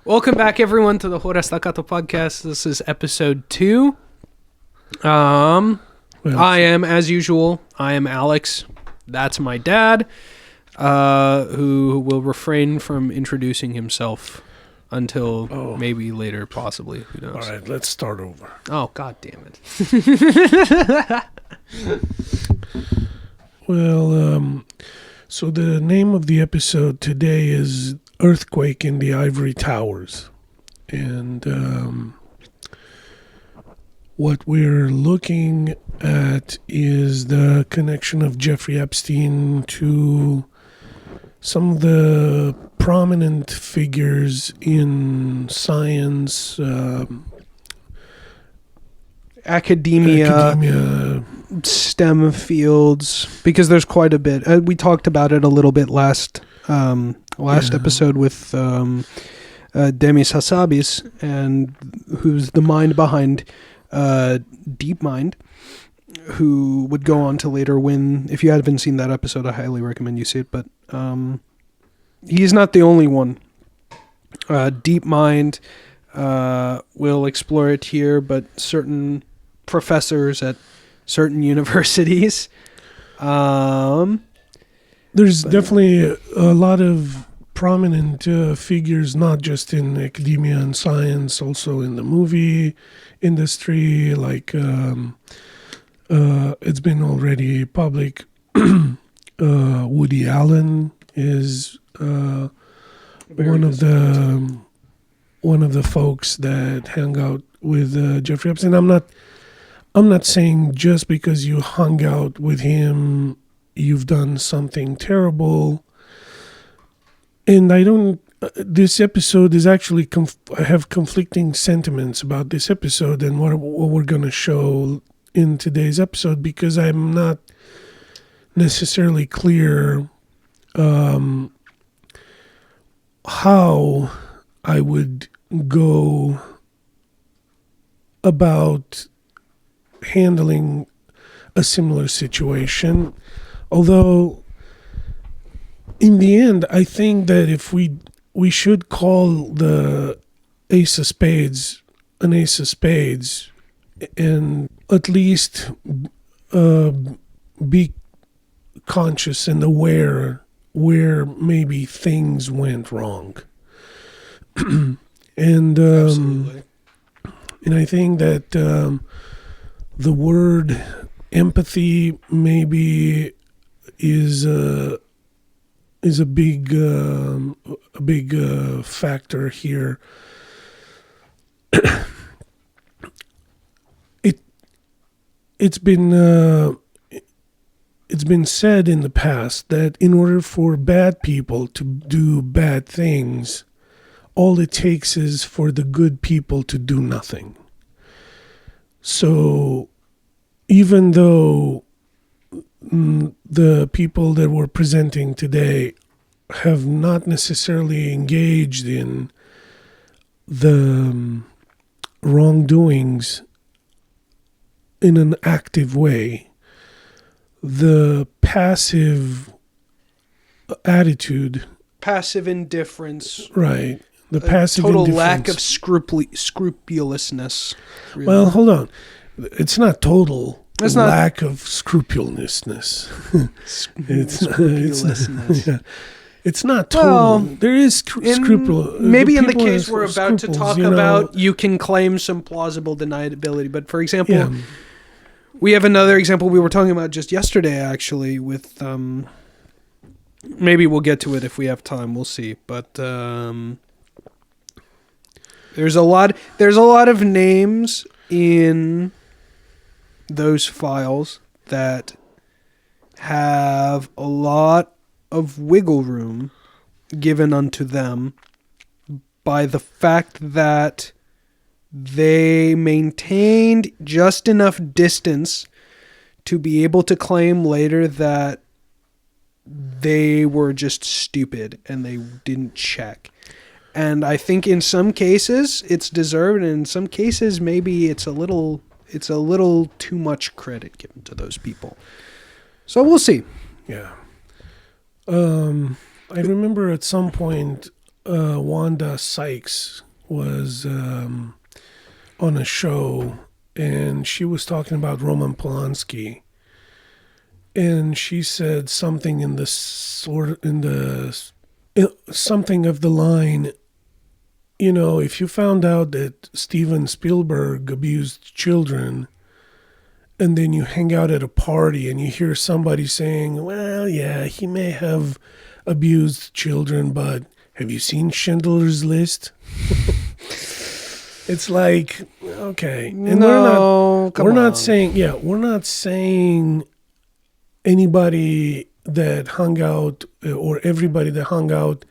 Welcome back, everyone, to the Hora Staccato podcast. This is episode 2. I am, as usual, I am Alex. That's my dad, who will refrain from introducing himself until maybe later, possibly. Who knows? All right, let's start over. Oh, God damn it. Well, so the name of the episode today is Earthquake in the Ivory Towers. And what we're looking at is the connection of Jeffrey Epstein to some of the prominent figures in science, Academia, STEM fields, because there's quite a bit. We talked about it a little bit last episode with Demis Hassabis, and who's the mind behind DeepMind, who would go on to later win. If you haven't seen that episode, I highly recommend you see it. But he's not the only one. DeepMind will explore it here, but certain professors at certain universities. There's definitely a lot of prominent figures, not just in academia and science, also in the movie industry, like it's been already public. Woody Allen is one of the folks that hang out with Jeffrey Epstein. I'm not saying just because you hung out with him, you've done something terrible. And this episode is actually, I have conflicting sentiments about this episode and what we're going to show in today's episode, because I'm not necessarily clear how I would go about handling a similar situation. Although, in the end, I think that if we should call the ace of spades an ace of spades, and at least be conscious and aware where maybe things went wrong. And Absolutely. And I think that the word empathy maybe is a big factor here. It's been said in the past that in order for bad people to do bad things, all it takes is for the good people to do nothing. So even though the people that we're presenting today have not necessarily engaged in the wrongdoings in an active way, the passive attitude, Passive indifference, right? The passive total indifference. lack of scrupulousness. Really. Well, hold on. It's not total It's not- lack of scrupulousness. Scrupulousness. Yeah. It's not total. Well, there is scruple. Maybe in the people case have we're about to scruples, talk you know. about, you can claim some plausible deniability. But for example, Yeah. we have another example we were talking about just yesterday, actually, with maybe we'll get to it if we have time. We'll see. But there's a lot of names in those files that have a lot of wiggle room given unto them by the fact that they maintained just enough distance to be able to claim later that they were just stupid and they didn't check. And I think in some cases it's deserved, and in some cases maybe it's a little too much credit given to those people. So we'll see. Yeah. I remember at some point Wanda Sykes was on a show, and she was talking about Roman Polanski, and she said something something of the line, if you found out that Steven Spielberg abused children, and then you hang out at a party and you hear somebody saying, well, yeah, he may have abused children, but have you seen Schindler's List? It's like, okay. And we're not saying anybody that hung out or everybody that hung out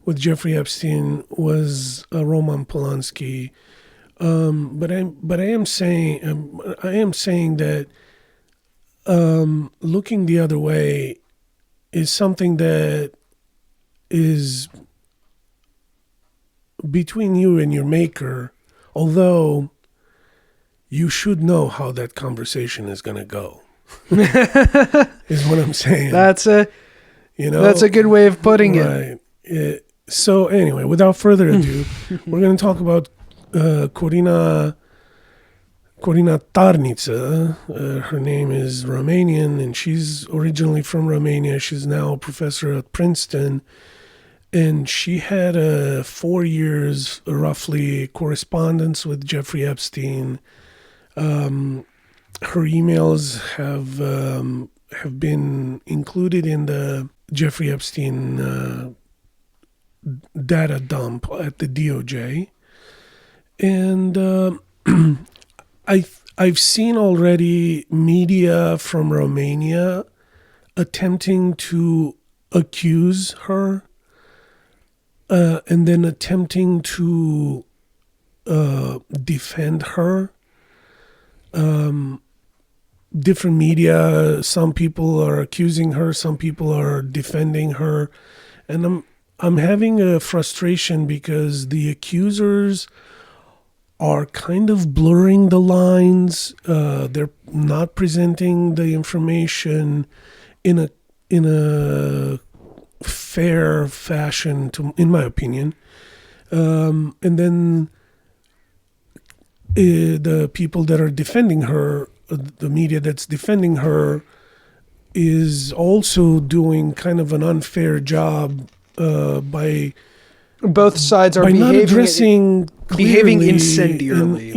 with Jeffrey Epstein was a Roman Polanski. But I am saying that looking the other way is something that is between you and your maker, although you should know how that conversation is going to go. Is what I'm saying. That's a good way of putting it. So anyway, without further ado, we're going to talk about Corina Tarnițǎ. Her name is Romanian, and she's originally from Romania. She's now a professor at Princeton, and she had 4 years, roughly, correspondence with Jeffrey Epstein. Her emails have been included in the Jeffrey Epstein data dump at the DOJ. And I've seen already media from Romania attempting to accuse her and then attempting to defend her. Different media, some people are accusing her, some people are defending her, and I'm having a frustration because the accusers are kind of blurring the lines. They're not presenting the information in a fair fashion, in my opinion. And then the people that are defending her, the media that's defending her, is also doing kind of an unfair job by both sides are not addressing behaving incendiarily.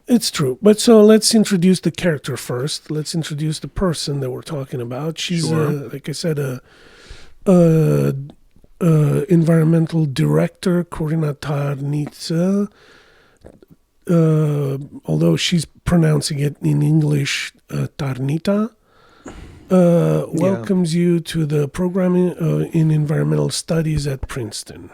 It's true. But so let's introduce the character first. Let's introduce the person that we're talking about. She's, like I said, environmental director, Corina Tarnițǎ. Although she's pronouncing it in English, Tarnita, welcomes you to the program in environmental studies at Princeton.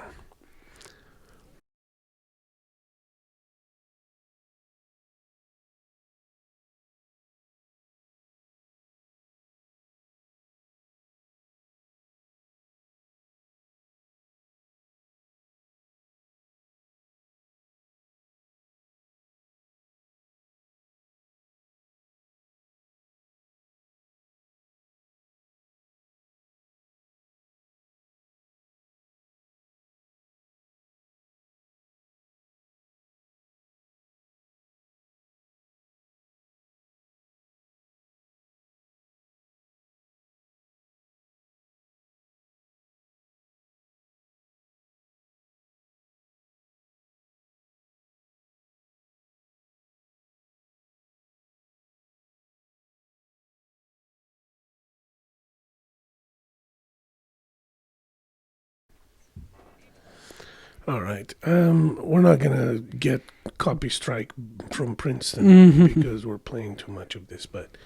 All right. We're not going to get copy strike from Princeton because we're playing too much of this, but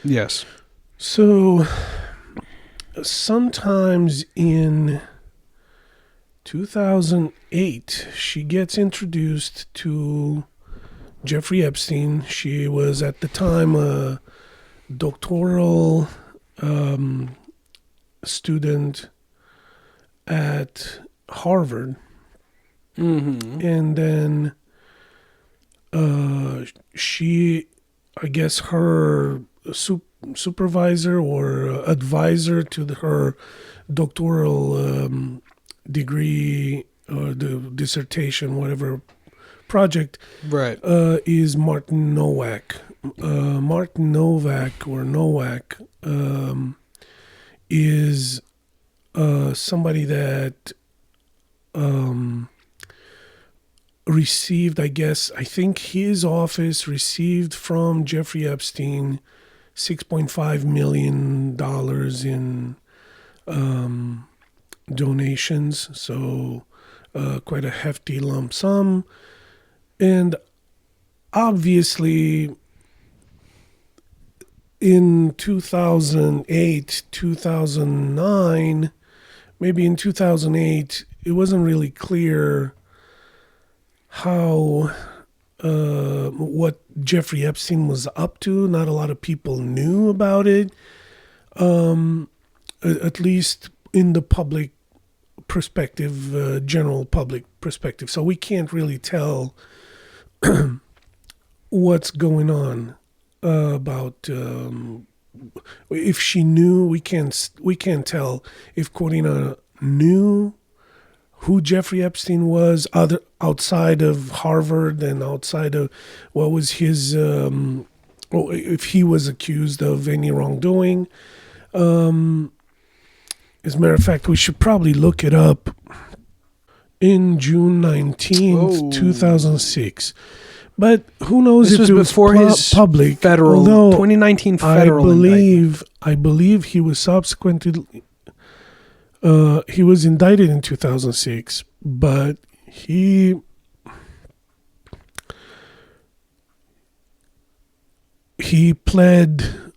yes. So sometimes in 2008, she gets introduced to Jeffrey Epstein. She was at the time a doctoral student at Harvard. And then she, I guess her supervisor or advisor to her doctoral degree or the dissertation, whatever project, Right. is Martin Nowak. Martin Nowak is somebody that received, I think his office received from Jeffrey Epstein $6.5 million in donations, so quite a hefty lump sum. And obviously, in 2008, 2009, maybe in 2008, it wasn't really clear how what Jeffrey Epstein was up to. Not a lot of people knew about it, at least in the public perspective, general public perspective. So we can't really tell what's going on about if she knew. We can't tell if Corina knew who Jeffrey Epstein was, outside of Harvard and outside of what was his, if he was accused of any wrongdoing. As a matter of fact, we should probably look it up. In June 19th, 2006. But who knows This if was it was before his public. federal, Although 2019 federal indictment. I believe he was subsequently, he was indicted in 2006, but he pled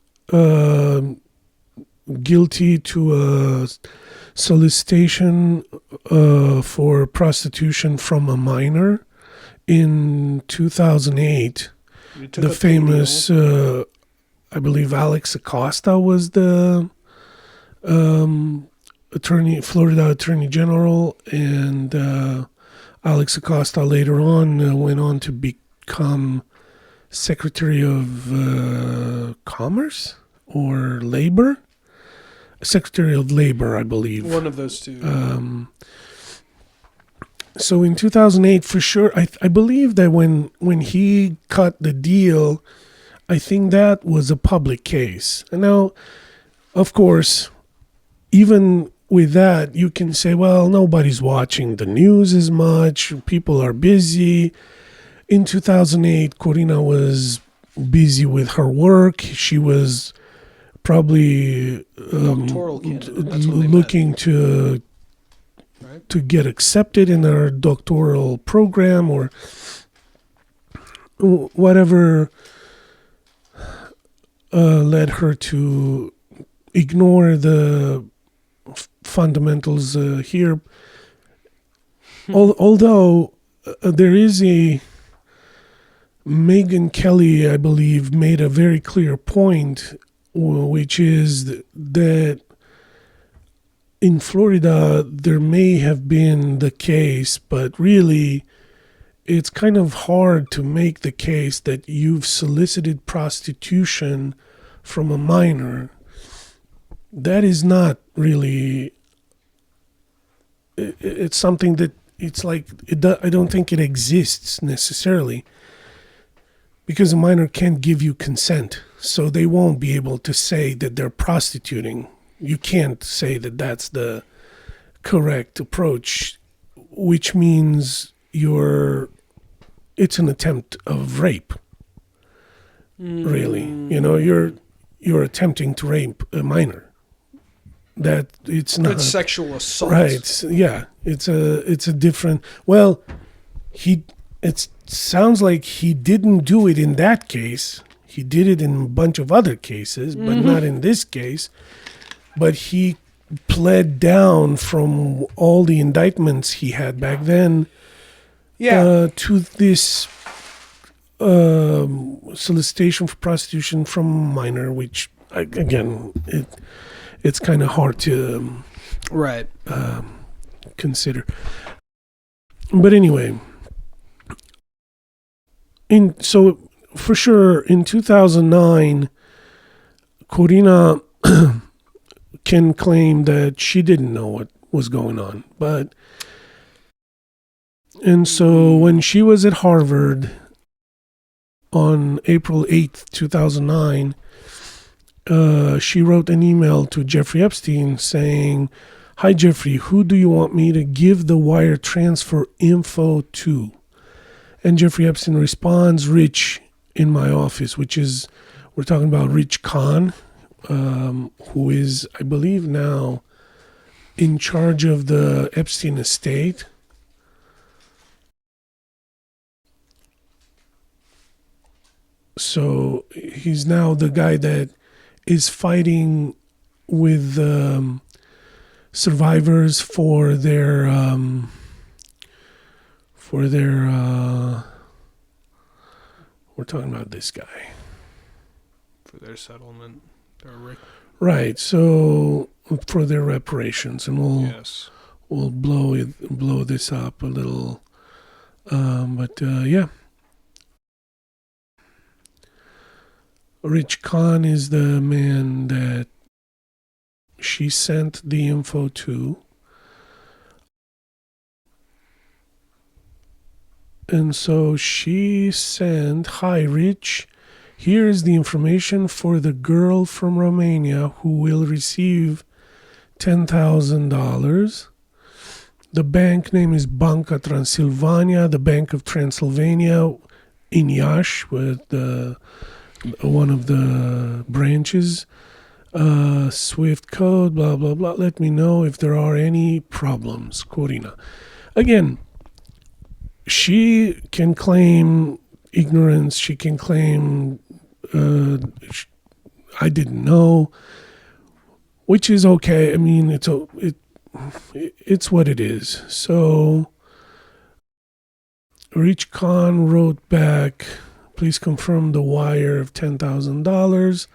guilty to a solicitation for prostitution from a minor in 2008. The famous, I believe Alex Acosta was the Florida Attorney General, and Alex Acosta later on went on to become Secretary of Commerce or Labor? Secretary of Labor, I believe. One of those two. So in 2008, for sure, I believe that when he cut the deal, I think that was a public case. And now, of course, even with that, you can say, well, nobody's watching the news as much. People are busy. In 2008, Corina was busy with her work. She was probably looking to get accepted in our doctoral program or whatever led her to ignore the fundamentals here. Although there is a Megyn Kelly, I believe, made a very clear point, which is that in Florida, there may have been the case, but really it's kind of hard to make the case that you've solicited prostitution from a minor. That is not really, it's something that it's like, I don't think it exists necessarily, because a minor can't give you consent. So they won't be able to say that they're prostituting. You can't say that that's the correct approach, which means it's an attempt of rape. Really, you're attempting to rape a minor. That it's not. It's sexual assault. Right. Yeah. It's a different. Well, it sounds like he didn't do it in that case. He did it in a bunch of other cases, but not in this case. But he pled down from all the indictments he had back then to this solicitation for prostitution from a minor, which, again, it's kind of hard to consider. But anyway, so for sure, in 2009, Corina can claim that she didn't know what was going on. And so when she was at Harvard on April 8th, 2009, she wrote an email to Jeffrey Epstein saying, "Hi, Jeffrey, who do you want me to give the wire transfer info to?" And Jeffrey Epstein responds, "Rich in my office," which is, we're talking about Rich Khan, who is, I believe now, in charge of the Epstein estate. So he's now the guy that is fighting with survivors for their we're talking about this guy. For their settlement. Right, so for their reparations, and we'll blow this up a little, yeah. Rich Khan is the man that she sent the info to. And so she sent, "Hi, Rich. Here is the information for the girl from Romania who will receive $10,000. The bank name is Banca Transilvania, the Bank of Transylvania in Iași, with one of the branches. Swift code, blah, blah, blah. Let me know if there are any problems, Corina." Again, she can claim ignorance. She can claim I didn't know, which is okay. I mean, it's what it is. So Rich Khan wrote back, "Please confirm the wire of $10,000.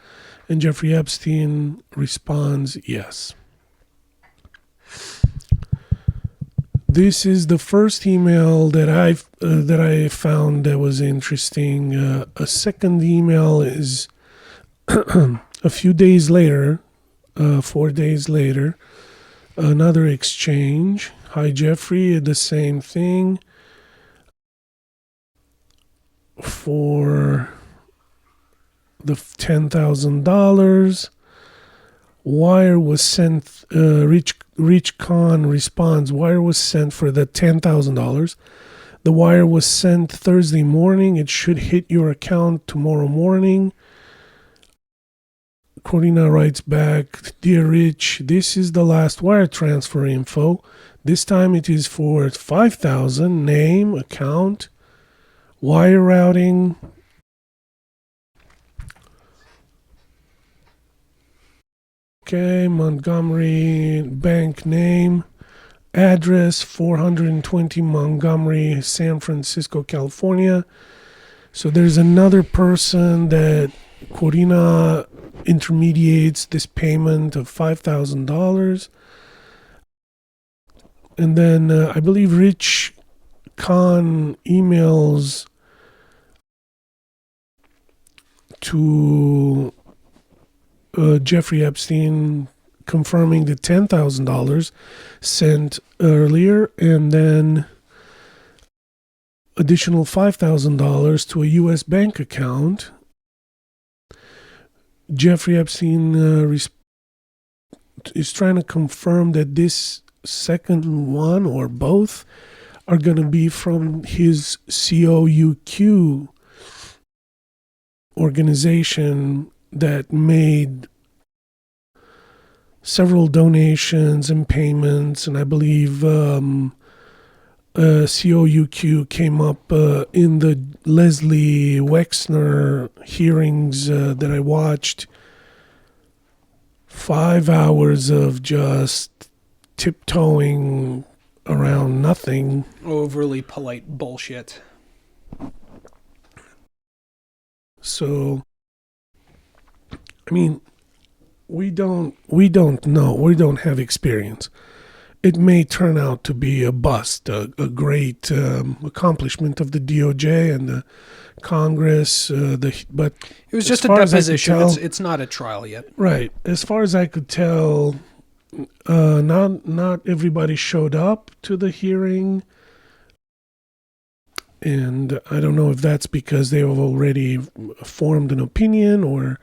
And Jeffrey Epstein responds, "Yes." This is the first email that I found that was interesting. A second email is a few days later, 4 days later, another exchange. "Hi, Jeffrey," the same thing. For the $10,000, wire was sent. Rich Khan responds, "Wire was sent for the $10,000. The wire was sent Thursday morning. It should hit your account tomorrow morning." Corina writes back, "Dear Rich, this is the last wire transfer info. This time it is for $5,000. Name, account, wire routing." Okay, Montgomery, bank name, address 420 Montgomery, San Francisco, California. So there's another person that Corina intermediates this payment of $5,000. And then I believe Rich Khan emails to Jeffrey Epstein confirming the $10,000 sent earlier, and then additional $5,000 to a U.S. bank account. Jeffrey Epstein is trying to confirm that this second one or both are going to be from his COUQ organization that made several donations and payments, and I believe COUQ came up in the Leslie Wexner hearings that I watched. 5 hours of just tiptoeing around nothing. Overly polite bullshit. So, I mean, we don't know. We don't have experience. it may turn out to be a bust, a great accomplishment of the DOJ and the Congress. But it was just a deposition. It's not a trial yet. Right. As far as I could tell, not everybody showed up to the hearing. And I don't know if that's because they have already formed an opinion or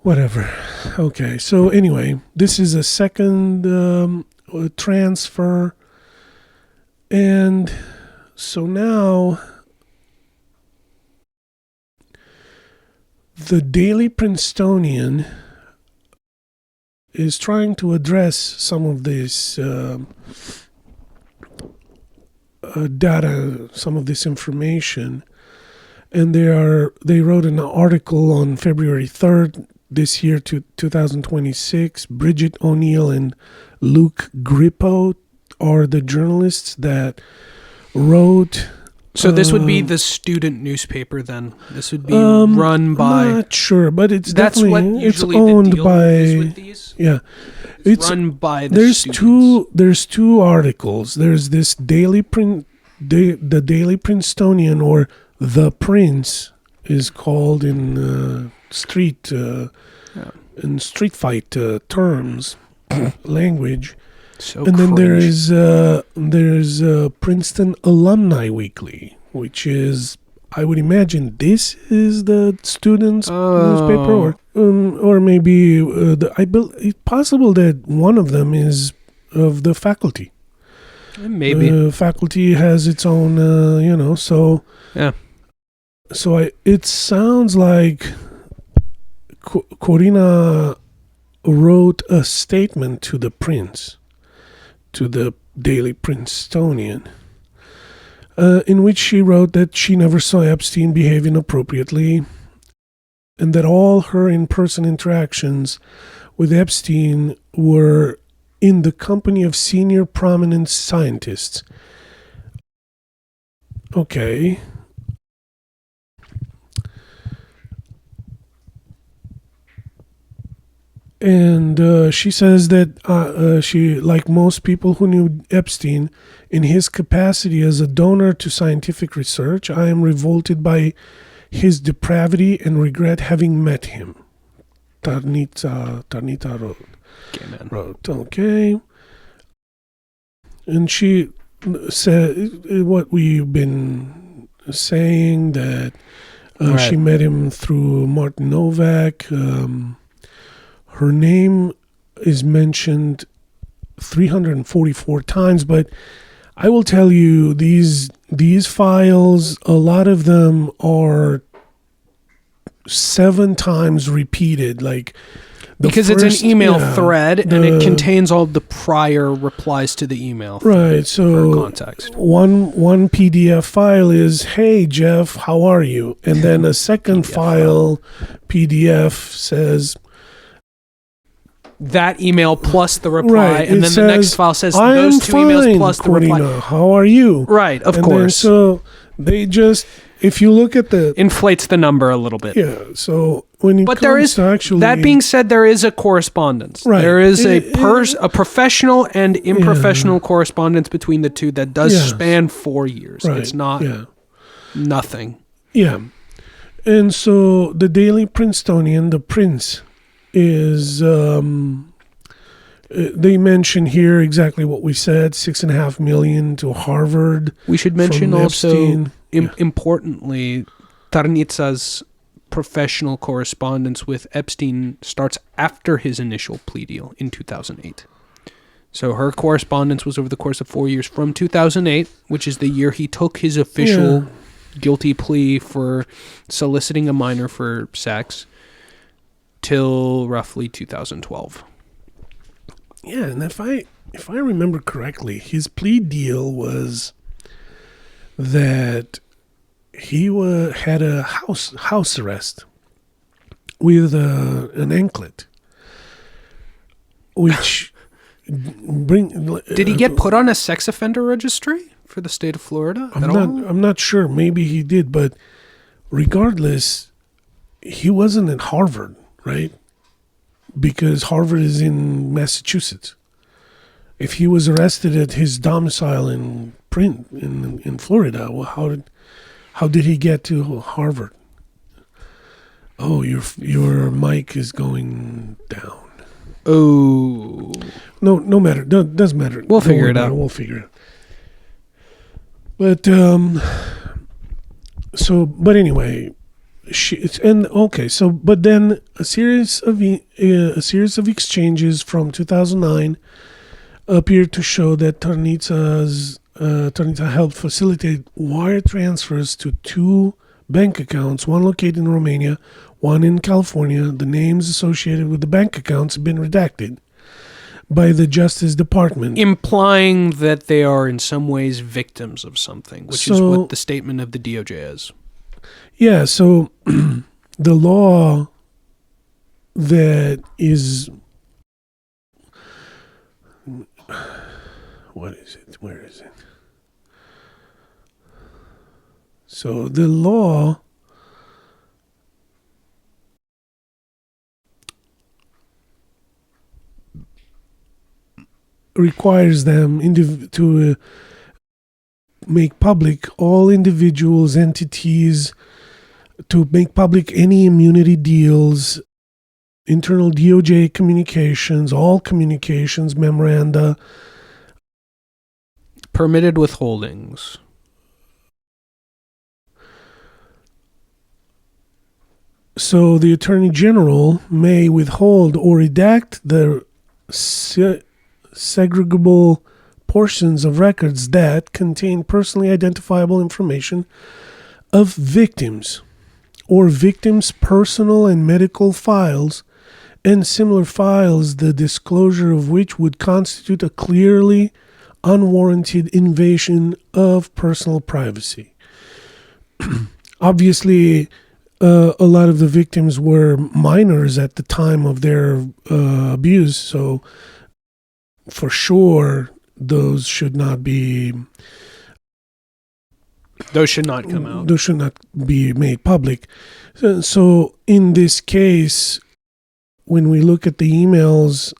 whatever. Okay, so anyway, this is a second transfer. And so now the Daily Princetonian is trying to address some of this data, some of this information, and they wrote an article on February 3rd this year, 2026. Bridget O'Neill and Luke Grippo are the journalists that wrote. So this would be the student newspaper then. This would be run by. I'm not sure, but that's what usually it's owned the deal by. Is with these. Yeah, it's run by the students. There's two articles. There's this the Daily Princetonian, or the Prince is called in street fight terms, language. So and then cringe. there's Princeton Alumni Weekly, which is, I would imagine, this is the students' newspaper, or maybe it's possible that one of them is of the faculty. Maybe faculty has its own, so yeah. So it sounds like Corina wrote a statement to the Prince, to the Daily Princetonian, in which she wrote that she never saw Epstein behave inappropriately, and that all her in-person interactions with Epstein were in the company of senior prominent scientists. Okay. And she says that she, like most people who knew Epstein, in his capacity as a donor to scientific research, I am revolted by his depravity and regret having met him. Tarnita wrote. Okay. And she said what we've been saying, that she met him through Martin Novak. Her name is mentioned 344 times, but I will tell you, these files, a lot of them are 7 times repeated, like because it's an email thread and it contains all the prior replies to the email. Right. So for context. One PDF file is, "Hey Jeff, how are you?" And then a second file PDF says that email plus the reply, right, and then the next file says those 2 emails plus the reply. Corina, how are you? Right, of and course. So they just, if you look at the inflates the number a little bit. Yeah. So when it comes to actually, that being said, there is a correspondence. Right. There is a professional and unprofessional correspondence between the two that does span 4 years. Right. It's not nothing. Yeah. And so the Daily Princetonian, the Prince, is they mention here exactly what we said: $6.5 million to Harvard. We should mention also, importantly, Tarnițǎ's professional correspondence with Epstein starts after his initial plea deal in 2008. So her correspondence was over the course of 4 years, from 2008, which is the year he took his official guilty plea for soliciting a minor for sex, till roughly 2012. Yeah, and if I remember correctly, his plea deal was that he had a house arrest with an anklet, which did he get put on a sex offender registry for the state of Florida? I'm not sure. Maybe he did, but regardless, he wasn't at Harvard. Right? Because Harvard is in Massachusetts. if he was arrested at his domicile in Florida, well, how did he get to Harvard? Oh, your mic is going down. Oh. No matter. Doesn't matter. We'll figure it out. We'll figure it out. But but anyway, but then a series of exchanges from 2009 appeared to show that Tarnita helped facilitate wire transfers to 2 bank accounts, one located in Romania, one in California. The names associated with the bank accounts have been redacted by the Justice Department, implying that they are in some ways victims of something, which is what the statement of the DOJ is. Yeah, so the law that is... What is it? Where is it? So the law requires them to make public all individuals, entities, to make public any immunity deals, internal DOJ communications, all communications, memoranda, permitted withholdings. So the Attorney General may withhold or redact the segregable portions of records that contain personally identifiable information of victims or victims' personal and medical files and similar files, the disclosure of which would constitute a clearly unwarranted invasion of personal privacy. Obviously, a lot of the victims were minors at the time of their abuse, so for sure those should not come out. Those should not be made public. So in this case, when we look at the emails,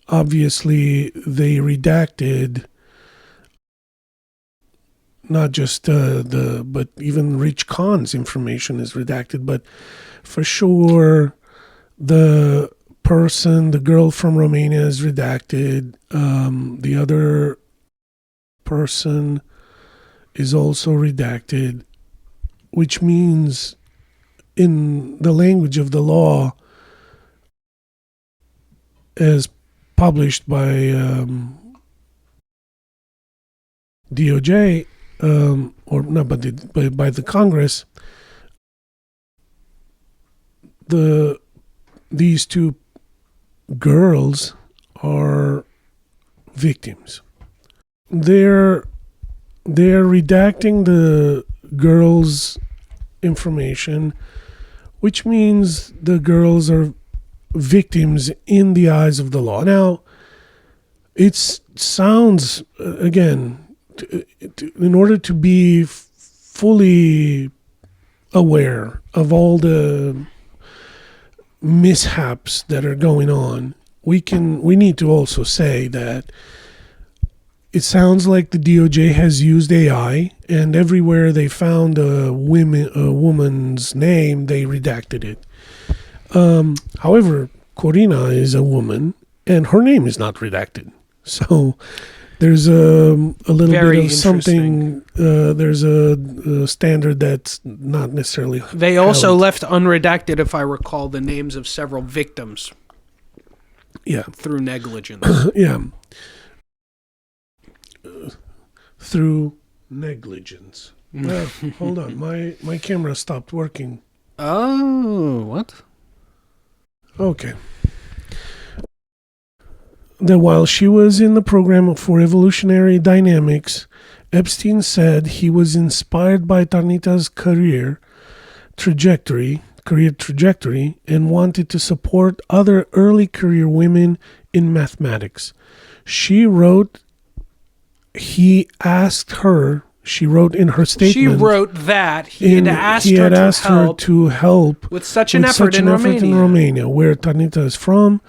obviously they redacted not just but even Rich Khan's information is redacted, but for sure the girl from Romania is redacted. The other person is also redacted, which means in the language of the law as published by DOJ, or not, but by the Congress, these 2 girls are victims. They're redacting the girls' information, which means the girls are victims in the eyes of the law. Now, it sounds, again, in order to be fully aware of all the mishaps that are going on, we need to also say that it sounds like the DOJ has used AI, and everywhere they found a woman's name, they redacted it. However, Corina is a woman, and her name is not redacted. So there's a little Very bit of something. There's a standard that's not necessarily. They also left unredacted, if I recall, the names of several victims. Yeah. Through negligence. Yeah. Through negligence. Hold on. My camera stopped working. Oh, what? Okay. That while she was in the program for evolutionary dynamics, Epstein said he was inspired by Tarnita's career trajectory, and wanted to support other early career women in mathematics. She wrote in her statement. She wrote that he had asked her to help with such an effort in Romania, where Tarnita is from,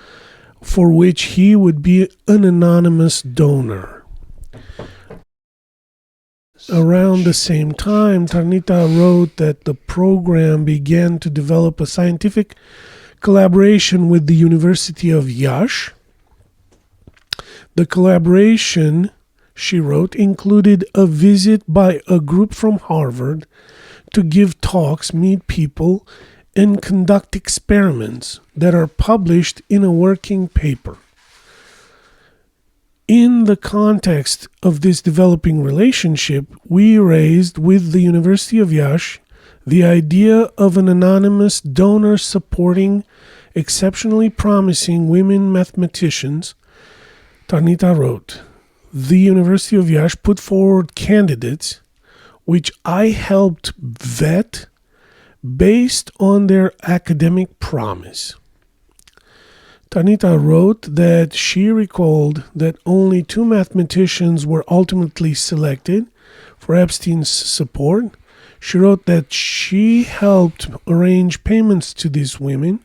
for which he would be an anonymous donor. Around the same time, Tarnita wrote that the program began to develop a scientific collaboration with the University of Iaşi. The collaboration, she wrote, included a visit by a group from Harvard to give talks, meet people, and conduct experiments that are published in a working paper. In the context of this developing relationship, we raised with the University of Iaşi the idea of an anonymous donor supporting exceptionally promising women mathematicians. Tarnita wrote, the University of Iaşi put forward candidates which I helped vet based on their academic promise. Tarnita wrote that she recalled that only 2 mathematicians were ultimately selected for Epstein's support. She wrote that she helped arrange payments to these women,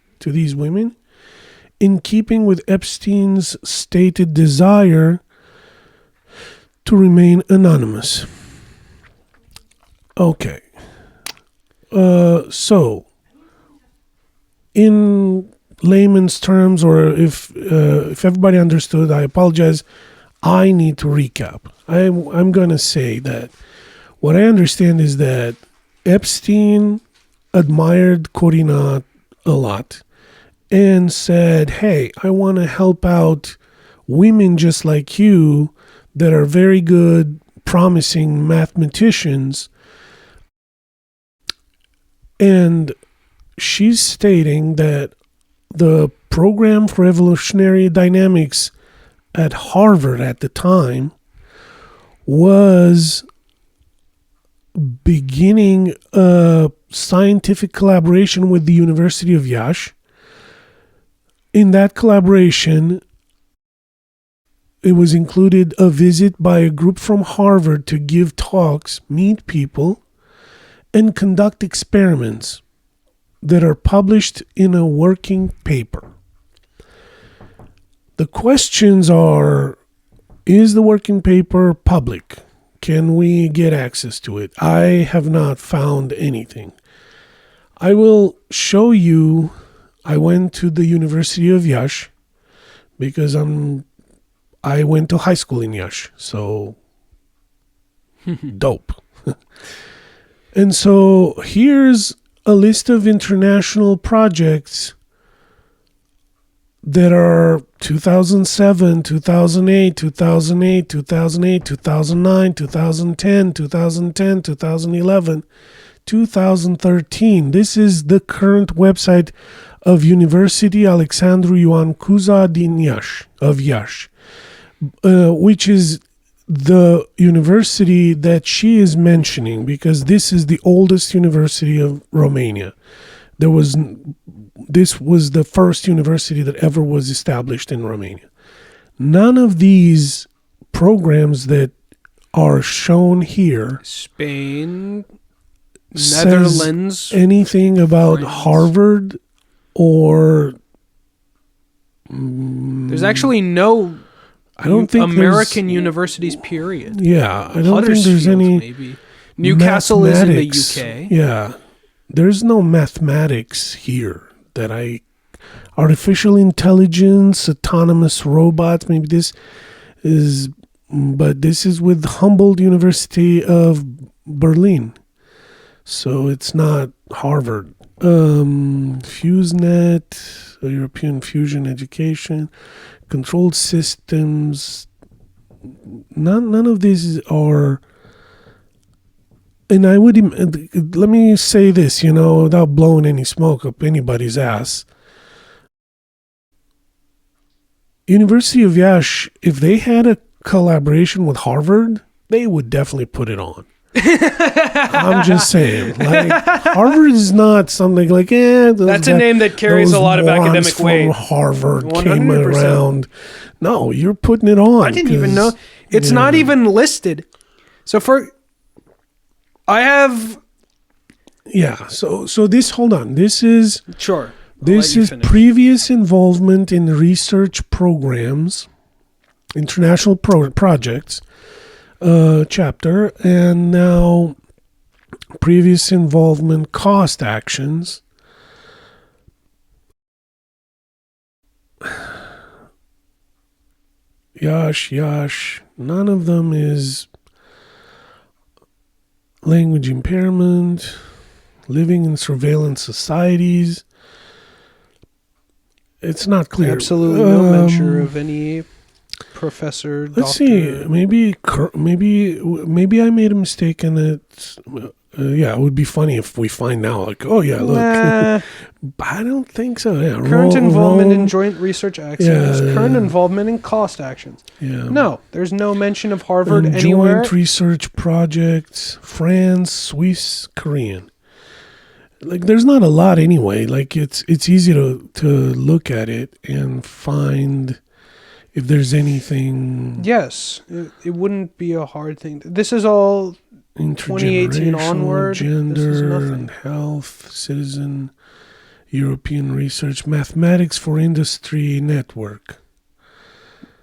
in keeping with Epstein's stated desire to remain anonymous. Okay. So, in layman's terms, or if everybody understood, I apologize. I need to recap. I'm going to say that what I understand is that Epstein admired Corina a lot and said, hey, I want to help out women just like you that are very good, promising mathematicians. And she's stating that the program for evolutionary dynamics at Harvard at the time was beginning a scientific collaboration with the University of Iaşi. In that collaboration, it was included a visit by a group from Harvard to give talks, meet people, and conduct experiments that are published in a working paper. The questions are, is the working paper public? Can we get access to it? I have not found anything. I will show you. I went to the University of Iaşi because I went to high school in Iaşi, so dope. And so here's a list of international projects that are 2007, 2008, 2008, 2008, 2009, 2010, 2010, 2011, 2013. This is the current website of University Alexandru Ioan Cuza din Iași, of Iași, which is the university that she is mentioning, because this is the oldest university of Romania. This was the first university that ever was established in Romania. None of these programs that are shown here, Spain, Netherlands, anything about France. Harvard or There's actually no I don't think American universities, period. Yeah, I don't think there's any. Maybe. Newcastle is in the UK. Yeah, there's no mathematics here that artificial intelligence, autonomous robots. Maybe this is, but this is with Humboldt University of Berlin, so it's not Harvard. FuseNet, European Fusion Education, Controlled Systems. None of these are. And I would, let me say this, without blowing any smoke up anybody's ass. University of Iași, if they had a collaboration with Harvard, they would definitely put it on. I'm just saying, Harvard is not something like, that's a name that carries a lot of academic weight. From Harvard 100%. Came around. No, you're putting it on. I didn't even know. It's not even listed. So I have. Yeah. So this, hold on. This is. Sure. This is previous involvement in research programs, international projects, chapter, and now previous involvement cost actions. Yash, none of them is language impairment, living in surveillance societies. It's not clear. Absolutely no mention of any professor, doctor. Let's see. Maybe I made a mistake and it's... it would be funny if we find now, like, oh yeah, look. I don't think so. Yeah, current involvement in joint research actions. Current involvement in cost actions. Yeah. No, there's no mention of Harvard anywhere. Joint research projects, France, Swiss, Korean. Like, there's not a lot anyway. Like, it's easy to look at it and find if there's anything. Yes, it wouldn't be a hard thing. This is all 2018 onward. Gender and health, citizen, European research, mathematics for industry network.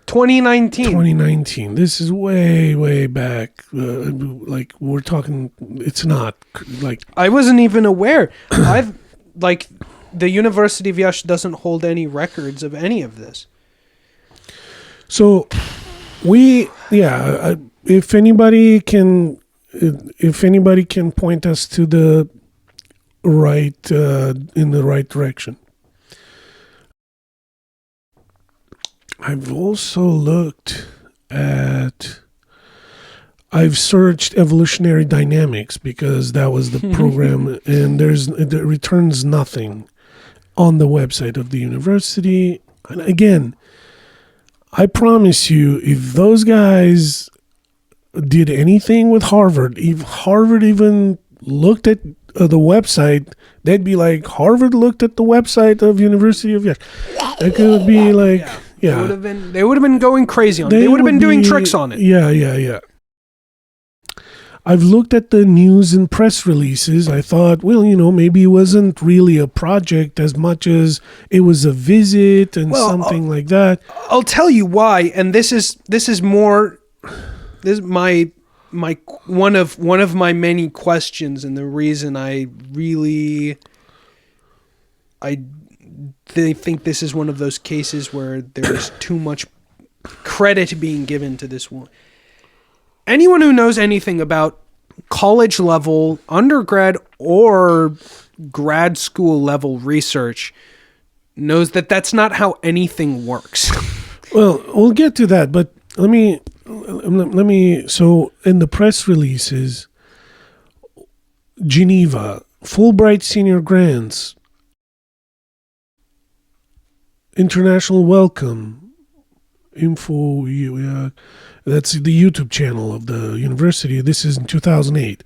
2019. This is way back. Like, we're talking. It's not like I wasn't even aware. The University of Iaşi doesn't hold any records of any of this. So, if anybody can point us to the right in the right direction. I've also looked at. I've searched evolutionary dynamics because that was the program, and it returns nothing on the website of the university. And again, I promise you, if those guys did anything with Harvard, if Harvard even looked at the website, they'd be like, Harvard looked at the website of University of Iaşi. It could be like, yeah. They would have been going crazy on it. They would have been doing tricks on it. Yeah. I've looked at the news and press releases. I thought, well, maybe it wasn't really a project as much as it was a visit and something like that. I'll tell you why, and this is my one of my many questions, and the reason I think this is one of those cases where there's too much credit being given to this one. Anyone who knows anything about college level, undergrad, or grad school level research knows that that's not how anything works. Well, we'll get to that, but let me. So in the press releases, Geneva, Fulbright senior grants, international welcome, info. That's the YouTube channel of the university. This is in 2008.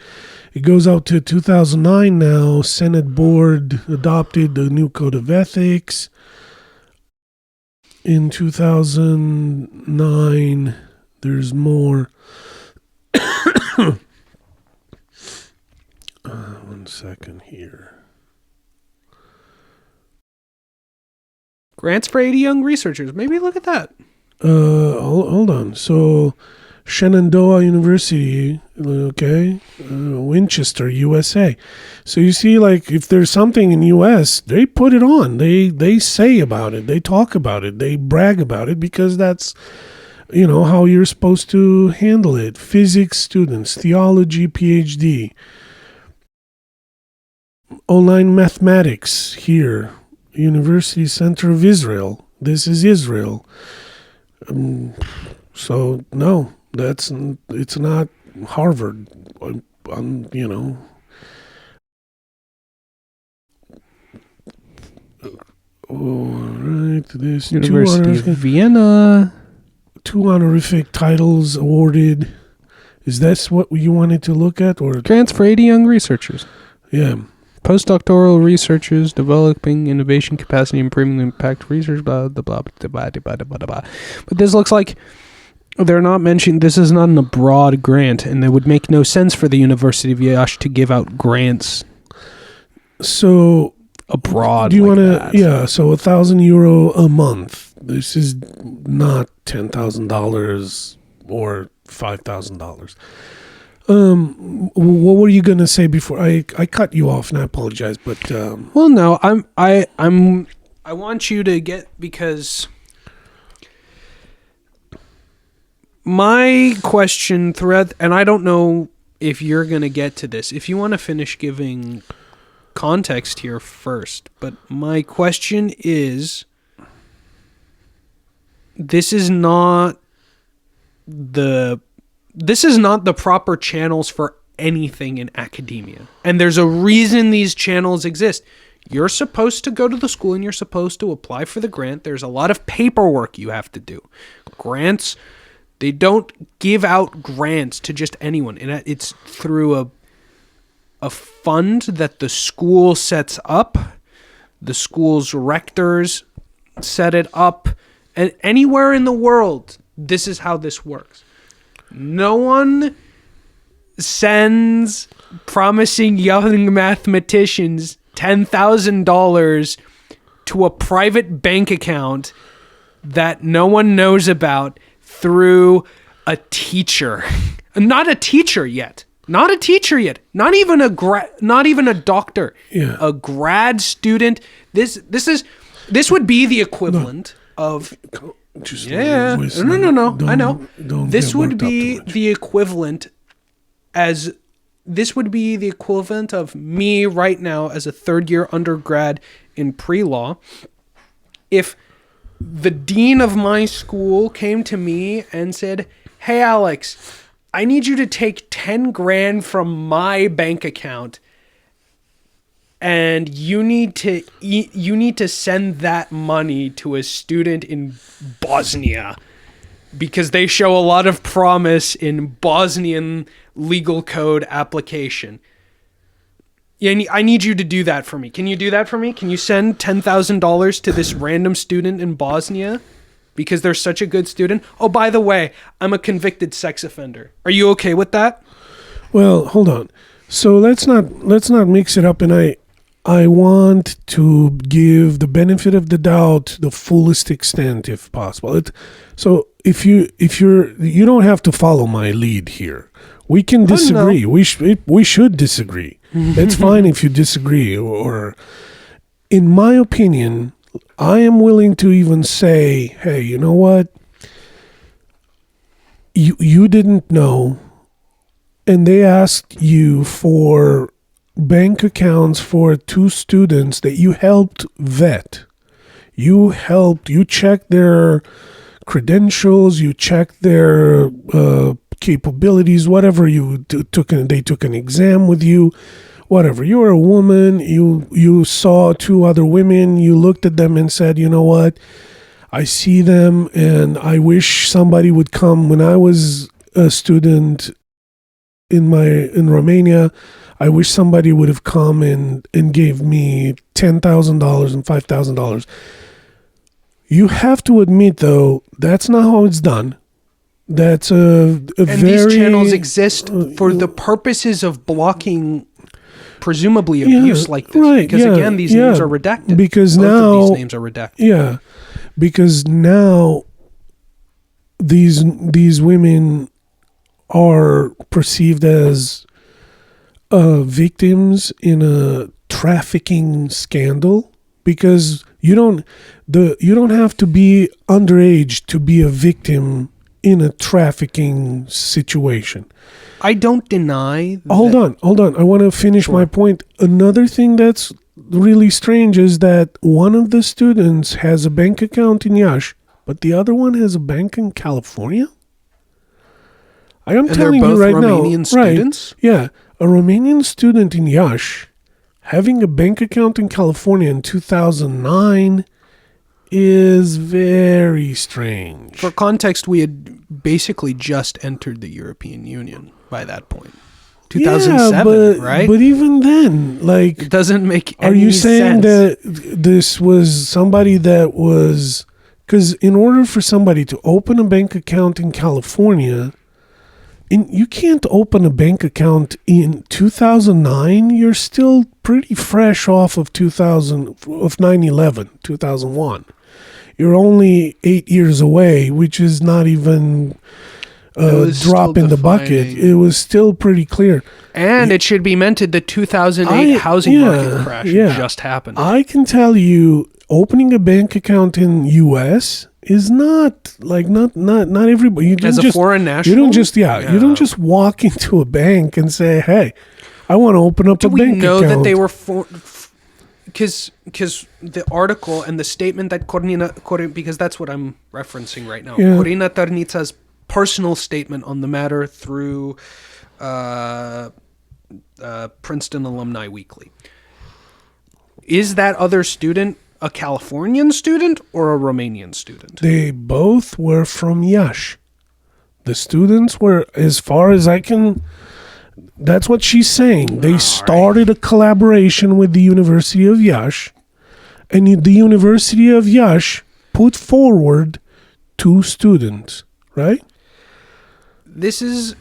It goes out to 2009 now. Senate board adopted the new code of ethics. In 2009, there's more. One second here. Grants for 80 young researchers. Maybe look at that. Hold on. So, Shenandoah University, okay, Winchester, USA. So you see, like, if there's something in US, they put it on. They say about it. They talk about it. They brag about it because that's, how you're supposed to handle it. Physics students, theology, PhD, online mathematics here, University Center of Israel. This is Israel. So no, it's not Harvard. All right, this University of Vienna. 2 honorific titles awarded. Is that what you wanted to look at, or grants for 80 young researchers? Yeah. Postdoctoral researchers developing innovation capacity, improving the impact of research, blah, blah, blah, blah, blah, blah, blah. But this looks like they're not mentioning, this is not an abroad grant, and it would make no sense for the University of Iaşi to give out grants. So abroad. Do you like want that. to? Yeah. So €1,000 a month. This is not $10,000 or $5,000. What were you gonna say before I cut you off? And I apologize, but Well, no, I want you to get, because my question thread, and I don't know if you're gonna get to this. If you want to finish giving context here first, but my question is, this is not the proper channels for anything in academia. And there's a reason these channels exist. You're supposed to go to the school and you're supposed to apply for the grant. There's a lot of paperwork you have to do. Grants, they don't give out grants to just anyone. And it's through a fund that the school sets up. The school's rectors set it up. And anywhere in the world, this is how this works. No one sends promising young mathematicians $10,000 to a private bank account that no one knows about through a teacher. Not a teacher yet. Not even a doctor. Yeah. A grad student. This would be the equivalent of just no. I know. This would be the equivalent of me right now as a third-year undergrad in pre-law. If the dean of my school came to me and said, "Hey, Alex, I need you to take 10 grand from my bank account, and you need to send that money to a student in Bosnia because they show a lot of promise in Bosnian legal code application. Yeah, I need you to do that for me. Can you do that for me? Can you send $10,000 to this random student in Bosnia because they're such a good student? Oh, by the way, I'm a convicted sex offender. Are you okay with that?" Well, hold on. So let's not mix it up, and I want to give the benefit of the doubt the fullest extent if possible. So if you don't have to follow my lead here. We can disagree. No. We should disagree. It's fine if you disagree. Or, in my opinion, I am willing to even say, hey, you know what? You didn't know, and they asked you for bank accounts for 2 students that you helped vet. You checked their credentials, you checked their capabilities, whatever they took an exam with you, whatever. You were a woman, you saw 2 other women, you looked at them and said, you know what? I see them and I wish somebody would come. When I was a student in Romania, I wish somebody would have come and gave me $10,000 and $5,000. You have to admit, though, that's not how it's done. That's and these channels exist for the purposes of blocking, presumably, abuse like this. Right, because again, these names are redacted. Because Both now of these names are redacted. Yeah, because now these women are perceived as victims in a trafficking scandal, because you don't have to be underage to be a victim in a trafficking situation. I don't deny that. Hold on. I want to finish my point. Another thing that's really strange is that one of the students has a bank account in Iași, but the other one has a bank in California. I am telling you right now, Romanian students? Right? Yeah, a Romanian student in Iași having a bank account in California in 2009 is very strange. For context, we had basically just entered the European Union by that point. 2007, right? But even then, it doesn't make any sense. Are you saying that this was somebody that was... Because in order for somebody to open a bank account in California, you can't open a bank account in 2009. You're still pretty fresh off of 9/11, 2001. You're only 8 years away, which is not even a drop in the bucket. It was still pretty clear. And it should be mentioned the 2008 housing market crash just happened. I can tell you, opening a bank account in U.S. is not everybody. You As a foreign national? You don't just walk into a bank and say, hey, I want to open up a bank account. Do we know that they were because the article and the statement that Corina, because that's what I'm referencing right now. Yeah. Corina Tarnițǎ's personal statement on the matter through Princeton Alumni Weekly. Is that other student a Californian student or a Romanian student? They both were from Iași. The students were, as far as I can... That's what she's saying. They started a collaboration with the University of Iași, and the University of Iași put forward 2 students, right? This is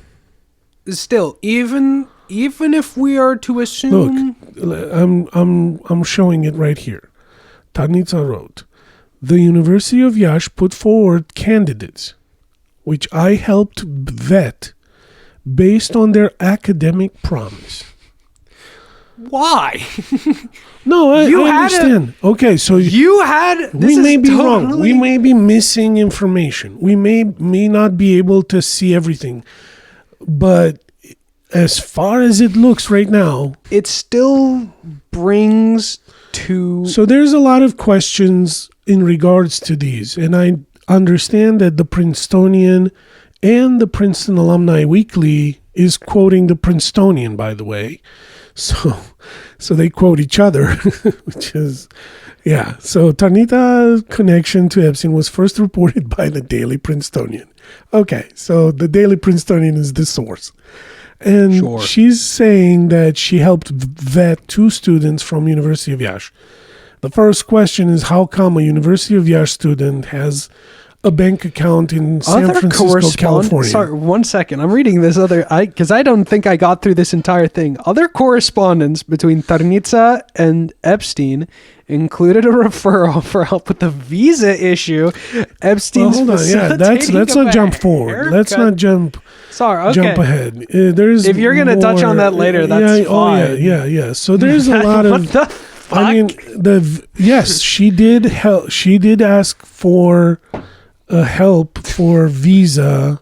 still even if we are to assume. Look, I'm showing it right here. Tarnițǎ wrote, the University of Iași put forward candidates, which I helped vet based on their academic promise. Why? No, I understand. Okay, so we may be wrong. We may be missing information. We may not be able to see everything. But as far as it looks right now, it still brings to... So there's a lot of questions in regards to these. And I understand that the Princetonian and the Princeton Alumni Weekly is quoting the Princetonian, by the way. So they quote each other, which is, yeah. So Tarnita's connection to Epstein was first reported by the Daily Princetonian. Okay, so the Daily Princetonian is the source. And she's saying that she helped vet 2 students from University of Iași. The first question is, how come a University of Iași student has a bank account in San Francisco, California? Sorry, 1 second. I'm reading this because I don't think I got through this entire thing. Other correspondence between Tarnițǎ and Epstein included a referral for help with the visa issue. Epstein's hold on. Yeah, let's not jump forward. Haircut. Let's not jump. Sorry, okay. Jump ahead. There's if you're gonna touch on that later, that's fine. Oh yeah. So there's a lot of. What the fuck? I mean, yes, she did help. She did ask for help for visa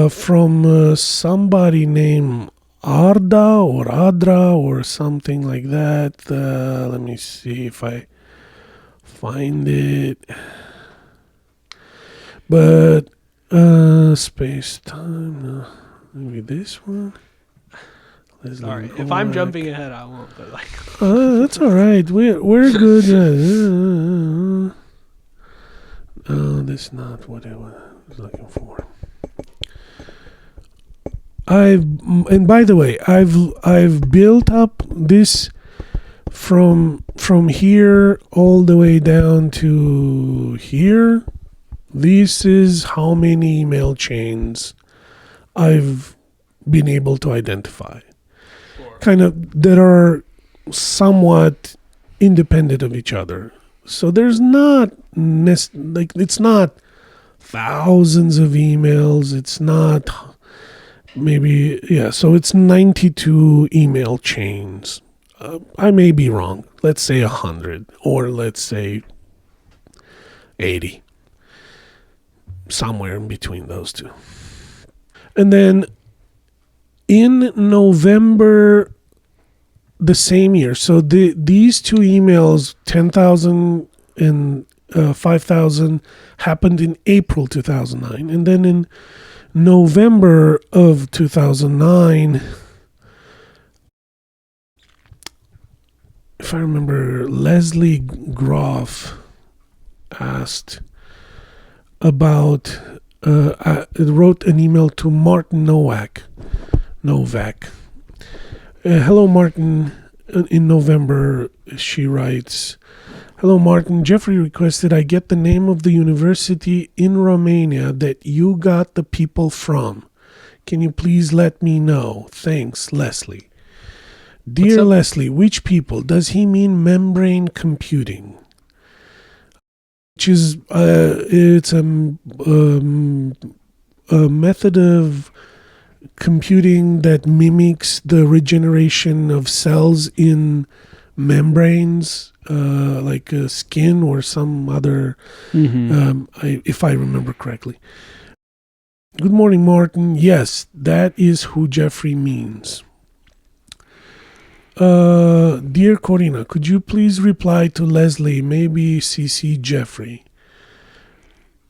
from somebody named Arda or Adra or something like that. Let me see if I find it. But space time, no. Maybe this one. Sorry, if I'm jumping ahead, I won't. But that's all right. We're good. That's not what I was looking for. And by the way, I've built up this from here all the way down to here. This is how many email chains I've been able to identify. Kind of that are somewhat independent of each other. So there's not it's not thousands of emails. It's not so it's 92 email chains. I may be wrong. Let's say 100 or let's say 80. Somewhere in between those two. And then in November the same year, so these 2 emails, 10,000 and 5,000, happened in April 2009. And then in November of 2009, if I remember, Leslie Groff asked about, wrote an email to Martin Novak. Hello, Martin. In November, she writes, hello, Martin. Jeffrey requested I get the name of the university in Romania that you got the people from. Can you please let me know? Thanks, Leslie. Dear Leslie, which people? Does he mean membrane computing? Which is, it's a method of computing that mimics the regeneration of cells in membranes, like skin or some other, if I remember correctly. Good morning, Martin. Yes, that is who Jeffrey means. Dear Corina, could you please reply to Leslie, maybe CC Jeffrey?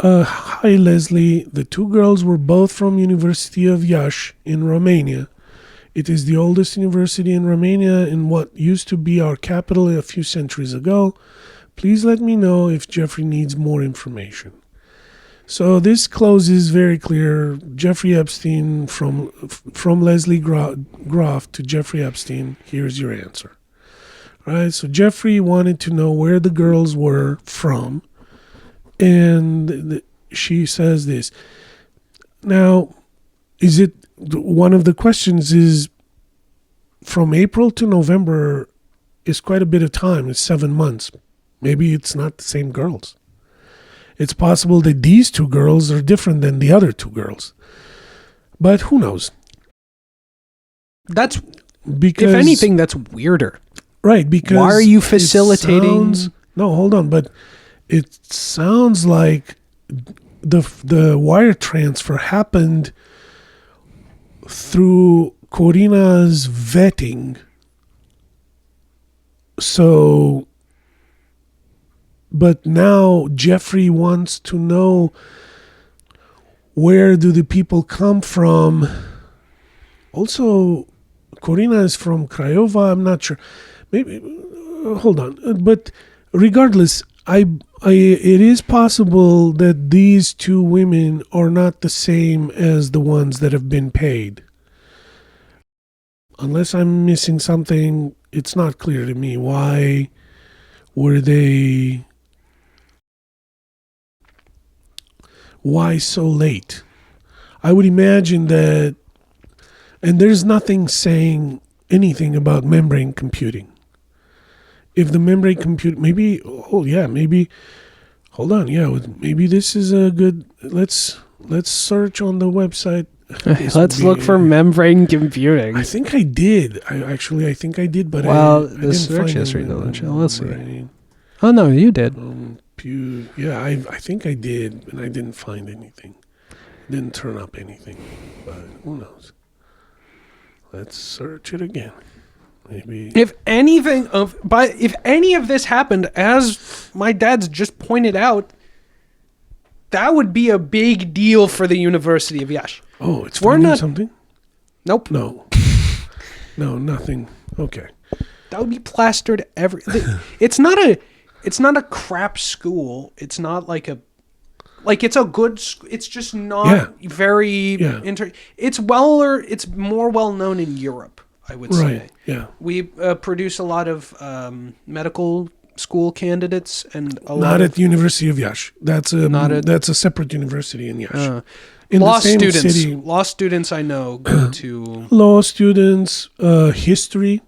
Hi Leslie, the two girls were both from University of Iaşi in Romania. It is the oldest university in Romania in what used to be our capital a few centuries ago. Please let me know if Jeffrey needs more information. So this closes very clear. Jeffrey Epstein from Leslie Groff to Jeffrey Epstein. Here's your answer. All right. So Jeffrey wanted to know where the girls were from, and she says this. Now, is it one of the questions is from April to November is quite a bit of time. It's 7 months. Maybe it's not the same girls. It's possible that these two girls are different than the other two girls. But who knows? That's, because, if anything, that's weirder. Right, because... Why are you facilitating... No, hold on, but it sounds like the wire transfer happened through Corina's vetting. So... But now Jeffrey wants to know, where do the people come from? Also, Corina is from Craiova. I'm not sure. Maybe hold on. But regardless, it is possible that these two women are not the same as the ones that have been paid. Unless I'm missing something, it's not clear to me. Why were they... Why so late? I would imagine that, and there's nothing saying anything about membrane computing. If the membrane compute, maybe, hold on, maybe this is a good, let's search on the website. Let's look for membrane computing. I think I did. I think I did, but well, I the didn't search find history, though. Let's see. Right. Oh, no, you did. I think I did, and I didn't find anything. Didn't turn up anything, but who knows? Let's search it again. Maybe if any of this happened, as my dad's just pointed out, that would be a big deal for the University of Iaşi. Oh, it's finding something? Nope. No, nothing. Okay. That would be plastered It's not a crap school. It's not like it's a good. It's just not very. Yeah. It's more well known in Europe, I would say. Right. Yeah. We produce a lot of medical school candidates and not at the University of Iaşi. That's a separate university in Iaşi. Law students. Law students I know go to law students. History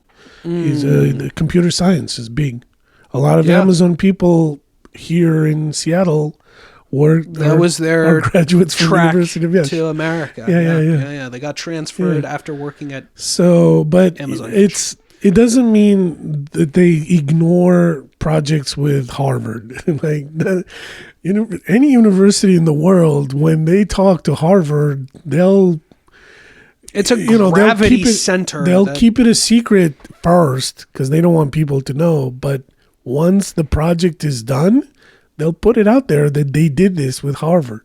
is the computer science is big. A lot of Amazon people here in Seattle was their graduates from the University of Iaşi to America. Yeah. They got transferred after working at Amazon. It doesn't mean that they ignore projects with Harvard. Any university in the world, when they talk to Harvard, it's a gravity center. They'll keep it a secret first because they don't want people to know, but once the project is done, they'll put it out there that they did this with Harvard.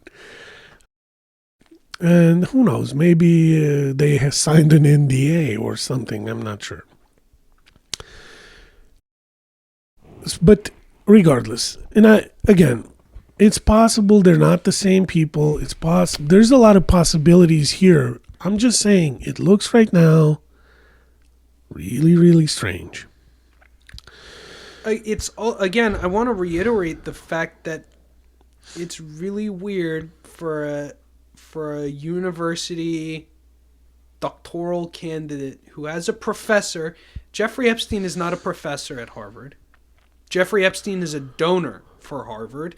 And who knows, maybe they have signed an NDA or something, I'm not sure. But regardless, again, it's possible they're not the same people. It's possible. There's a lot of possibilities here. I'm just saying, it looks right now really, really strange. Again, I want to reiterate the fact that it's really weird for a university doctoral candidate who has a professor. Jeffrey Epstein is not a professor at Harvard. Jeffrey Epstein is a donor for Harvard.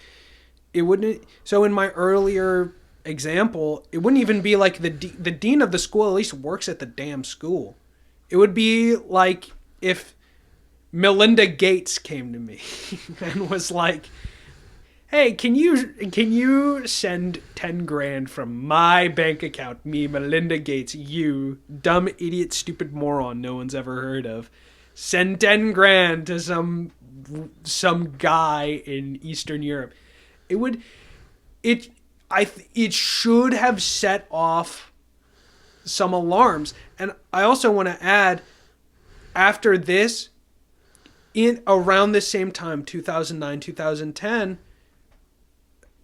It wouldn't. So in my earlier example, it wouldn't even be like the dean of the school at least works at the damn school. It would be like if Melinda Gates came to me and was like, "Hey, can you send 10 grand from my bank account, me, Melinda Gates, you dumb idiot stupid moron no one's ever heard of. Send 10 grand to some guy in Eastern Europe." It should have set off some alarms. And I also want to add, after this, in around the same time, 2009, 2010,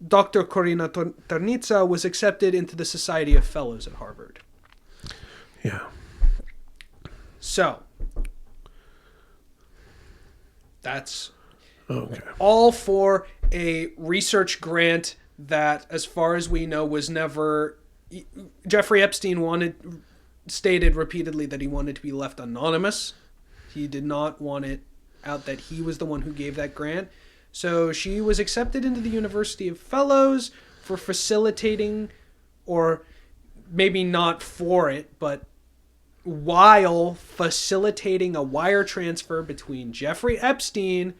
Dr. Corina Tarnițǎ was accepted into the Society of Fellows at Harvard. Yeah. So, that's okay. All for a research grant that, as far as we know, was never... Jeffrey Epstein stated repeatedly that he wanted to be left anonymous. He did not want it out that he was the one who gave that grant. So she was accepted into the University of Fellows for facilitating, or maybe not for it, but while facilitating a wire transfer between Jeffrey Epstein,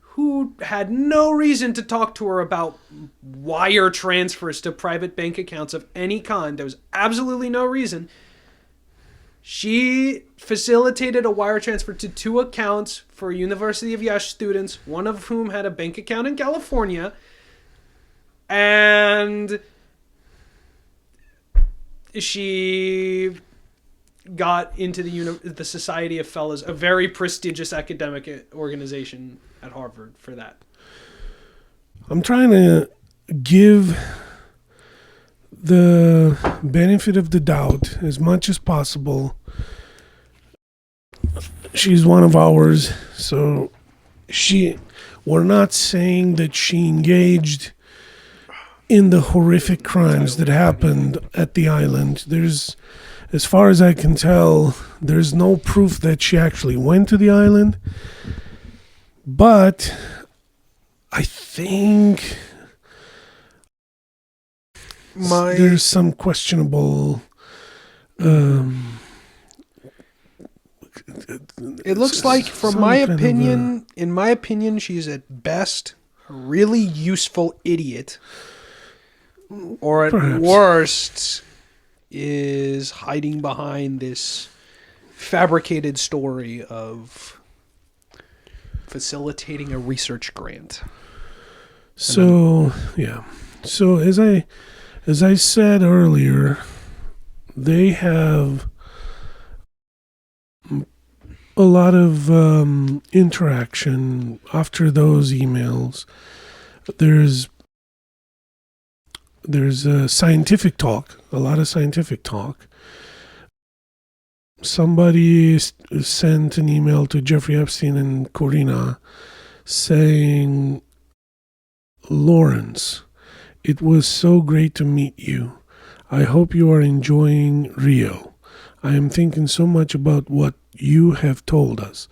who had no reason to talk to her about wire transfers to private bank accounts of any kind. There was absolutely no reason. She facilitated a wire transfer to 2 accounts for University of Iaşi students, one of whom had a bank account in California. And she got into the Society of Fellows, a very prestigious academic organization at Harvard, for that. I'm trying to give the benefit of the doubt as much as possible. She's one of ours, so we're not saying that she engaged in the horrific crimes that happened at the island. As far as I can tell, there's no proof that she actually went to the island. But I think there's some questionable... it looks like, in my opinion, she's at best a really useful idiot. Or at Perhaps. worst, is hiding behind this fabricated story of facilitating a research grant. So, yeah. So as I said earlier, they have a lot of interaction after those emails. There's a scientific talk, a lot of scientific talk. Somebody sent an email to Jeffrey Epstein and Corina saying, "Lawrence, it was so great to meet you. I hope you are enjoying Rio. I am thinking so much about what you have told us.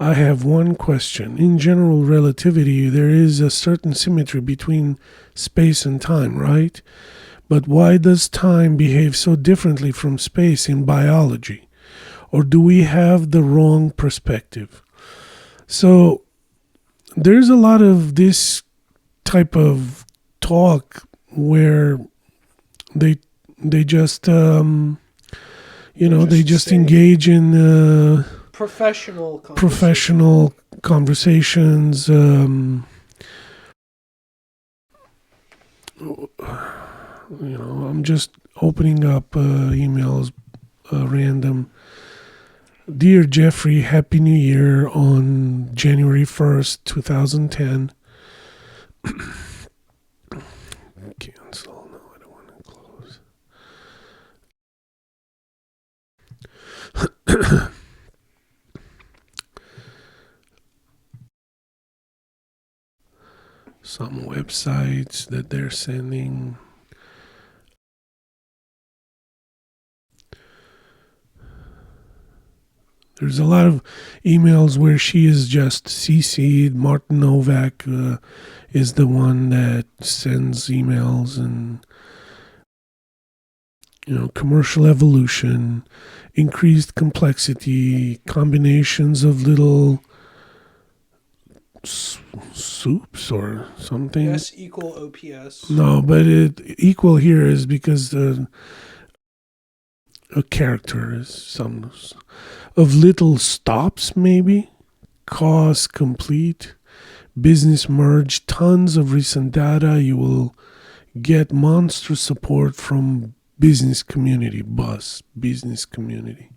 I have one question. In general relativity, there is a certain symmetry between space and time, right? But why does time behave so differently from space in biology? Or do we have the wrong perspective?" So there's a lot of this type of talk where they just they just engage in professional conversations. I'm just opening up emails random. "Dear Jeffrey, Happy New Year on January 1st, 2010. Cancel. No, I don't want to close. Some websites that they're sending. There's a lot of emails where she is just CC'd. Martin Novak is the one that sends emails, and commercial evolution, increased complexity, combinations of little soups or something. S equal OPS. No, but equal here is because a character is some of little stops, maybe. Cause complete, business merge, tons of recent data. You will get monster support from business community, business community.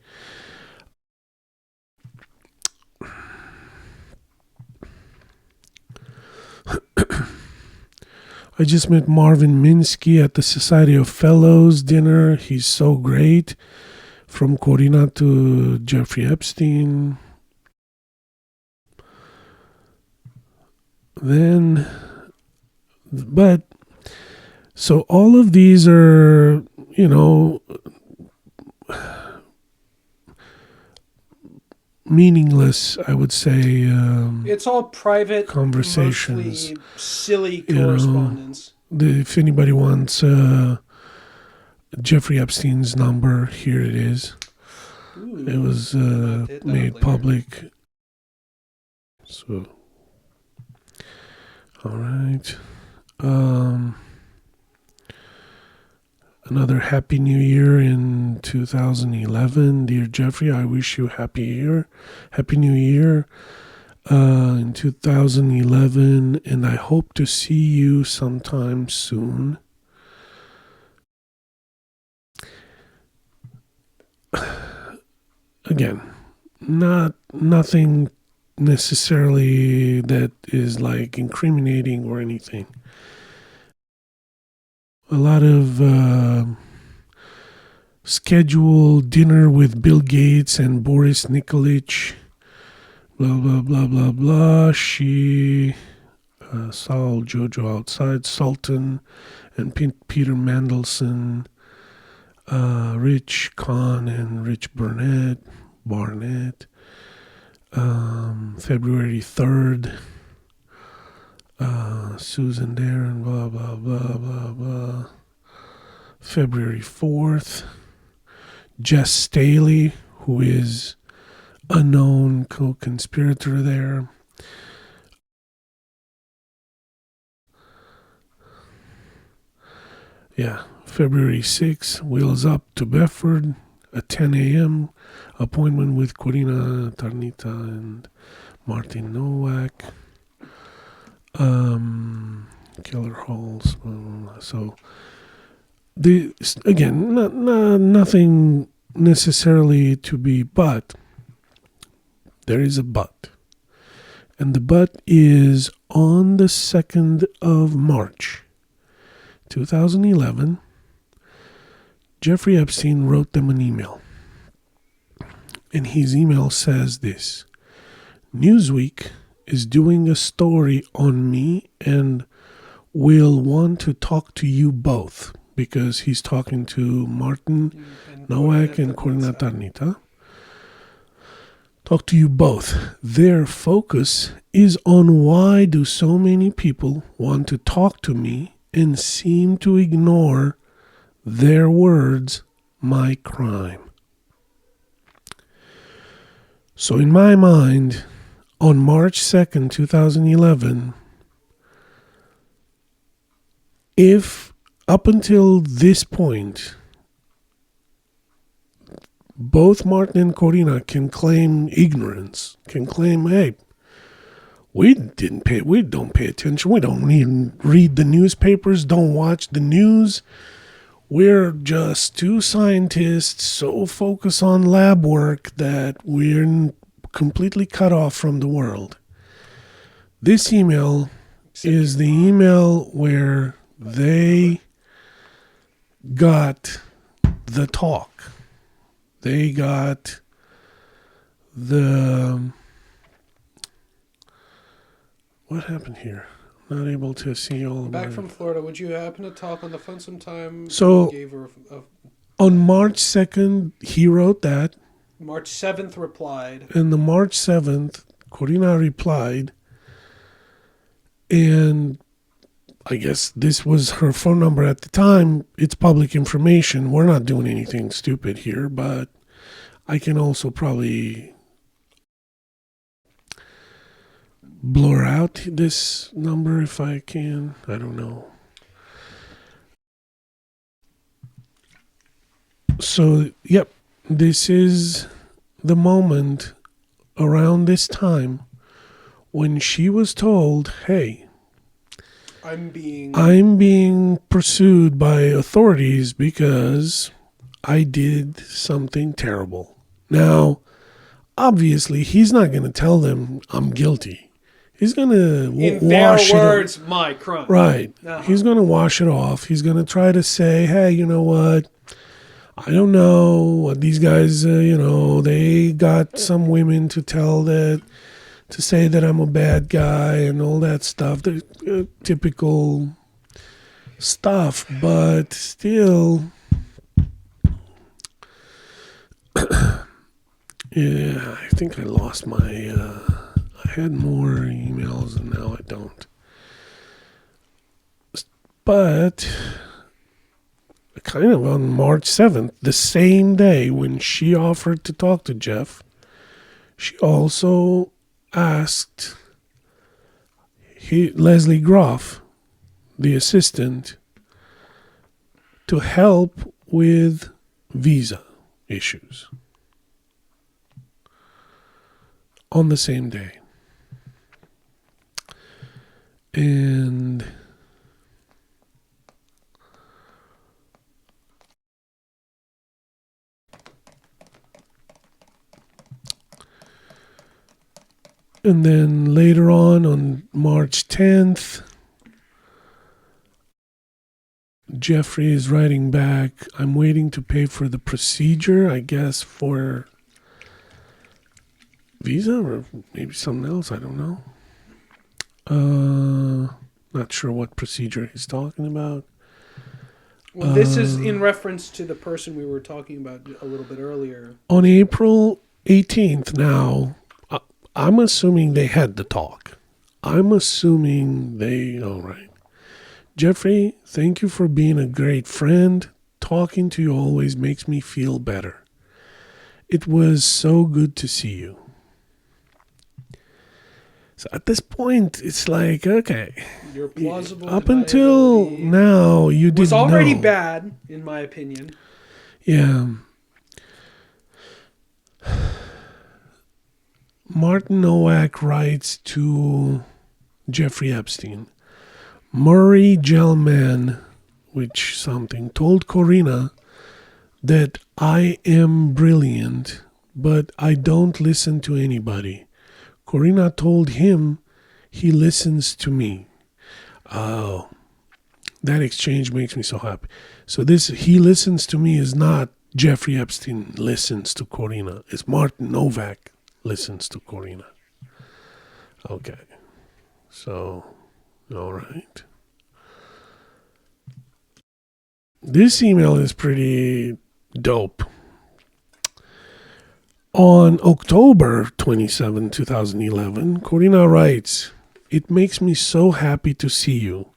I just met Marvin Minsky at the Society of Fellows dinner. He's so great. From Corina to Jeffrey Epstein. So all of these are, meaningless, I would say. It's all private conversations, mostly silly correspondence. If anybody wants Jeffrey Epstein's number, here it is. Ooh, it was made public. So, all right. Another Happy New Year in 2011. Dear Jeffrey, I wish you Happy New Year in 2011, and I hope to see you sometime soon. Again, nothing necessarily that is like incriminating or anything. A lot of scheduled dinner with Bill Gates and Boris Nikolic. Blah, blah, blah, blah, blah. She saw Jojo outside. Sultan and Peter Mandelson. Rich Kahn and Rich Barnett. February 3rd. Susan Darren, blah, blah, blah, blah, blah. February 4th. Jess Staley, who is a known co-conspirator there. Yeah, February 6th, Wheels Up to Bedford at 10 a.m. Appointment with Corina Tarnițǎ and Martin Nowak. Keller Halls. So, again, nothing necessarily to be, but there is a but. And the but is on the 2nd of March, 2011, Jeffrey Epstein wrote them an email. And his email says this: Newsweek is doing a story on me and will want to talk to you both, because he's talking to Martin Nowak and Corina Tarnițǎ. Talk to you both. Their focus is on why do so many people want to talk to me and seem to ignore their words, my crime. So in my mind, on March 2nd, 2011, if up until this point, both Martin and Corina can claim ignorance, can claim, hey, we don't pay attention, we don't even read the newspapers, don't watch the news, we're just two scientists so focused on lab work that we're completely cut off from the world. This email is the email where they got the talk. They got the... What happened here? I'm not able to see all of Back from Florida, would you happen to talk on the phone sometime? So, Gave her on March 2nd, he wrote that. March 7th replied. And the March 7th, Corina replied, and I guess this was her phone number at the time. It's public information. We're not doing anything stupid here, but I can also probably blur out this number if I can. I don't know. So, yep, this is the moment around this time when she was told, hey, I'm being pursued by authorities because I did something terrible. Now, obviously, he's not going to tell them I'm guilty. He's going to wash it off. In their words, my crime. Right. Uh-huh. He's going to wash it off. He's going to try to say, hey, you know what? I don't know what these guys, they got some women to say that I'm a bad guy and all that stuff. The typical stuff, but still, yeah, I think I lost my, I had more emails and now I don't. But kind of on March 7th, the same day when she offered to talk to Jeff, she also asked Leslie Groff, the assistant, to help with visa issues on the same day. And then later on March 10th, Jeffrey is writing back, I'm waiting to pay for the procedure, I guess, for visa or maybe something else, I don't know. Not sure what procedure he's talking about. Well, this is in reference to the person we were talking about a little bit earlier. On April 18th now, I'm assuming they had the talk. I'm assuming all right. Jeffrey, thank you for being a great friend. Talking to you always makes me feel better. It was so good to see you. So at this point, it's like, okay. You're plausible. Up until now, you didn't know. It was already bad, in my opinion. Yeah. Martin Nowak writes to Jeffrey Epstein, Murray Gell-Mann, which something, told Corina that I am brilliant, but I don't listen to anybody. Corina told him he listens to me. Oh, that exchange makes me so happy. So this, he listens to me, is not Jeffrey Epstein listens to Corina. It's Martin Nowak listens to Corina. Okay. So, all right. This email is pretty dope. On October 27, 2011, Corina writes, it makes me so happy to see you.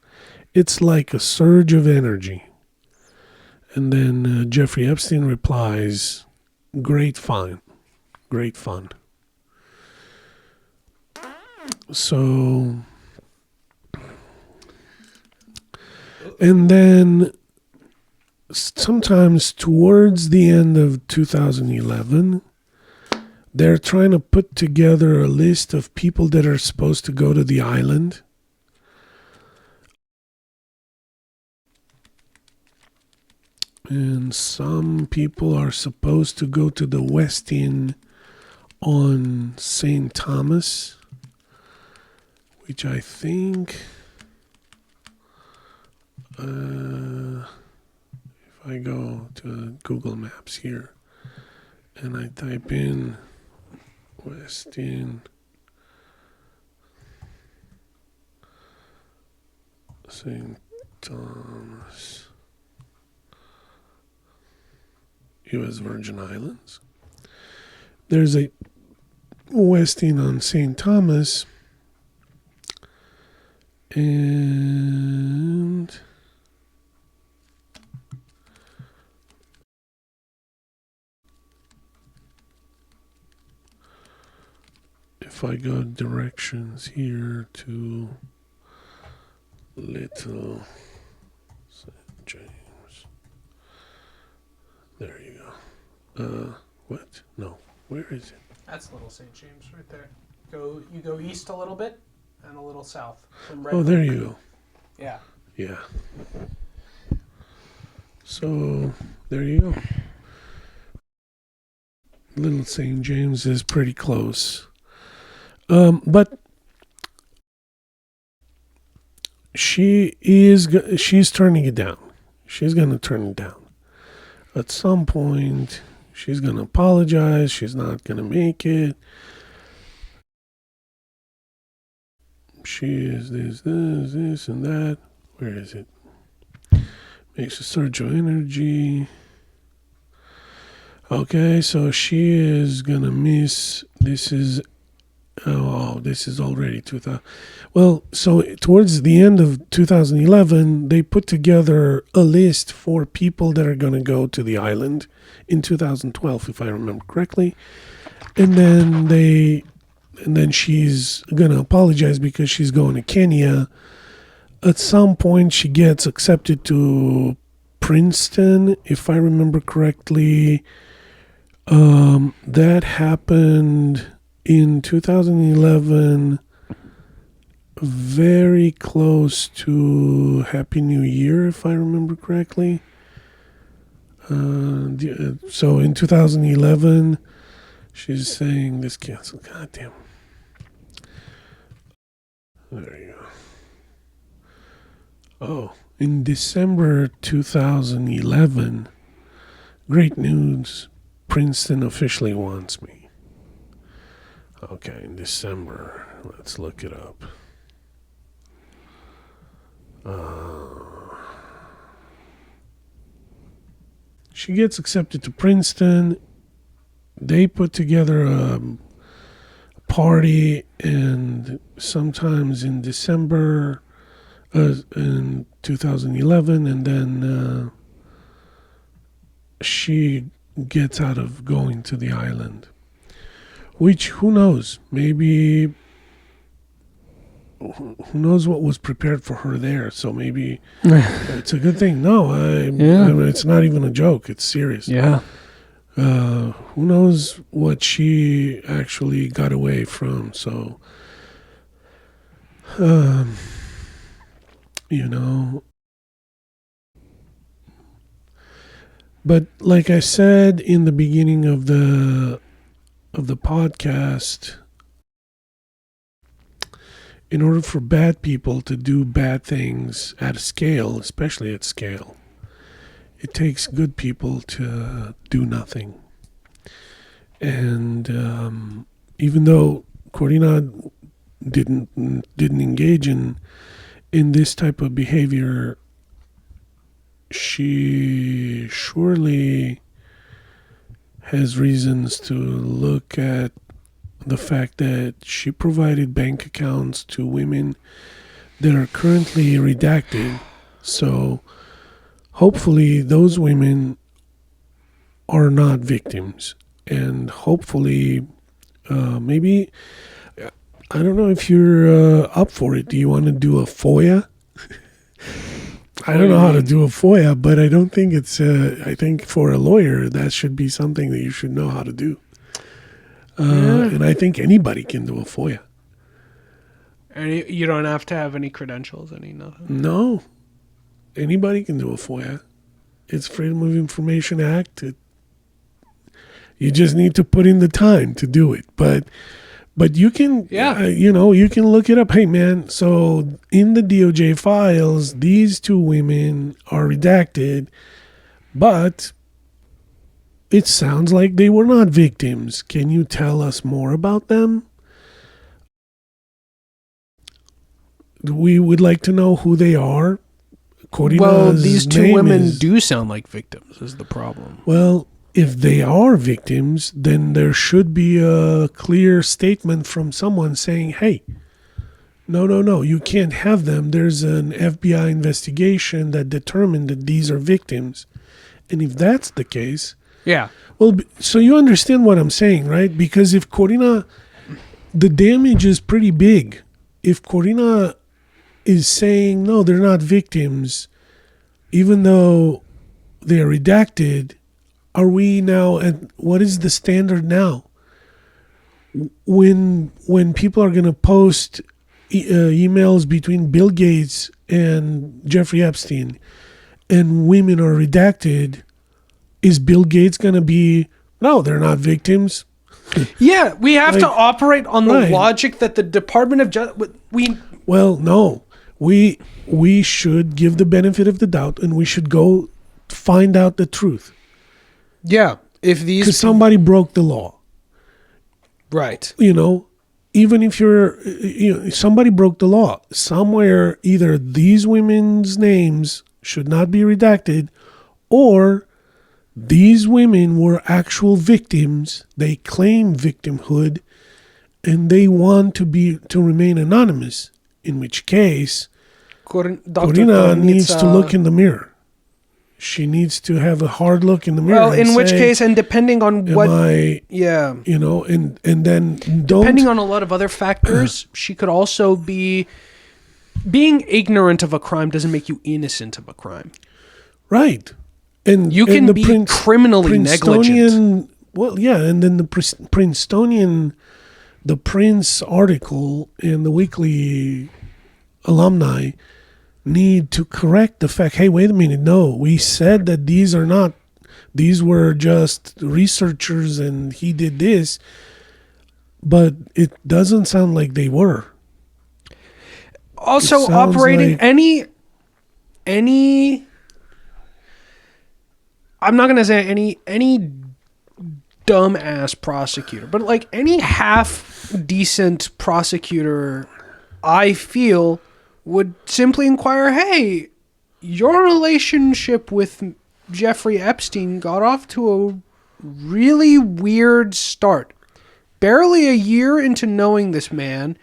It's like a surge of energy. And then Jeffrey Epstein replies, great fun. Great fun. So, and then sometimes towards the end of 2011, they're trying to put together a list of people that are supposed to go to the island. And some people are supposed to go to the West Inn on St. Thomas, which I think, if I go to Google Maps here and I type in West Inn, St. Thomas, U.S. Virgin Islands. there's a Westin on St. Thomas, and if I go directions here to Little St. James, there you go. What? No, where is it? That's Little St. James right there. You go east a little bit and a little south. Oh, there you go. Yeah. Yeah. So there you go. Little St. James is pretty close. But she's turning it down. She's going to turn it down. At some point, she's going to apologize. She's not going to make it. She is this, and that. Where is it? Makes a surge of energy. Okay, so she is going to miss. This is already 2000. Well, so towards the end of 2011, they put together a list for people that are going to go to the island in 2012, if I remember correctly. And then she's going to apologize because she's going to Kenya. At some point, she gets accepted to Princeton, if I remember correctly. That happened in 2011, very close to Happy New Year, if I remember correctly. So in 2011, she's saying this canceled. Goddamn. There you go. Oh, in December 2011, great news. Princeton officially wants me. Okay, in December. Let's look it up. She gets accepted to Princeton. They put together a party, and sometimes in December in 2011, and then she gets out of going to the island. Which, who knows? Maybe, who knows what was prepared for her there? So maybe it's a good thing. No, I mean, it's not even a joke. It's serious. Yeah. Who knows what she actually got away from? So, you know. But like I said in the beginning of the podcast, in order for bad people to do bad things at a scale, especially at scale, it takes good people to do nothing. And even though Corina didn't engage in this type of behavior, she surely has reasons to look at the fact that she provided bank accounts to women that are currently redacted. So hopefully those women are not victims. And hopefully, maybe, I don't know if you're up for it. Do you want to do a FOIA? I don't know how to do a FOIA, but I don't think it's, I think for a lawyer, that should be something that you should know how to do. And I think anybody can do a FOIA. And you don't have to have any credentials, nothing. No. Anybody can do a FOIA. It's Freedom of Information Act. You just need to put in the time to do it. But you can, you can look it up. Hey, man, so in the DOJ files, these two women are redacted, but it sounds like they were not victims. Can you tell us more about them? We would like to know who they are. Corina's these two women do sound like victims is the problem. Well, if they are victims, then there should be a clear statement from someone saying, hey, no, you can't have them. There's an FBI investigation that determined that these are victims. And if that's the case, Yeah. well, so you understand what I'm saying, right? Because if Corina, the damage is pretty big. If Corina is saying, no, they're not victims, even though they're redacted, are we now at, what is the standard now? When people are going to post emails between Bill Gates and Jeffrey Epstein and women are redacted, is Bill Gates going to be, no, they're not victims? Yeah, we have to operate on the Right. logic that the Department of Justice... Well, no. We should give the benefit of the doubt and we should go find out the truth. Yeah, if these... Because somebody broke the law. Right. You know, even if somebody broke the law. Somewhere, either these women's names should not be redacted, or these women were actual victims. They claim victimhood, and they want to remain anonymous. In which case, Corina needs to look in the mirror. She needs to have a hard look in the mirror. Well, in which case, and depending on what... yeah. You know, and then don't... Depending on a lot of other factors, she could also be... Being ignorant of a crime doesn't make you innocent of a crime. Right. And you can be criminally negligent. Well, yeah, and then the Princetonian, the Prince article in the weekly alumni need to correct the fact, hey, wait a minute, no, we said that these were just researchers and he did this, but it doesn't sound like they were. Also, operating like any I'm not going to say any dumbass prosecutor, but like any half decent prosecutor, I feel would simply inquire, hey, your relationship with Jeffrey Epstein got off to a really weird start. Barely a year into knowing this man,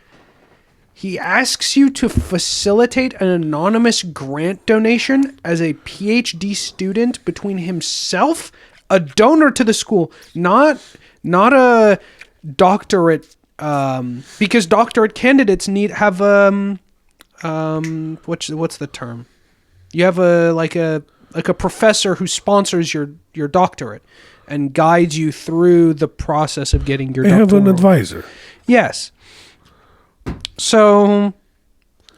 he asks you to facilitate an anonymous grant donation as a PhD student between himself, a donor to the school, not a doctorate, because doctorate candidates have what's the term? You have a professor who sponsors your doctorate and guides you through the process of getting your doctorate. They have an advisor. Yes. So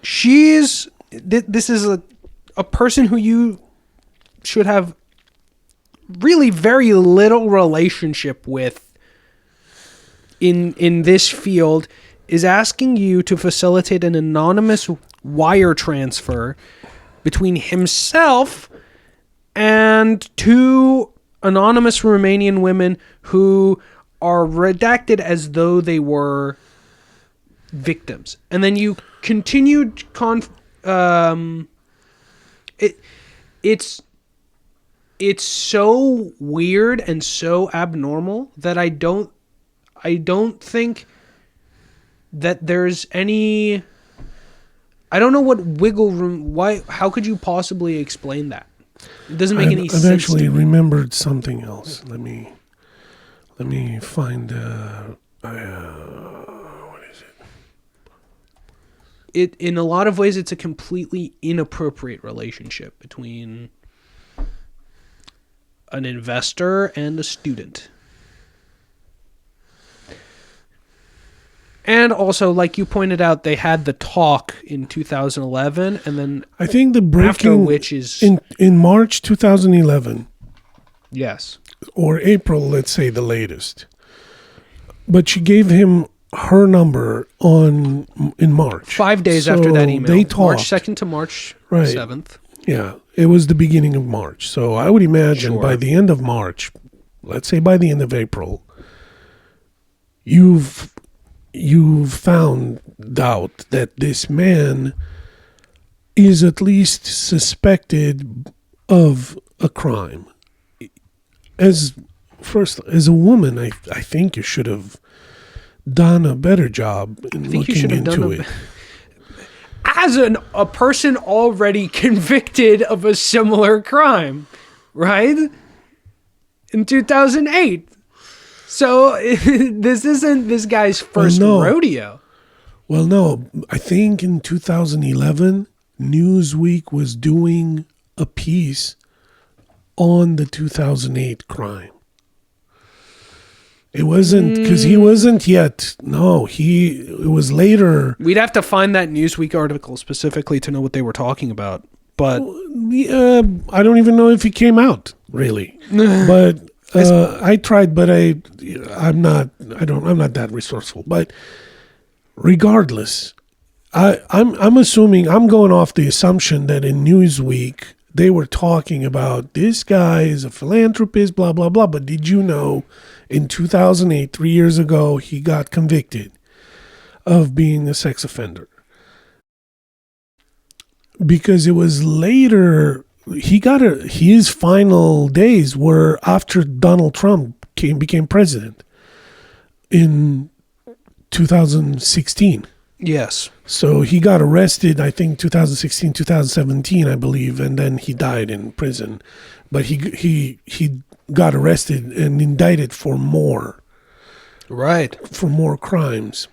this is a person who you should have really very little relationship with in this field, is asking you to facilitate an anonymous wire transfer between himself and two anonymous Romanian women who are redacted as though they were victims. And then you continued it's so weird and so abnormal that I don't think that there's any... I don't know what wiggle room... How could you possibly explain that? It doesn't make any sense. I've actually remembered something else. Let me find... what is it? In a lot of ways, it's a completely inappropriate relationship between an investor and a student. And also, like you pointed out, they had the talk in 2011, and then I think the breaking, after which is in March 2011. Yes. Or April, let's say the latest. But she gave him her number in March. 5 days after that email. They talked. March 2nd to March 7th. Yeah, it was the beginning of March. So I would imagine by the end of March, let's say by the end of April, you've found out that this man is at least suspected of a crime. As first, as a woman, I think you should have done a better job in looking into it. As a person already convicted of a similar crime, right? In 2008. So this isn't this guy's first rodeo. Well, no, I think in 2011, Newsweek was doing a piece on the 2008 crime. It wasn't, because he wasn't yet. No, it was later. We'd have to find that Newsweek article specifically to know what they were talking about. But I don't even know if he came out, really. But I tried, but I'm not that resourceful. But regardless, I'm assuming, I'm going off the assumption that in Newsweek they were talking about this guy is a philanthropist, blah blah blah. But did you know, in 2008, 3 years ago, he got convicted of being a sex offender? Because it was later, his final days were after Donald Trump became president in 2016. Yes. So he got arrested, I think, 2016, 2017, I believe, and then he died in prison. But he got arrested and indicted for more. Right. For more crimes.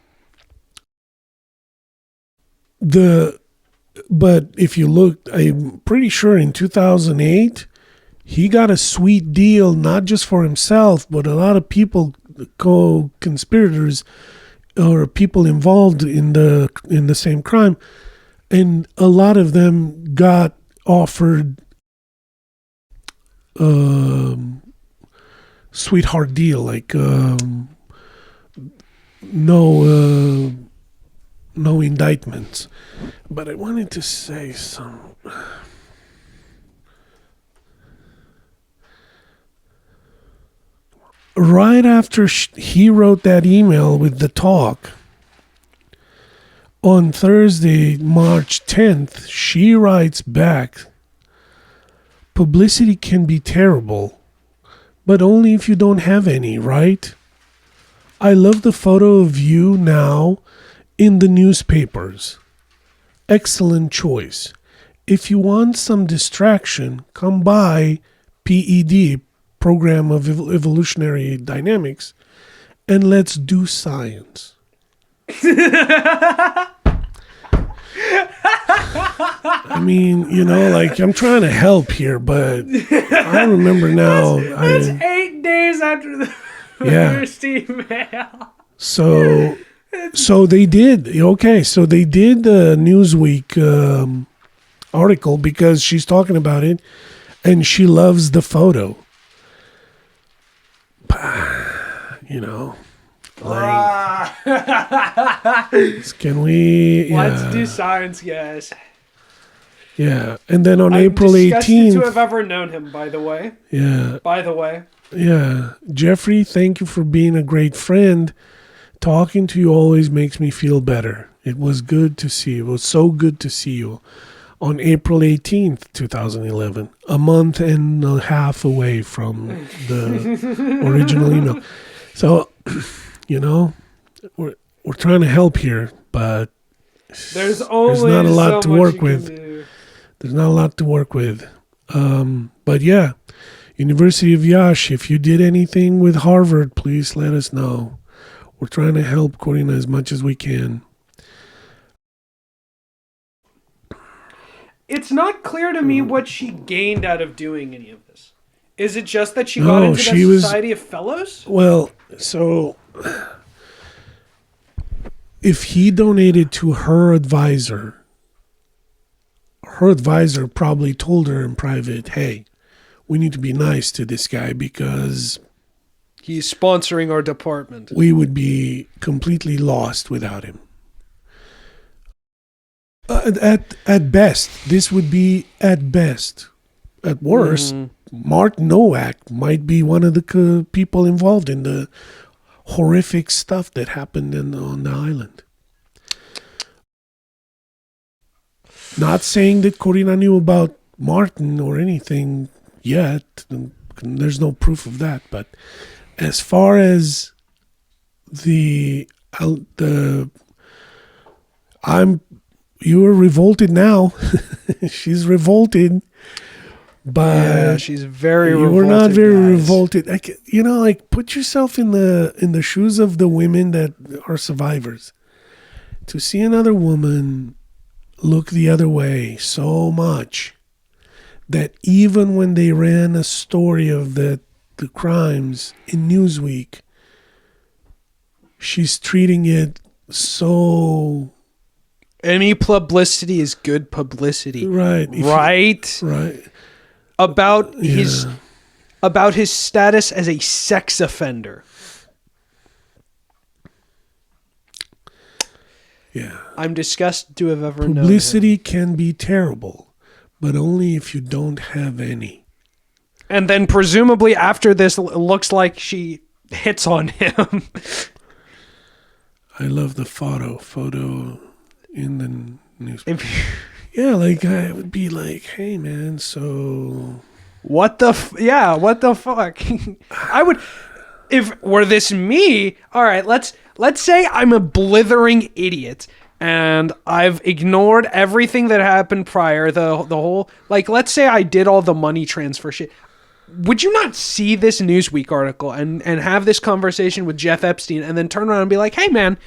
But if you look, I'm pretty sure in 2008, he got a sweet deal, not just for himself, but a lot of people, co-conspirators, or people involved in the same crime, and a lot of them got offered sweetheart deal, like no indictments. But I wanted to say some. Right after he wrote that email with the talk, on Thursday, March 10th, she writes back, "Publicity can be terrible, but only if you don't have any, right? I love the photo of you now in the newspapers. Excellent choice. If you want some distraction, come by PED, Program of Evolutionary Dynamics, and let's do science." I mean, like, I'm trying to help here, but I remember now. That's 8 days after the first email. So they did. Okay, so they did the Newsweek article because she's talking about it, and she loves the photo. Like, can we? Let's do science, guys. Yeah, and then on I'm April 18th, to have ever known him, by the way. Yeah. By the way. Yeah, Jeffrey, thank you for being a great friend. Talking to you always makes me feel better. It was good to see you. It was so good to see you. On April 18th, 2011, a month and a half away from the original email. So, we're trying to help here, but there's not a lot to work with. There's not a lot to work with. But yeah, University of Iaşi, if you did anything with Harvard, please let us know. We're trying to help Corina as much as we can. It's not clear to me what she gained out of doing any of this. Is it just that she got into the Society of Fellows? Well, so if he donated to her advisor probably told her in private, "Hey, we need to be nice to this guy because he's sponsoring our department. We would be completely lost without him." At best, this would be at best. At worst, Mark Nowak might be one of the people involved in the horrific stuff that happened on the island. Not saying that Corina knew about Martin or anything yet. There's no proof of that. But as far as you are revolted now. She's revolted. But yeah, she's very revolted. We're not very guys. revolted. Put yourself in the shoes of the women that are survivors. To see another woman look the other way so much that even when they ran a story of the crimes in Newsweek, she's treating it so... Any publicity is good publicity. Right. Right. About his status as a sex offender. Yeah. I'm disgusted to have ever known him. Publicity can be terrible, but only if you don't have any. And then presumably after this, it looks like she hits on him. I love the photo in the newspaper. Yeah, I would be like, hey man, so what the fuck? I would, if were this me, all right, let's say I'm a blithering idiot and I've ignored everything that happened prior, the whole, let's say I did all the money transfer shit. Would you not see this Newsweek article and have this conversation with Jeff Epstein and then turn around and be like, hey man,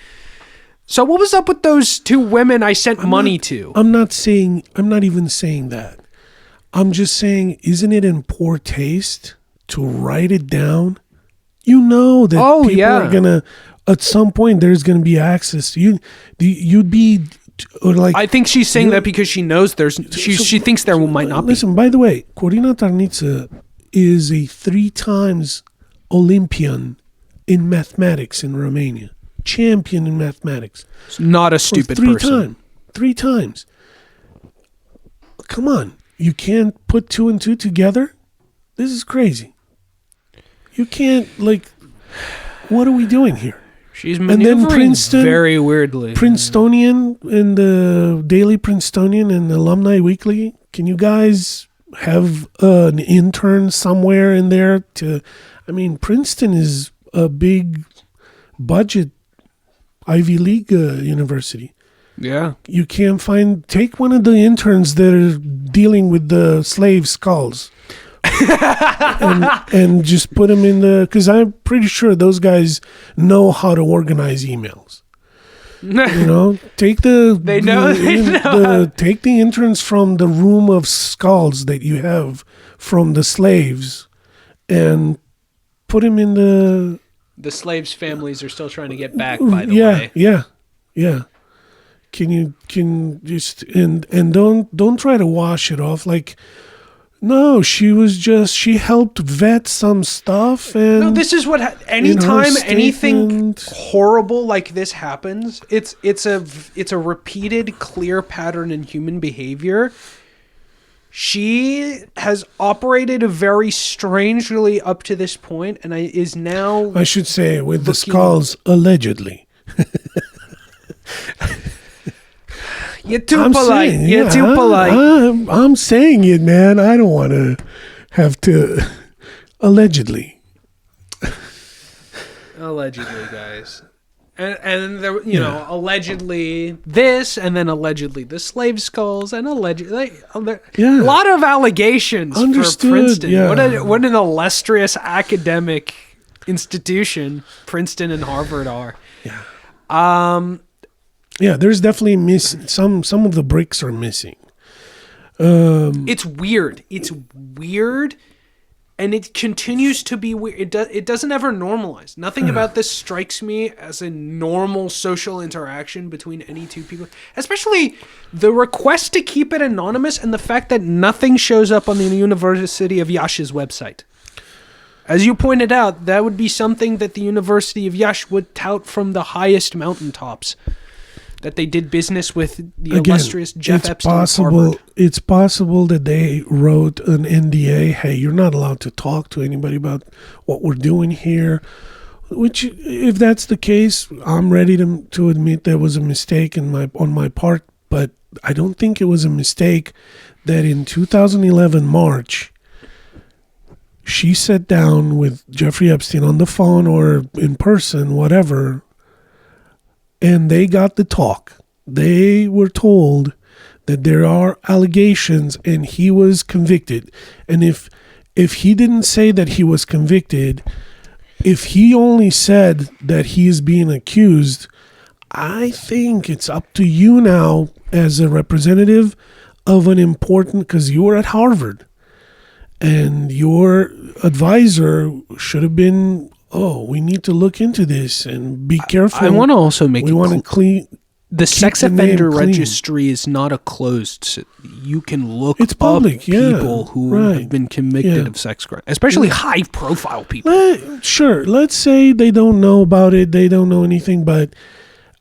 so what was up with those two women I sent money to? I'm not even saying that. I'm just saying, isn't it in poor taste to write it down? You know that people are gonna, at some point, there's gonna be access to you. You'd be, or I think she's saying that because she knows she thinks there might not be. Listen, by the way, Corina Tarnițǎ is a 3 times Olympian in mathematics in Romania. Champion in mathematics. Not a stupid person. 3 times. Come on. You can't put 2 and 2 together? This is crazy. You can't, what are we doing here? She's maneuvering very weirdly. Princetonian and the Daily Princetonian and Alumni Weekly. Can you guys have an intern somewhere in there Princeton is a big budget Ivy League university. Yeah. You can't take one of the interns that are dealing with the slave skulls and just put them in because I'm pretty sure those guys know how to organize emails. Take take the interns from the room of skulls that you have from the slaves and put them in the slaves' families are still trying to get back, by the way. Yeah. Can you just and don't try to wash it off no, she helped vet some stuff and no, this is what anytime anything horrible like this happens, it's a repeated clear pattern in human behavior. She has operated very strangely up to this point and is now, I should say, with the skulls, allegedly. You're too polite. You're too polite. I'm saying it, man. I don't want to have to... Allegedly. Allegedly, guys. And there, allegedly this, and then allegedly the slave skulls, and allegedly a lot of allegations for Princeton. Yeah. What an illustrious academic institution Princeton and Harvard are. Yeah. Yeah, there's definitely some of the bricks are missing. It's weird. It's weird. And it continues to be weird. It doesn't ever normalize. Nothing about this strikes me as a normal social interaction between any two people. Especially the request to keep it anonymous and the fact that nothing shows up on the University of Iași's website. As you pointed out, that would be something that the University of Iași would tout from the highest mountaintops. That they did business with the illustrious Jeff Epstein of Harvard. It's possible that they wrote an NDA. Hey, you're not allowed to talk to anybody about what we're doing here. Which, if that's the case, I'm ready to admit there was a mistake on my part. But I don't think it was a mistake that in 2011 March, she sat down with Jeffrey Epstein on the phone or in person, whatever, and they got the talk. They were told that there are allegations and he was convicted. And if he didn't say that he was convicted, if he only said that he is being accused, I think it's up to you now as a representative of an important, because you were at Harvard and your advisor should have been, oh, we need to look into this and be careful. I want to also make we want to clean. The sex offender registry is not a closed. You can look it's public, up people who have been convicted of sex crimes, especially high-profile people. Sure, let's say they don't know about it. They don't know anything, but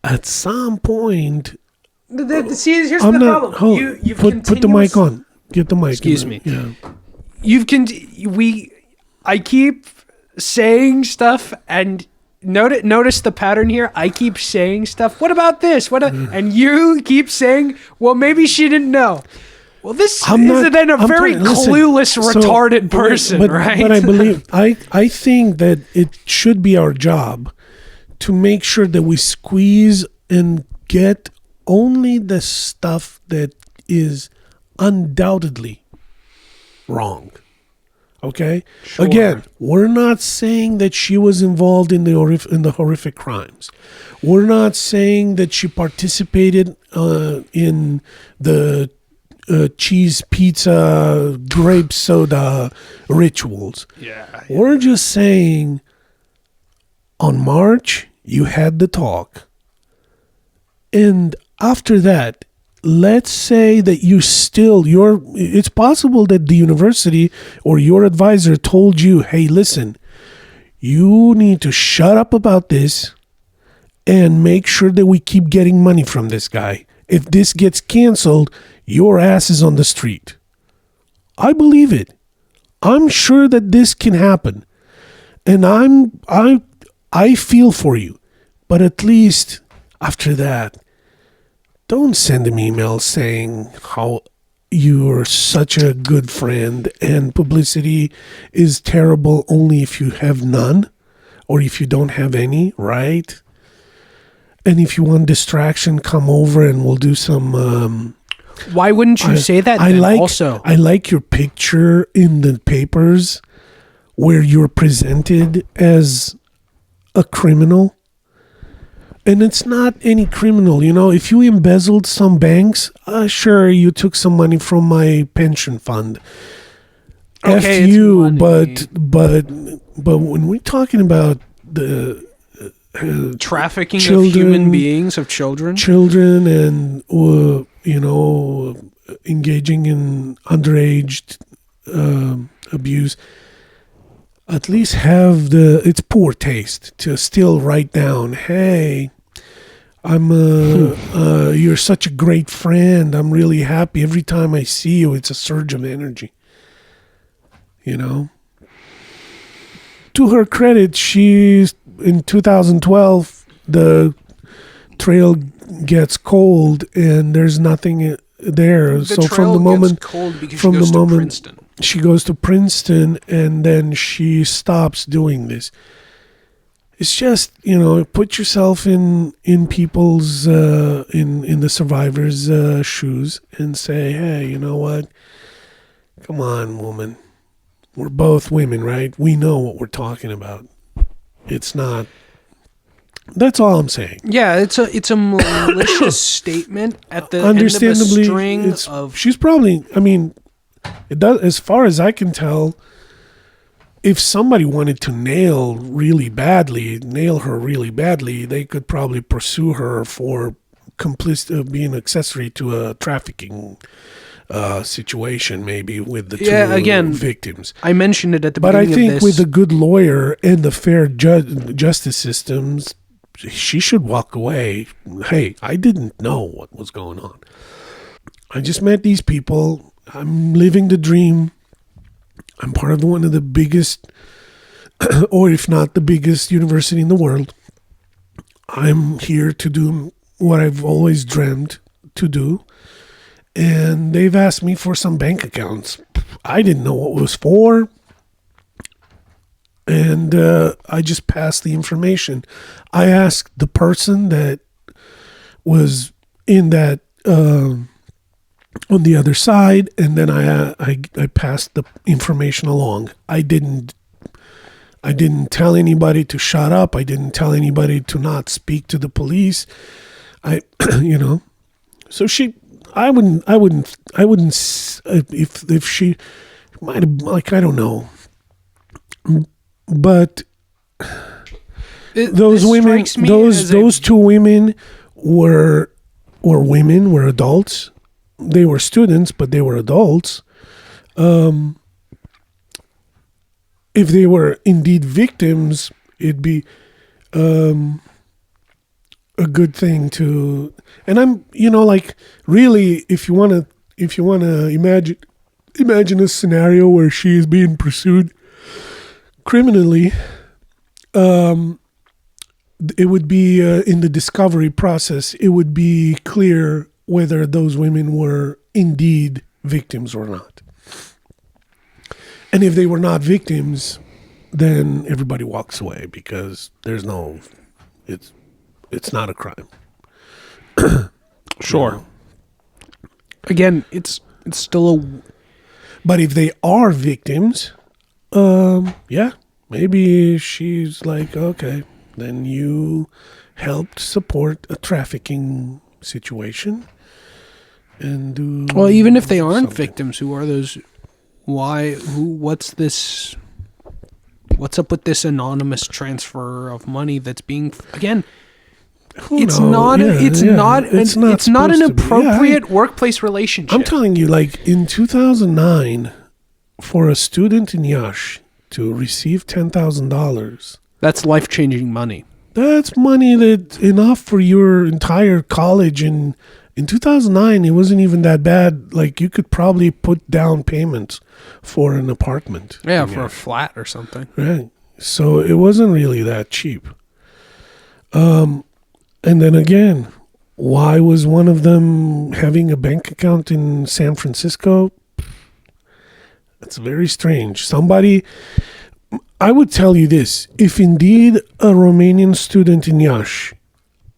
at some point, see, here's the problem. Put the mic on. Get the mic. Excuse me. Yeah. I keep saying stuff and. Notice the pattern here. I keep saying stuff. What about this? And you keep saying, well, maybe she didn't know. Well, this isn't then a very clueless, retarded person, right? But I think that it should be our job to make sure that we squeeze and get only the stuff that is undoubtedly wrong. Okay. Sure. Again, we're not saying that she was involved in the horrific crimes. We're not saying that she participated in the cheese pizza, grape soda rituals. Yeah. We're just saying, on March you had the talk, and after that, let's say that it's possible that the university or your advisor told you, hey, listen, you need to shut up about this and make sure that we keep getting money from this guy. If this gets canceled, your ass is on the street. I believe it. I'm sure that this can happen. And I feel for you. But at least after that, don't send him emails saying how you're such a good friend and publicity is terrible only if you have none or if you don't have any, right? And if you want distraction, come over and we'll do some... Why wouldn't you say that also? I like your picture in the papers where you're presented as a criminal. And it's not any criminal, if you embezzled some banks, sure, you took some money from my pension fund. Okay, F you, but when we're talking about the trafficking of human beings, of children, and engaging in underage abuse, at least have it's poor taste to still write down, hey, you're such a great friend. I'm really happy. Every time I see you, it's a surge of energy. To her credit, she's in 2012, the trail gets cold and there's nothing there. So from the moment, Princeton. She goes to Princeton and then she stops doing this. It's just, put yourself in people's, in the survivors' shoes and say, hey, you know what? Come on, woman. We're both women, right? We know what we're talking about. It's not. That's all I'm saying. Yeah, it's a malicious statement at the end of a string of. She's probably. I mean, it does. As far as I can tell, if somebody wanted to nail her really badly, they could probably pursue her for being accessory to a trafficking situation, maybe with the two victims. I mentioned it at the beginning of this. But I think with a good lawyer and the fair justice systems, she should walk away. Hey, I didn't know what was going on. I just met these people. I'm living the dream. I'm part of one of the biggest, or if not the biggest university in the world. I'm here to do what I've always dreamed to do. And they've asked me for some bank accounts. I didn't know what it was for. And I just passed the information. I asked the person that was in that on the other side, and then I passed the information along. I didn't tell anybody to shut up. I didn't tell anybody to not speak to the police. So I wouldn't if she might have, like, I don't know. But those two women were adults. They were students, but they were adults. If they were indeed victims, it'd be a good thing to. And I'm, really, if you want to imagine a scenario where she is being pursued criminally, it would be in the discovery process. It would be clear whether those women were indeed victims or not. And if they were not victims, then everybody walks away because it's not a crime. Sure. Again, it's still But if they are victims, maybe she's like, okay, then you helped support a trafficking situation and do. Well, even if they aren't something. victims, who are those? What's this? What's up with this anonymous transfer of money that's being, again, it's not an appropriate workplace relationship. I'm telling you, like in 2009, for a student in Iași to receive $10,000, that's life-changing money. that's money that's enough for your entire college. And in 2009, it wasn't even that bad. Like, you could probably put down payments for an apartment. Yeah, for a flat or something. Right. So it wasn't really that cheap. And then again, why was one of them having a bank account in San Francisco? That's very strange. I would tell you this. If indeed a Romanian student in Iași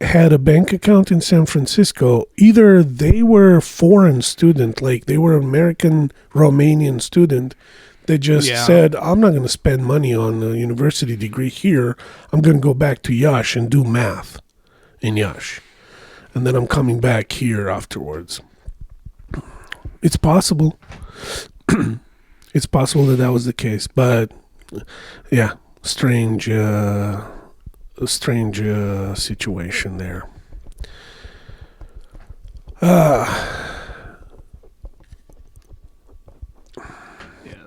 had a bank account in San Francisco, either they were a foreign student, like they were an American Romanian student that just said, I'm not going to spend money on a university degree here. I'm going to go back to Iași and do math in Iași. And then I'm coming back here afterwards. It's possible. It's possible that was the case. But, yeah, strange situation there.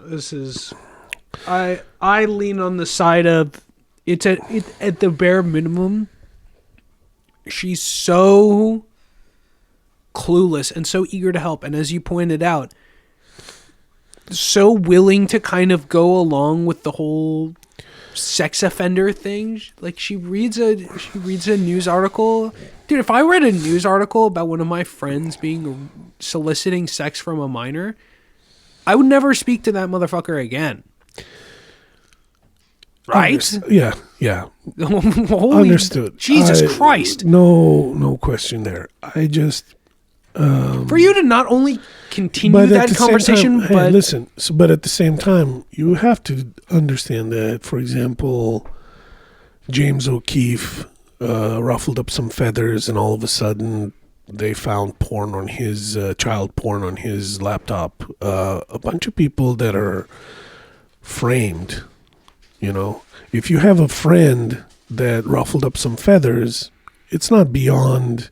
This is, I lean on the side of it's at the bare minimum. She's so clueless and so eager to help, and as you pointed out, so willing to kind of go along with the whole sex offender thing. Like, she reads a news article. Dude, if I read a news article about one of my friends soliciting sex from a minor, I would never speak to that motherfucker again. Right? Yeah. Understood. Jesus Christ. No question there. I just... for you to not only continue that conversation, but at the same time, you have to understand that, for example, James O'Keefe ruffled up some feathers, and all of a sudden they found porn on his child porn on his laptop. A bunch of people that are framed, if you have a friend that ruffled up some feathers, it's not beyond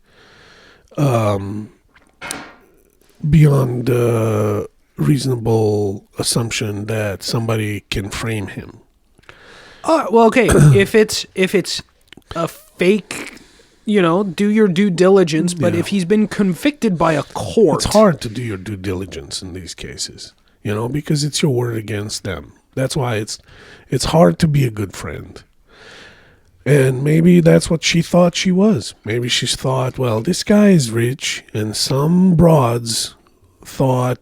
reasonable assumption that somebody can frame him. Well, okay. if it's a fake, do your due diligence. But if he's been convicted by a court, it's hard to do your due diligence in these cases, because it's your word against them. That's why it's hard to be a good friend. And maybe that's what she thought she was. Maybe she thought, well, this guy is rich, and some broads thought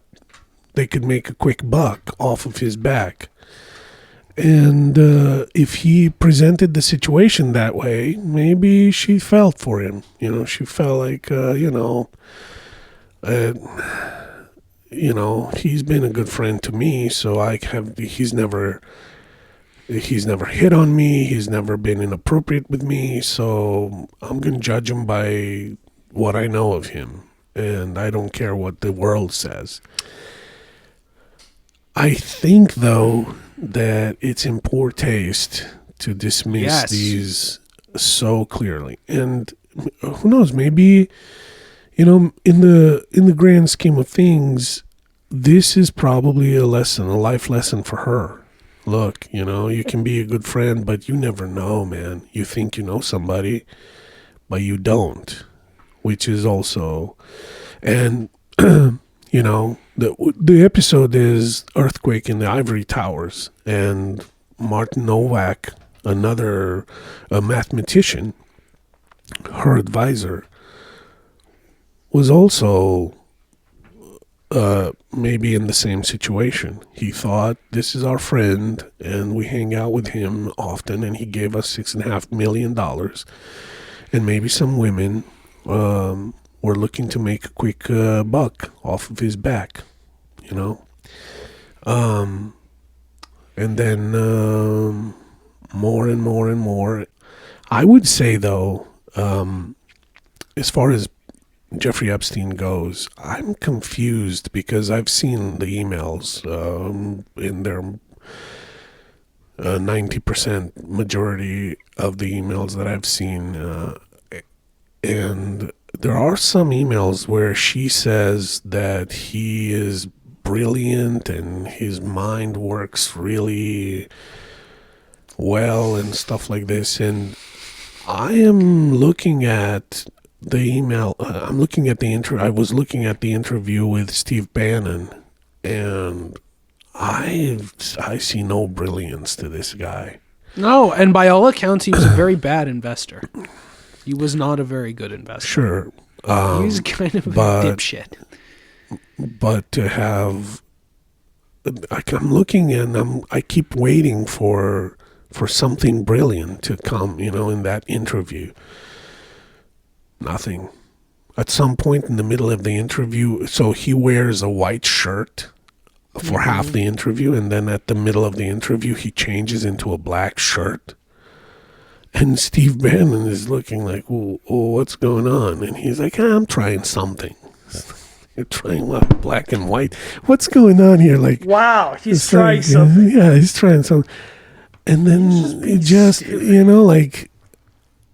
they could make a quick buck off of his back. And if he presented the situation that way, maybe she felt for him. She felt like, he's been a good friend to me, so he's never hit on me, he's never been inappropriate with me, so I'm going to judge him by what I know of him, and I don't care what the world says. I think, though, that it's in poor taste to dismiss these so clearly. And who knows, maybe, in the grand scheme of things, this is probably a life lesson for her. Look, you can be a good friend, but you never know, man. You think you know somebody, but you don't, which is also, and, the episode is Earthquake in the Ivory Towers, and Martin Nowak, another mathematician, her advisor, was also maybe in the same situation. He thought, this is our friend, and we hang out with him often, and he gave us $6.5 million, and maybe some women were looking to make a quick buck off of his back, and then more and more and more. I would say, though, as far as Jeffrey Epstein goes, I'm confused because I've seen the emails in their 90% majority of the emails that I've seen, and there are some emails where she says that he is brilliant and his mind works really well and stuff like this, and I am looking at the email. I was looking at the interview with Steve Bannon, and I see no brilliance to this guy. No, and by all accounts, he was a very bad investor. He was not a very good investor. Sure. He was kind of a dipshit. But to have, I'm looking and I keep waiting for something brilliant to come, in that interview. Nothing. At some point in the middle of the interview, so he wears a white shirt for half the interview, and then at the middle of the interview, he changes into a black shirt. And Steve Bannon is looking like, oh, what's going on? And he's like, I'm trying something. You're trying what? Black and white? What's going on here? Like, wow, he's trying something. Yeah, he's trying something. And then it just,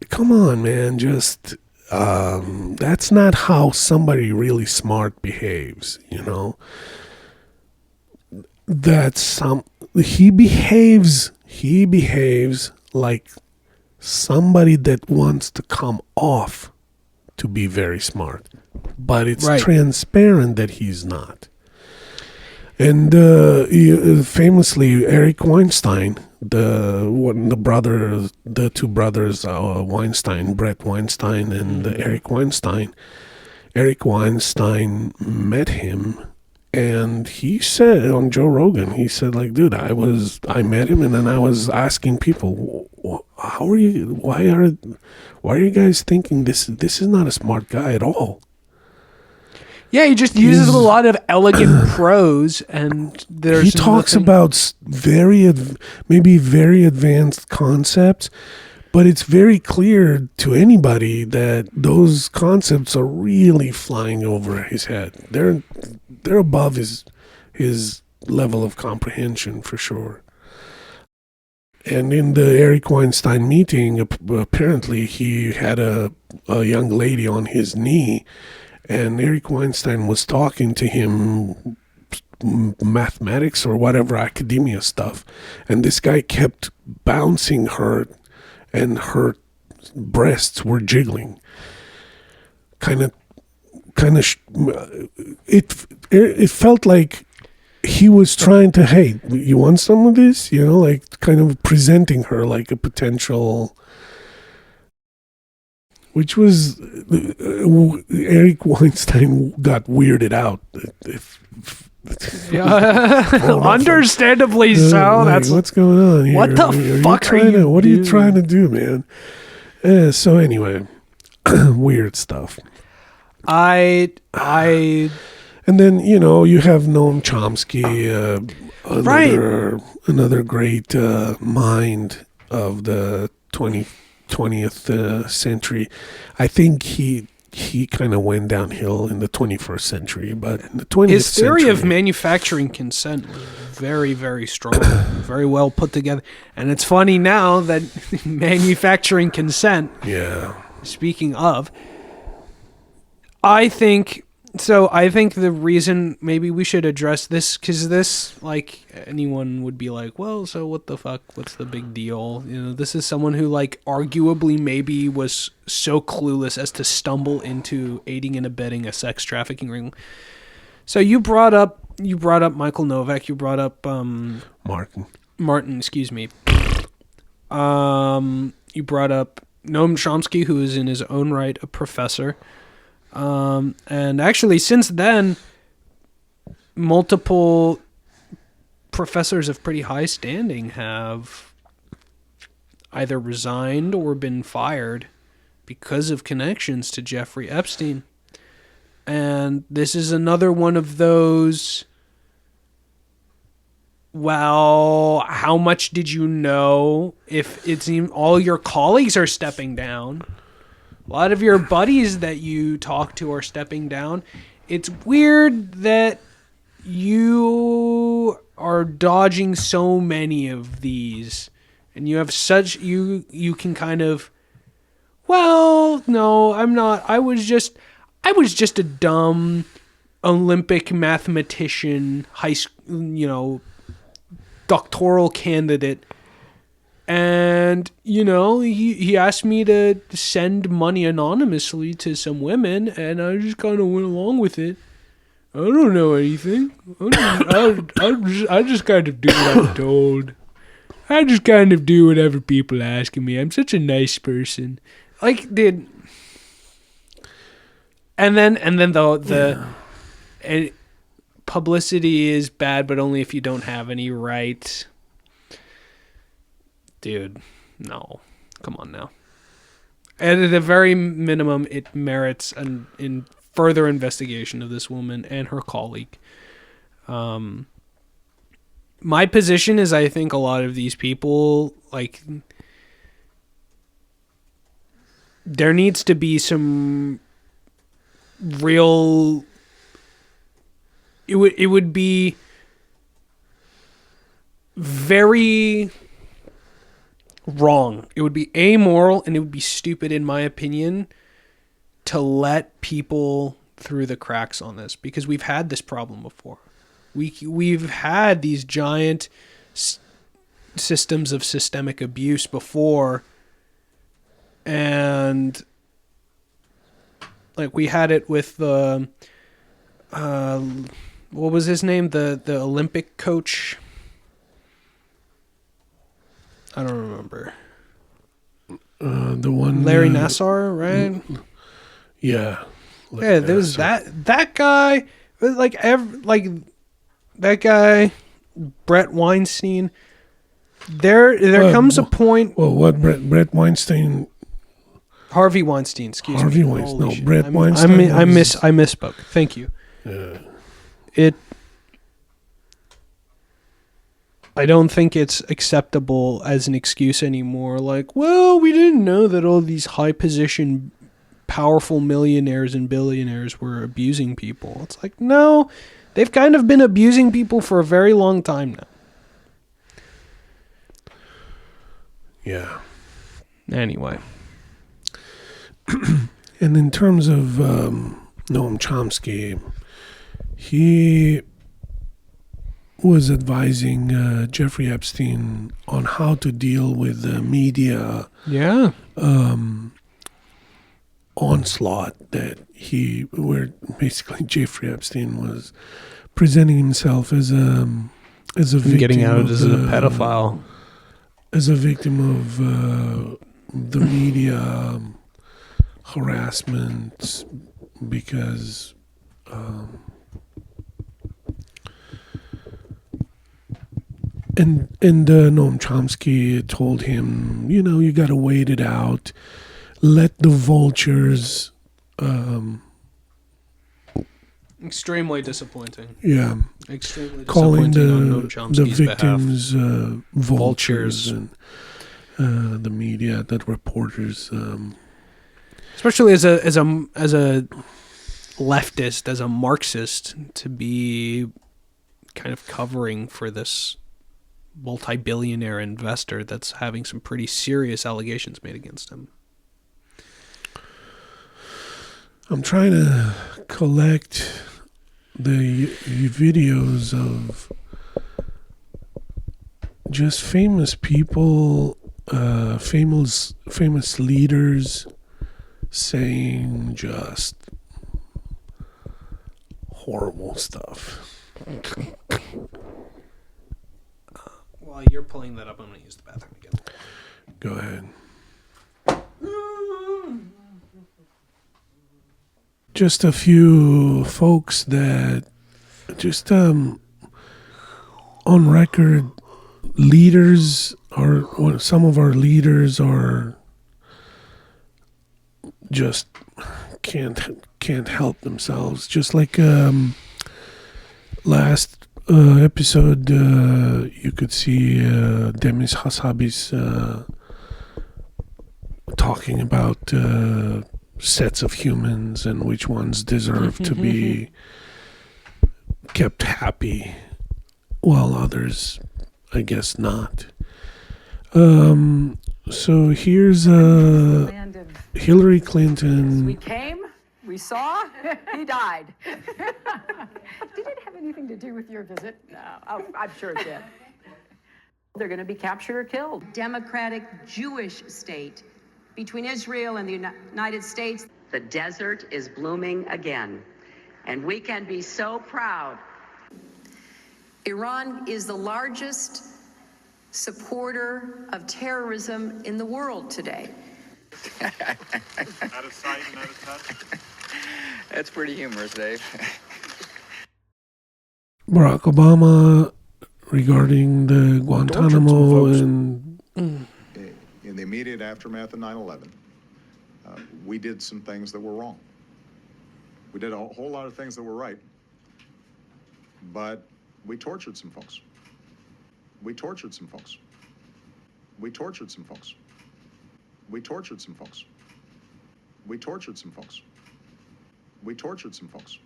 come on, man, just... that's not how somebody really smart behaves, he behaves like somebody that wants to come off to be very smart, but it's transparent that he's not. And famously, Eric Weinstein, the two brothers, Weinstein, Brett Weinstein and Eric Weinstein. Eric Weinstein met him, and he said on Joe Rogan, he said, like, dude, I met him, and then I was asking people, why are you guys thinking this is not a smart guy at all? Yeah, he just uses a lot of elegant prose, and he talks about maybe very advanced concepts, but it's very clear to anybody that those concepts are really flying over his head. They're above his level of comprehension for sure. And in the Eric Weinstein meeting, apparently he had a young lady on his knee. And Eric Weinstein was talking to him mathematics or whatever, academia stuff. And this guy kept bouncing her, and her breasts were jiggling. It felt like he was trying to, hey, you want some of this? Like kind of presenting her like a potential... Which was, Eric Weinstein got weirded out. Yeah. Understandably so. Like, That's what's going on here? what the fuck are you What are you doing? trying to do, man? So anyway, weird stuff. I And then, you have Noam Chomsky, another great mind of the 20th century. I think he kind of went downhill in the 21st century, but in the 20th his theory century, of manufacturing consent was very, very strong, very well put together. And it's funny now that manufacturing consent, yeah, speaking of, I think the reason maybe we should address this, because this, like, anyone would be like, well, so what the fuck? What's the big deal? This is someone who, like, arguably maybe was so clueless as to stumble into aiding and abetting a sex trafficking ring. So you brought up Michael Novak. You brought up Martin. Excuse me. You brought up Noam Chomsky, who is in his own right a professor. And actually, since then, multiple professors of pretty high standing have either resigned or been fired because of connections to Jeffrey Epstein. And this is another one of those, well, how much did you know if it's even all your colleagues are stepping down? A lot of your buddies that you talk to are stepping down. It's weird that you are dodging so many of these, and you have such you can kind of, well, no, I'm not. I was just a dumb Olympic mathematician, high school, doctoral candidate. And, he asked me to send money anonymously to some women, and I just kind of went along with it. I don't know anything. I just kind of do what I'm told. I just kind of do whatever people ask of me. I'm such a nice person. Like, dude. And then and publicity is bad, but only if you don't have any right. Dude, no. Come on now. And at the very minimum, it merits in further investigation of this woman and her colleague. My position is, I think a lot of these people, like, there needs to be some real... It would be very... wrong. It would be amoral and it would be stupid, in my opinion, to let people through the cracks on this, because we've had this problem before. We've had these giant systems of systemic abuse before, and like we had it with the what was his name? The Olympic coach. I don't remember. The one Larry Nassar, right? Yeah. Yeah, there was that guy, like that guy, Brett Weinstein. There comes a point. Well, what Brett Weinstein? Harvey Weinstein, excuse me. Harvey Weinstein. No, shit. Brett Weinstein. I misspoke. Thank you. I don't think it's acceptable as an excuse anymore. Like, well, we didn't know that all these high-position, powerful millionaires and billionaires were abusing people. It's like, no, they've kind of been abusing people for a very long time now. Yeah. Anyway. And in terms of Noam Chomsky, he was advising Jeffrey Epstein on how to deal with the media onslaught where basically Jeffrey Epstein was presenting himself as a victim, getting out as a pedophile, as a victim of the media harassment, because And Noam Chomsky told him, you got to wait it out. Let the vultures... Extremely disappointing. Yeah. Extremely Calling disappointing on Noam the Chomsky's victims Vultures. vultures and the media, that reporters... especially as a leftist, as a Marxist, to be kind of covering for this multi-billionaire investor that's having some pretty serious allegations made against him. I'm trying to collect the videos of just famous people, famous leaders saying just horrible stuff. While you're pulling that up, I'm going to use the bathroom again. Go ahead. Just a few folks that just on record leaders or some of our leaders are just can't help themselves. Just like last episode, you could see Demis Hassabis talking about sets of humans and which ones deserve to be kept happy while others, I guess, not. So here's Hillary Clinton. We came, we saw, he died. Did it have anything to do with your visit? No, I'm sure it did. They're going to be captured or killed. Democratic Jewish state between Israel and the United States. The desert is blooming again, and we can be so proud. Iran is the largest supporter of terrorism in the world today. Out of sight and out of touch. That's pretty humorous, Dave. Barack Obama regarding the Guantanamo and... In the immediate aftermath of 9/11, we did some things that were wrong. We did a whole lot of things that were right, but we tortured some folks. We tortured some folks. We tortured some folks. We tortured some folks. We tortured some folks. We tortured some folks.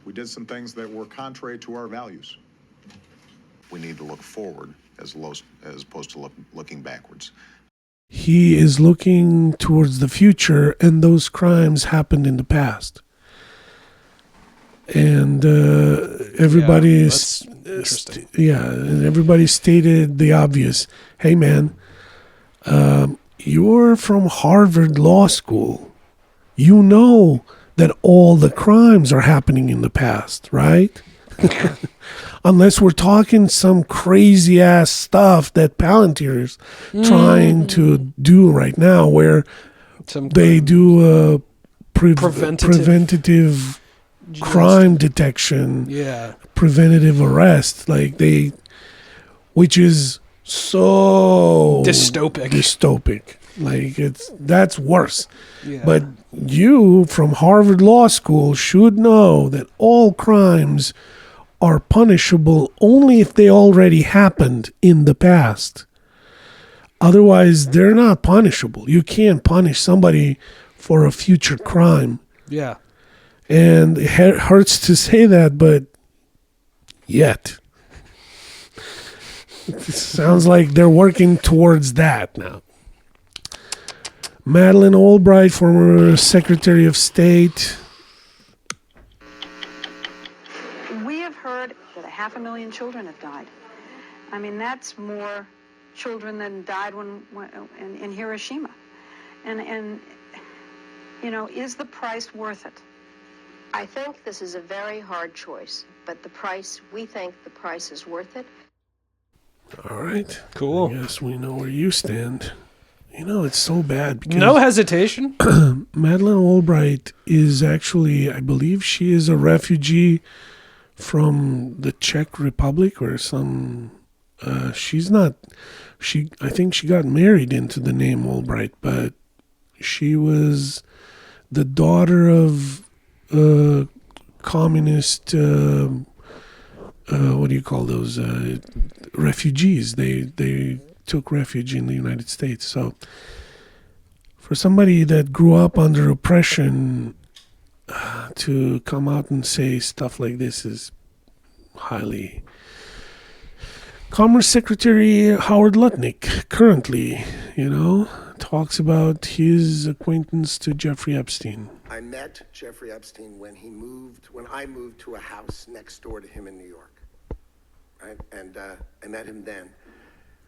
We did some things that were contrary to our values. We need to look forward as opposed to looking backwards. He is looking towards the future, and those crimes happened in the past. And everybody and everybody stated the obvious. Hey, man, you're from Harvard Law School. You know that all the crimes are happening in the past, right? Unless we're talking some crazy ass stuff that Palantir's trying to do right now, where they do a preventative crime detection, preventative arrest, which is so dystopic. Like that's worse. Yeah. But you from Harvard Law School should know that all crimes are punishable only if they already happened in the past. Otherwise, they're not punishable. You can't punish somebody for a future crime. Yeah. And it hurts to say that, but yet. It sounds like they're working towards that now. Madeleine Albright, former Secretary of State. We have heard that 500,000 children have died. I mean, that's more children than died in Hiroshima. And you know, is the price worth it? I think this is a very hard choice, but we think the price is worth it. All right. Cool. I guess we know where you stand. You know, it's so bad because no hesitation. Madeleine Albright is actually, I believe she is a refugee from the Czech Republic or some. I think she got married into the name Albright, but she was the daughter of communist. What do you call those refugees? They took refuge in the United States. So for somebody that grew up under oppression to come out and say stuff like this is highly. Commerce Secretary Howard Lutnick currently, talks about his acquaintance to Jeffrey Epstein. I met Jeffrey Epstein when I moved to a house next door to him in New York. Right? And I met him then.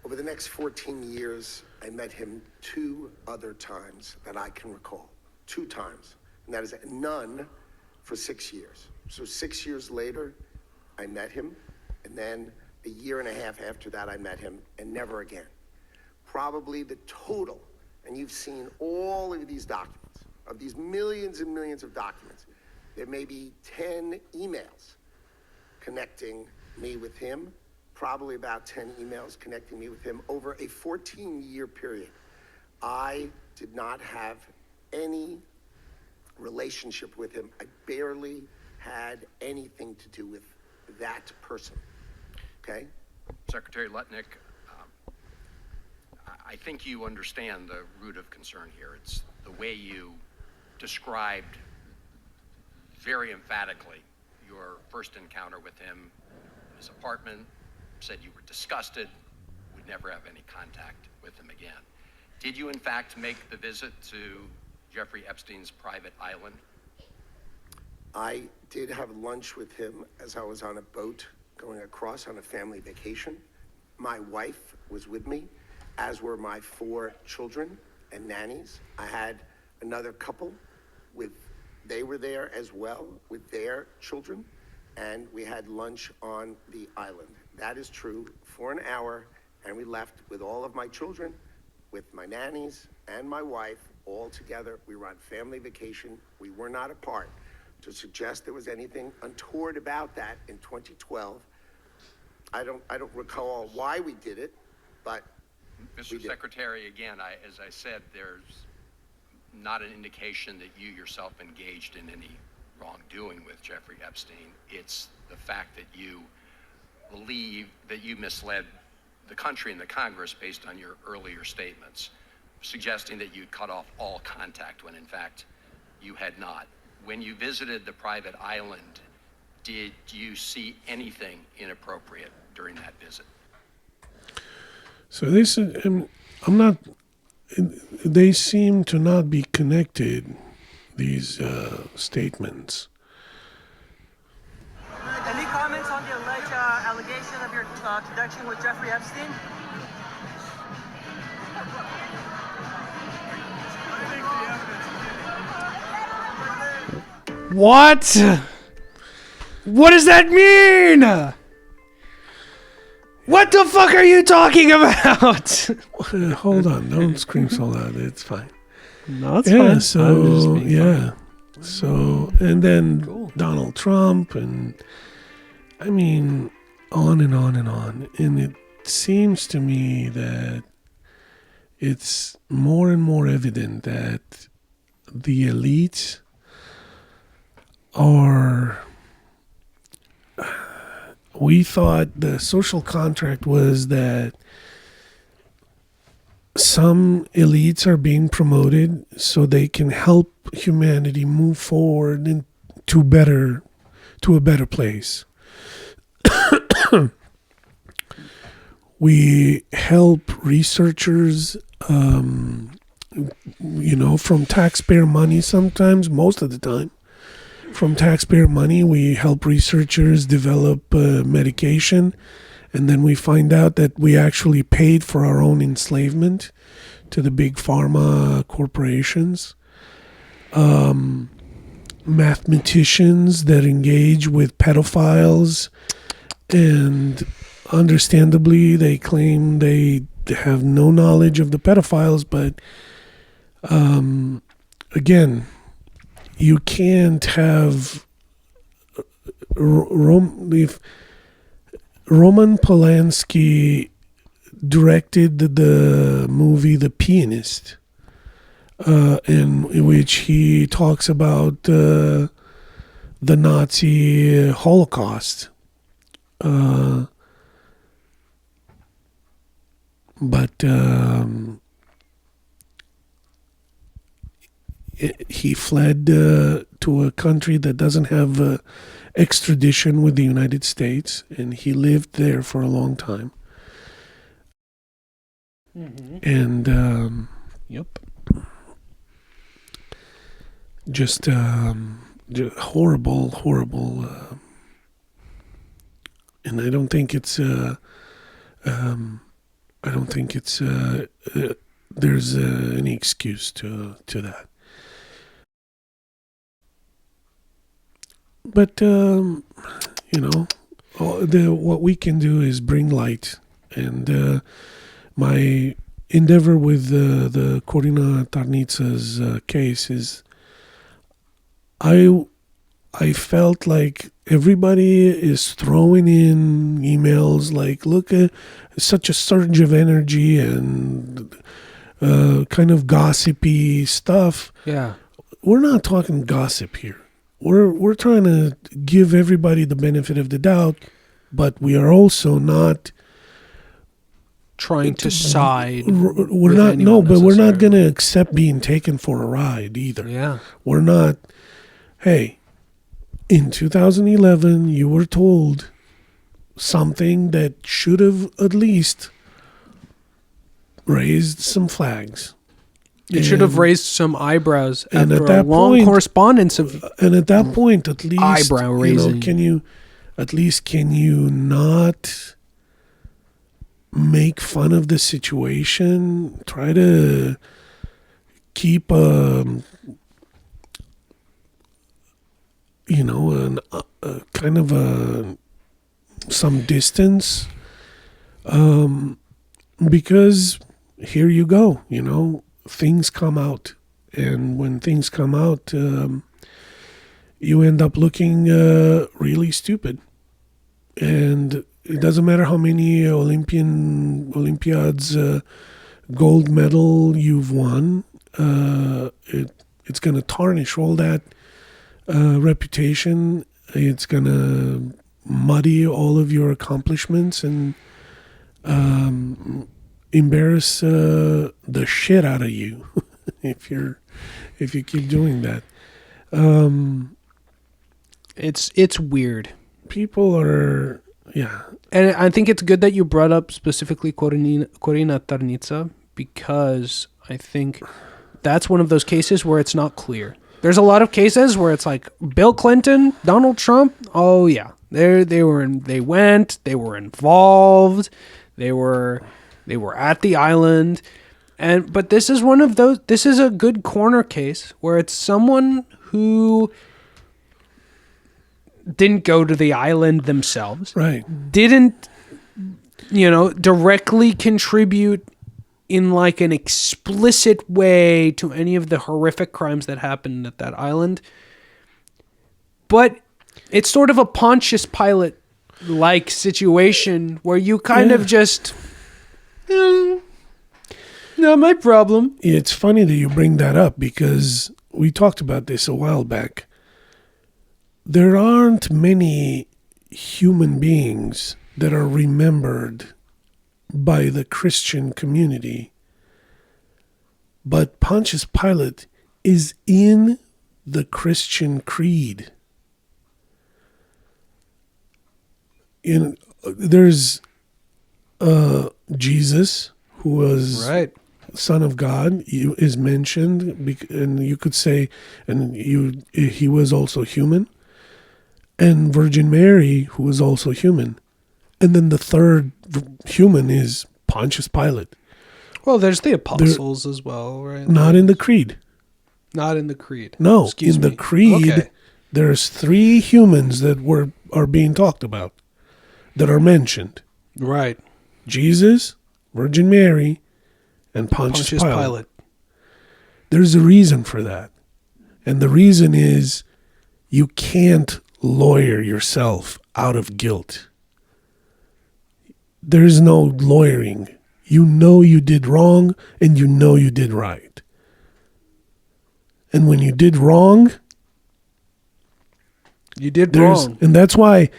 Over the next 14 years, I met him 2 other times that I can recall. 2 times. And that is none for 6 years. So 6 years later, I met him. And then a year and a half after that, I met him, and never again. Probably the total, and you've seen all of these documents, of these millions and millions of documents, there may be 10 emails connecting me with him, probably about 10 emails connecting me with him over a 14-year period. I did not have any relationship with him. I barely had anything to do with that person. Okay? Secretary Lutnick, I think you understand the root of concern here. It's the way you described very emphatically your first encounter with him in his apartment, said you were disgusted, would never have any contact with him again. Did you in fact make the visit to Jeffrey Epstein's private island? I did have lunch with him as I was on a boat going across on a family vacation. My wife was with me, as were my 4 children and nannies. I had another couple they were there as well with their children, and we had lunch on the island. That is true, for an hour, and we left with all of my children, with my nannies and my wife, all together. We were on family vacation. We were not apart. To suggest there was anything untoward about that in 2012, I don't recall why we did it, but Mr. Secretary, again, as I said, there's not an indication that you yourself engaged in any wrongdoing with Jeffrey Epstein. It's the fact that you believe that you misled the country and the Congress based on your earlier statements, suggesting that you cut off all contact when in fact you had not. When you visited the private island, did you see anything inappropriate during that visit? So this is, I'm not, they seem to not be connected, these statements. Any comments on the alleged allegation of your connection with Jeffrey Epstein? What? What does that mean? What the fuck are you talking about? Hold on, don't scream so loud. It's fine. No, it's fine. So yeah, so and then cool. Donald Trump, and I mean, on and on and on. And it seems to me that it's more and more evident that the elites are. We thought the social contract was that some elites are being promoted so they can help humanity move forward to a better place. We help researchers, from taxpayer money sometimes, most of the time. From taxpayer money, we help researchers develop medication, and then we find out that we actually paid for our own enslavement to the big pharma corporations. Mathematicians that engage with pedophiles, and understandably, they claim they have no knowledge of the pedophiles, but again, you can't have if Roman Polanski directed the movie The Pianist, in which he talks about the Nazi Holocaust. But he fled to a country that doesn't have extradition with the United States, and he lived there for a long time. And Yep. just horrible. And I don't think it's there's any excuse to that. But what we can do is bring light, and my endeavor with the Corina Tarnița's case is I felt like everybody is throwing in emails like, look at such a surge of energy and kind of gossipy stuff. Yeah. We're not talking gossip here. We're trying to give everybody the benefit of the doubt, but we are also not trying to side. We're not we're not going to accept being taken for a ride either. Yeah. We're not. Hey, in 2011, you were told something that should have at least raised some flags. It should have raised some eyebrows and after at that a long point, correspondence of. And at that point, at least eyebrow raising. Can you not make fun of the situation? Try to keep kind of some distance, because here you go, things come out, and when things come out, you end up looking really stupid. And it doesn't matter how many Olympiads gold medal you've won, it's going to tarnish all that reputation. It's going to muddy all of your accomplishments and embarrass the shit out of you if you keep doing that. It's weird. People are, yeah. And I think it's good that you brought up specifically Corina Tarnițǎ, because I think that's one of those cases where it's not clear. There's a lot of cases where it's like Bill Clinton, Donald Trump. Oh yeah, they were involved. They were at the island, but this is one of those. This is a good corner case where it's someone who didn't go to the island themselves. Right. Didn't directly contribute in like an explicit way to any of the horrific crimes that happened at that island. But it's sort of a Pontius Pilate-like situation where you kind of just, not my problem. It's funny that you bring that up, because we talked about this a while back. There aren't many human beings that are remembered by the Christian community, but Pontius Pilate is in the Christian creed. There's Jesus, who was Son of God, is mentioned, and you could say, he was also human, and Virgin Mary, who was also human. And then the third human is Pontius Pilate. Well, there's the apostles as well, right? Not in the creed. Not in the creed. No, the creed, there's 3 humans that are being talked about, that are mentioned. Right. Jesus, Virgin Mary, and Pontius Pilate. There's a reason for that. And the reason is you can't lawyer yourself out of guilt. There is no lawyering. You know you did wrong, and you know you did right. And when you did wrong, you did wrong. And that's why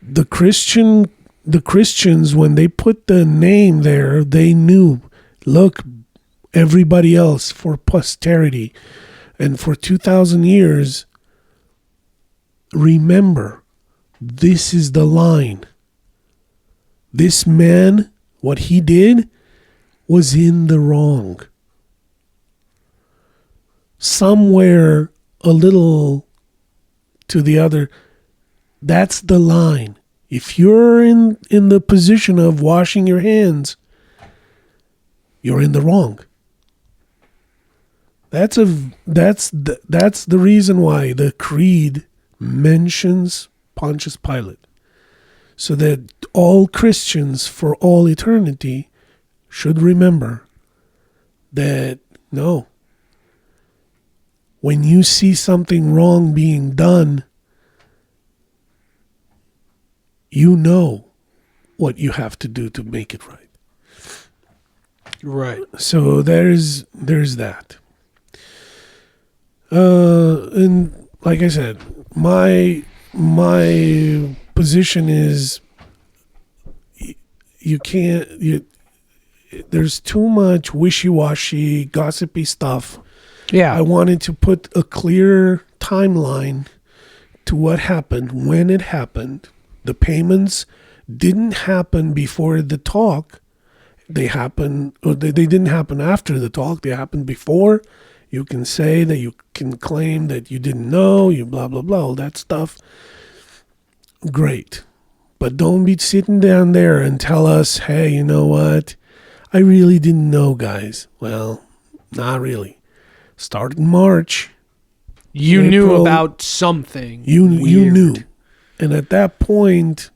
the Christians, when they put the name there, they knew, look, everybody else, for posterity and for 2,000 years, remember, this is the line. This man, what he did, was in the wrong. Somewhere a little to the other, that's the line. If you're in the position of washing your hands, you're in the wrong. That's the reason why the creed mentions Pontius Pilate, so that all Christians for all eternity should remember that no, when you see something wrong being done, you know what you have to do to make it right. Right. So there's that. And like I said, my position is there's too much wishy-washy, gossipy stuff. Yeah. I wanted to put a clear timeline to what happened, when it happened. The payments didn't happen before the talk. They happened, or they didn't happen after the talk. They happened before. You can say that you can claim that you didn't know, you blah, blah, blah, all that stuff. Great. But don't be sitting down there and tell us, hey, you know what? I really didn't know, guys. Well, not really. Started in March. You knew about something. You knew. And at that point,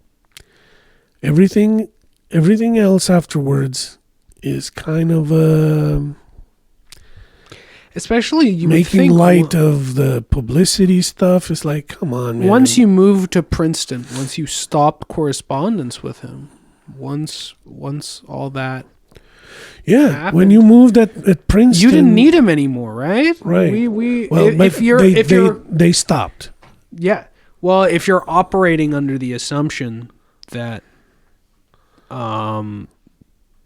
everything else afterwards is kind of especially you making light of the publicity stuff. It's like, come on, man. Once you moved to Princeton, once you stopped correspondence with him, once all that happened, when you moved at Princeton, you didn't need him anymore, right? Right. If they stopped. Yeah. Well, if you're operating under the assumption that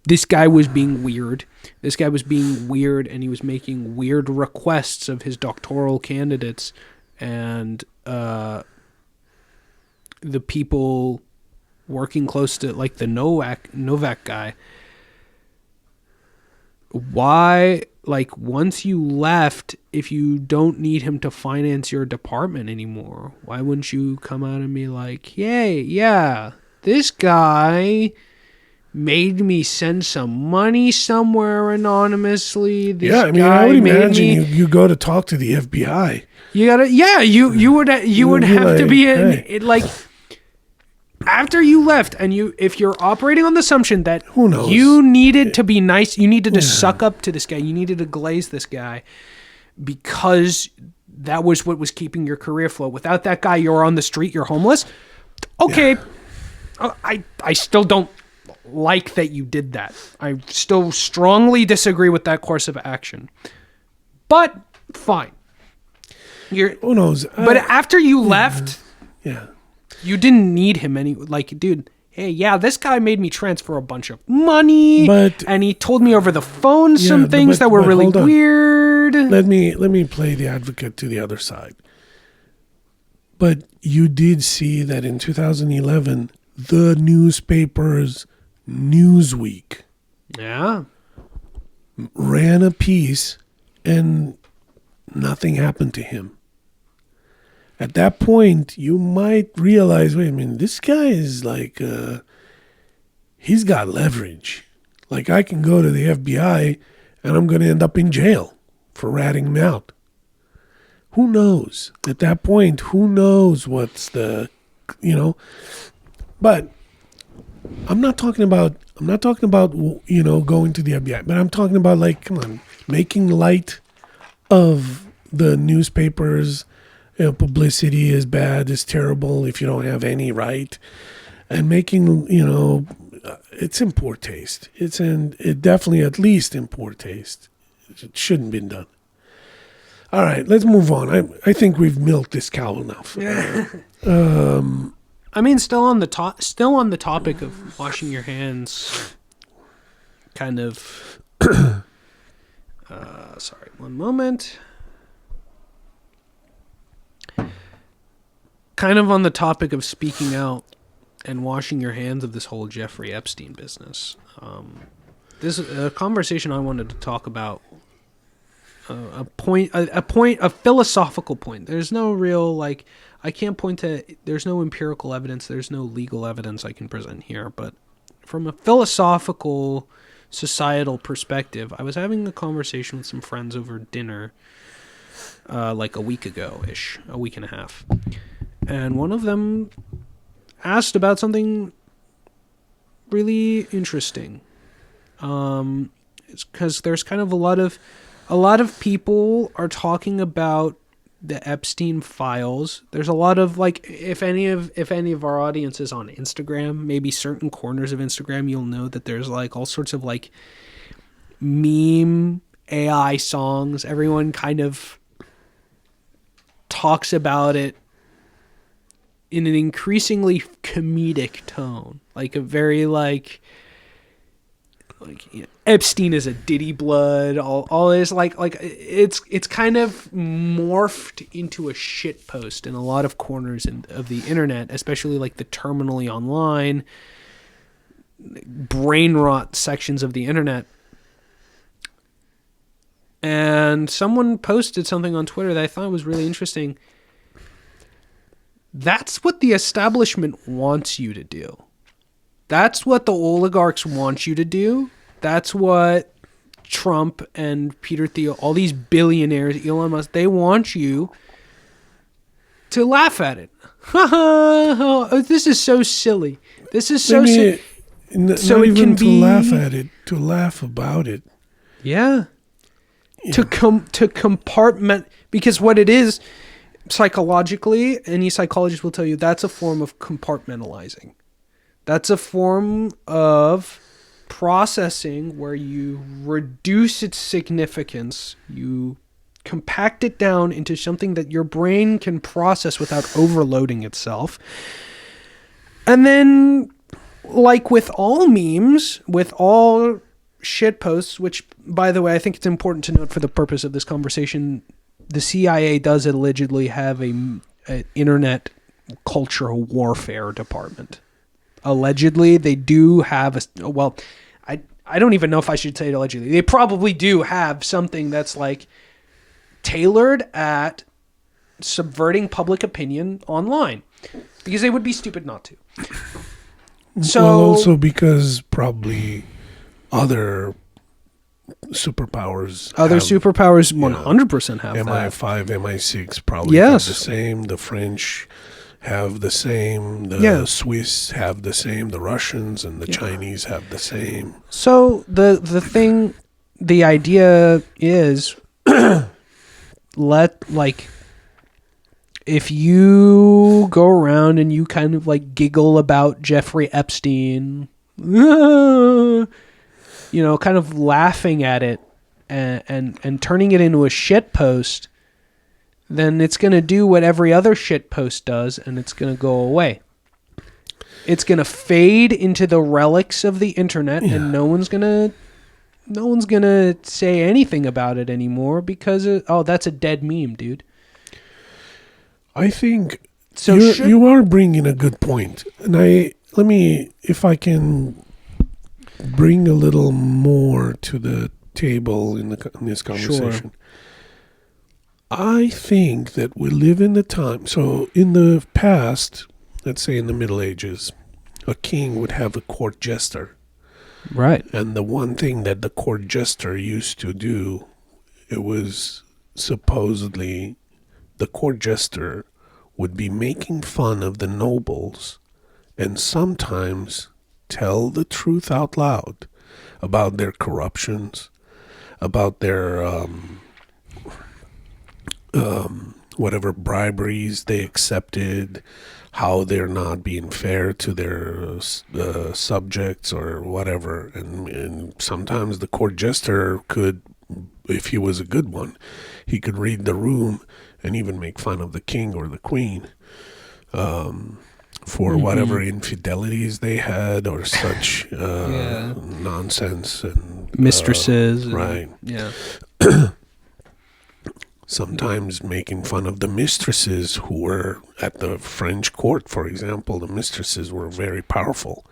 this guy was being weird, and he was making weird requests of his doctoral candidates, and the people working close to, like, the Novak guy. Why, like, once you left, if you don't need him to finance your department anymore, why wouldn't you come out and be like, hey, yeah, this guy made me send some money somewhere anonymously. I would imagine you go to talk to the FBI. You gotta, you would have like, to be hey. like, after you left, and if you're operating on the assumption that who knows, you needed to be nice, you needed to suck up to this guy, you needed to glaze this guy, because that was what was keeping your career afloat. Without that guy, you're on the street, you're homeless. Okay, I still don't like that you did that. I still strongly disagree with that course of action. But fine. Who knows? But after you left, you didn't need him any. Like, dude, hey, yeah, this guy made me transfer a bunch of money, and he told me over the phone some things that were really weird. Let me play the advocate to the other side. But you did see that in 2011, the newspapers, Newsweek, ran a piece, and nothing happened to him. At that point, you might realize, wait a minute, this guy is like, he's got leverage. Like, I can go to the FBI and I'm going to end up in jail for ratting him out. Who knows? At that point, who knows what's the, but I'm not talking about, going to the FBI, but I'm talking about, like, come on, making light of the newspapers publicity is bad, is terrible if you don't have any right. And making, it's in poor taste. It definitely at least in poor taste. It shouldn't have been done. All right, let's move on. I think we've milked this cow enough. I mean, still on the topic of washing your hands. Kind of. Sorry, one moment. Kind of on the topic of speaking out and washing your hands of this whole Jeffrey Epstein business. This is a conversation I wanted to talk about. A philosophical point. There's no real, I can't point to, there's no empirical evidence, there's no legal evidence I can present here, but from a philosophical, societal perspective, I was having a conversation with some friends over dinner, a week ago-ish, a week and a half, and one of them asked about something really interesting, because there's kind of a lot of people are talking about the Epstein files. There's a lot of if any of our audience is on Instagram, maybe certain corners of Instagram, you'll know that there's all sorts of meme AI songs. Everyone kind of talks about it in an increasingly comedic tone, a very Epstein is a Diddy blood, all this it's kind of morphed into a shit post in a lot of corners of the internet, especially the terminally online brain rot sections of the internet. And someone posted something on Twitter that I thought was really interesting. That's what the establishment wants you to do. That's what the oligarchs want you to do. That's what Trump and Peter Thiel, all these billionaires, Elon Musk, they want you to laugh at it. This is so silly. This is so silly. So it can be laugh at it, to laugh about it. Yeah. To compartment, because what it is, psychologically, any psychologist will tell you that's a form of compartmentalizing. That's a form of processing where you reduce its significance, you compact it down into something that your brain can process without overloading itself. And then, with all memes, with all shit posts, which, by the way, I think it's important to note for the purpose of this conversation, the CIA does allegedly have an internet cultural warfare department. Allegedly, they do have I don't even know if I should say it allegedly. They probably do have something that's tailored at subverting public opinion online, because they would be stupid not to. So, well, also because probably other superpowers 100% have MI5, MI6 probably have the same. The French have the same. The Swiss have the same. The Russians and the Chinese have the same. So the idea is if you go around and you kind of giggle about Jeffrey Epstein, kind of laughing at it and turning it into a shit post, then it's going to do what every other shit post does, and it's going to go away. It's going to fade into the relics of the internet, and no one's going to say anything about it anymore because that's a dead meme, dude. I think you are bringing a good point. And if I can bring a little more to the table in this conversation. Sure. I think that we live in the time. So in the past, let's say in the Middle Ages, a king would have a court jester. Right. And the one thing that the court jester used to do, it was supposedly the court jester would be making fun of the nobles and sometimes tell the truth out loud about their corruptions, about their whatever briberies they accepted, how they're not being fair to their subjects or whatever. And sometimes the court jester could, if he was a good one, he could read the room and even make fun of the king or the queen for whatever infidelities they had or such nonsense and mistresses. Right. Yeah. Sometimes making fun of the mistresses who were at the French court, for example. The mistresses were very powerful.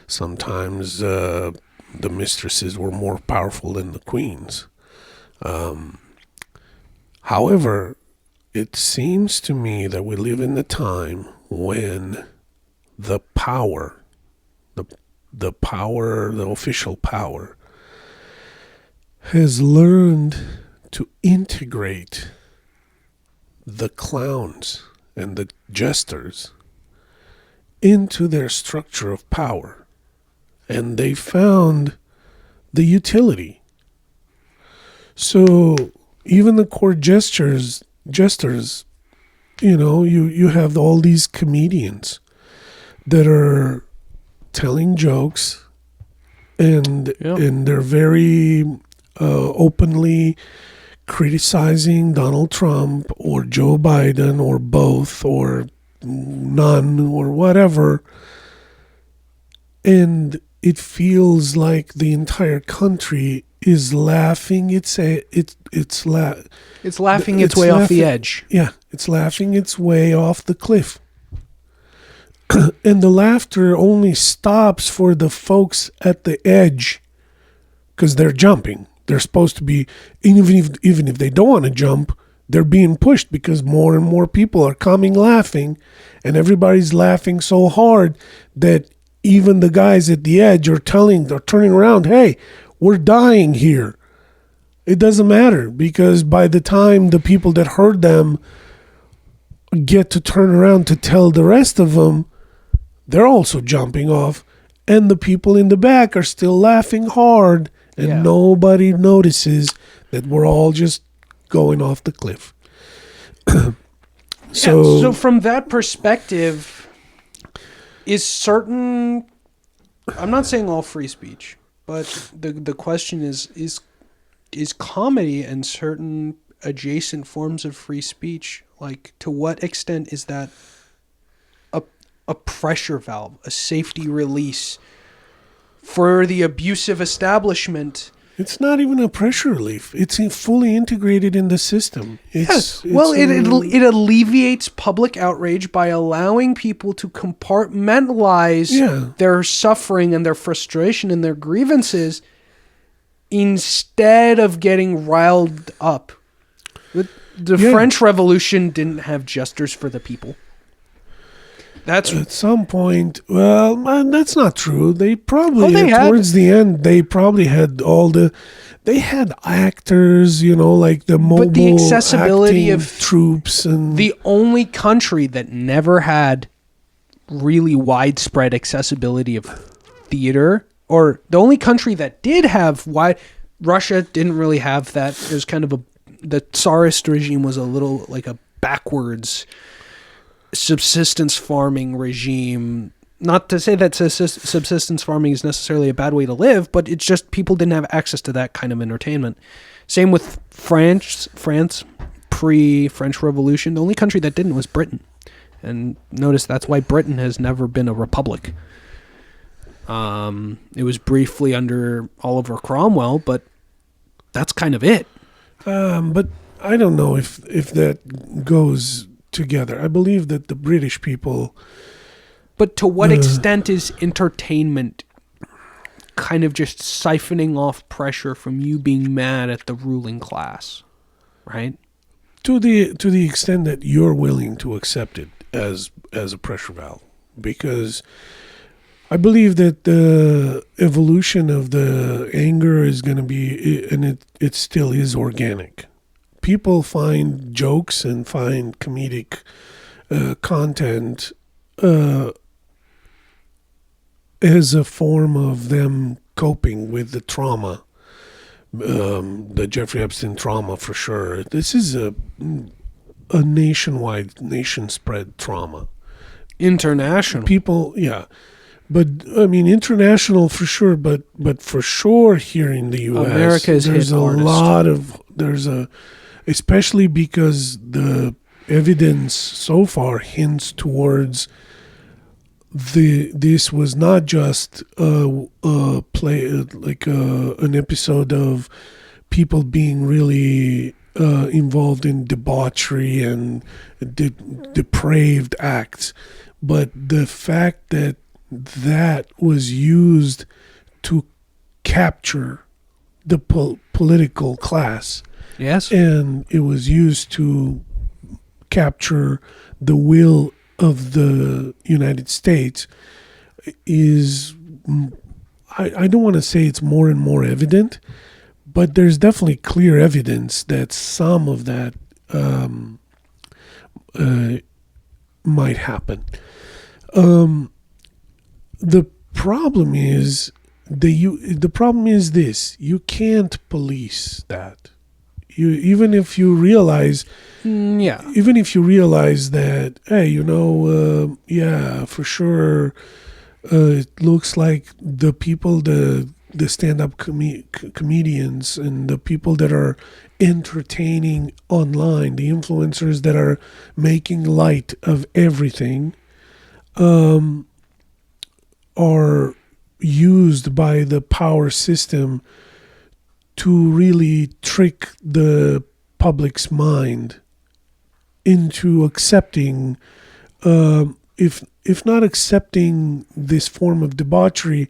Sometimes the mistresses were more powerful than the queens. However, it seems to me that we live in the time when the power, the power, the official power, has learned to integrate the clowns and the jesters into their structure of power. And they found the utility. So even the court jesters, you know, you have all these comedians that are telling jokes and they're very openly criticizing Donald Trump or Joe Biden or both or none or whatever. And it feels like the entire country is laughing. It's laughing its way off the edge. Yeah, it's laughing its way off the cliff. And the laughter only stops for the folks at the edge because they're jumping. They're supposed to be, even if they don't want to jump, they're being pushed because more and more people are coming laughing, and everybody's laughing so hard that even the guys at the edge are turning around, hey, we're dying here. It doesn't matter because by the time the people that heard them get to turn around to tell the rest of them, they're also jumping off, and the people in the back are still laughing hard. And nobody notices that we're all just going off the cliff. So from that perspective, is certain... I'm not saying all free speech, but the question is comedy and certain adjacent forms of free speech, like to what extent is that a pressure valve, a safety release for the abusive establishment? It's not even a pressure relief. It's fully integrated in the system. Yes. Well, it alleviates public outrage by allowing people to compartmentalize their suffering and their frustration and their grievances instead of getting riled up. The French Revolution didn't have jesters for the people. That's at some point. Well, man, that's not true. They probably towards the end they probably had they had actors, you know, like the mobile but the accessibility of troops. And the only country that never had really widespread accessibility of theater, or the only country that did have Russia didn't really have that. It was kind of the Tsarist regime was a little like a backwards subsistence farming regime. Not to say that subsistence farming is necessarily a bad way to live, but it's just people didn't have access to that kind of entertainment. Same with France pre-French Revolution. The only country that didn't was Britain. And notice that's why Britain has never been a republic. It was briefly under Oliver Cromwell, but that's kind of it. But I don't know if that goes together. I believe that the British people... But to what extent is entertainment kind of just siphoning off pressure from you being mad at the ruling class, right? To the extent that you're willing to accept it as a pressure valve. Because I believe that the evolution of the anger is going to be, and it still is organic. People find jokes and find comedic content as a form of them coping with the trauma, the Jeffrey Epstein trauma for sure. This is a nationwide, nation-spread trauma. International. People, yeah. But, I mean, international for sure, but for sure here in the U.S., America is there's hit a hardest. lot of, especially because the evidence so far hints towards this was not just an episode of people being really involved in debauchery and depraved acts, but the fact that was used to capture the political class. Yes. And it was used to capture the will of the United States is, I don't want to say it's more and more evident, but there's definitely clear evidence that some of that might happen. The problem is this: you can't police that. Even if you realize that, hey, yeah, for sure, it looks like the people, the stand-up comedians and the people that are entertaining online, the influencers that are making light of everything, are used by the power system to really trick the public's mind into accepting, if not accepting this form of debauchery,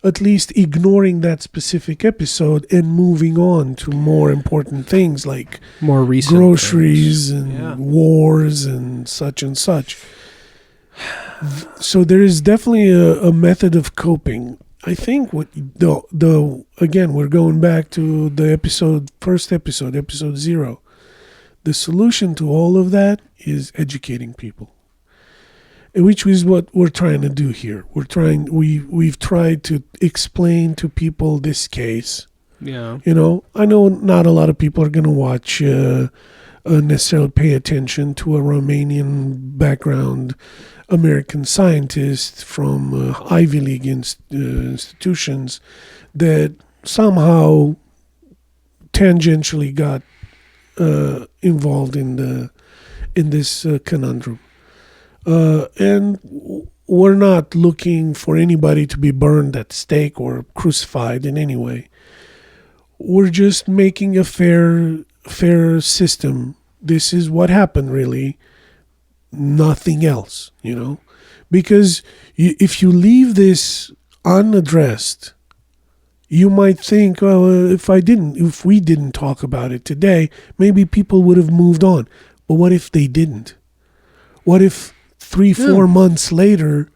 at least ignoring that specific episode and moving on to more important things like more recent groceries and wars and such and such. So there is definitely a method of coping. I think again, we're going back to the first episode 0. The solution to all of that is educating people, which is what we're trying to do here. We've tried to explain to people this case. Yeah. I know not a lot of people are going to watch, necessarily pay attention to a Romanian background American scientist from Ivy League institutions that somehow tangentially got involved in this conundrum. And we're not looking for anybody to be burned at stake or crucified in any way. We're just making a fair system. This is what happened, really. Nothing else, because if you leave this unaddressed, you might think, well, if we didn't talk about it today, maybe people would have moved on. But what if they didn't? What if 3-4 months later,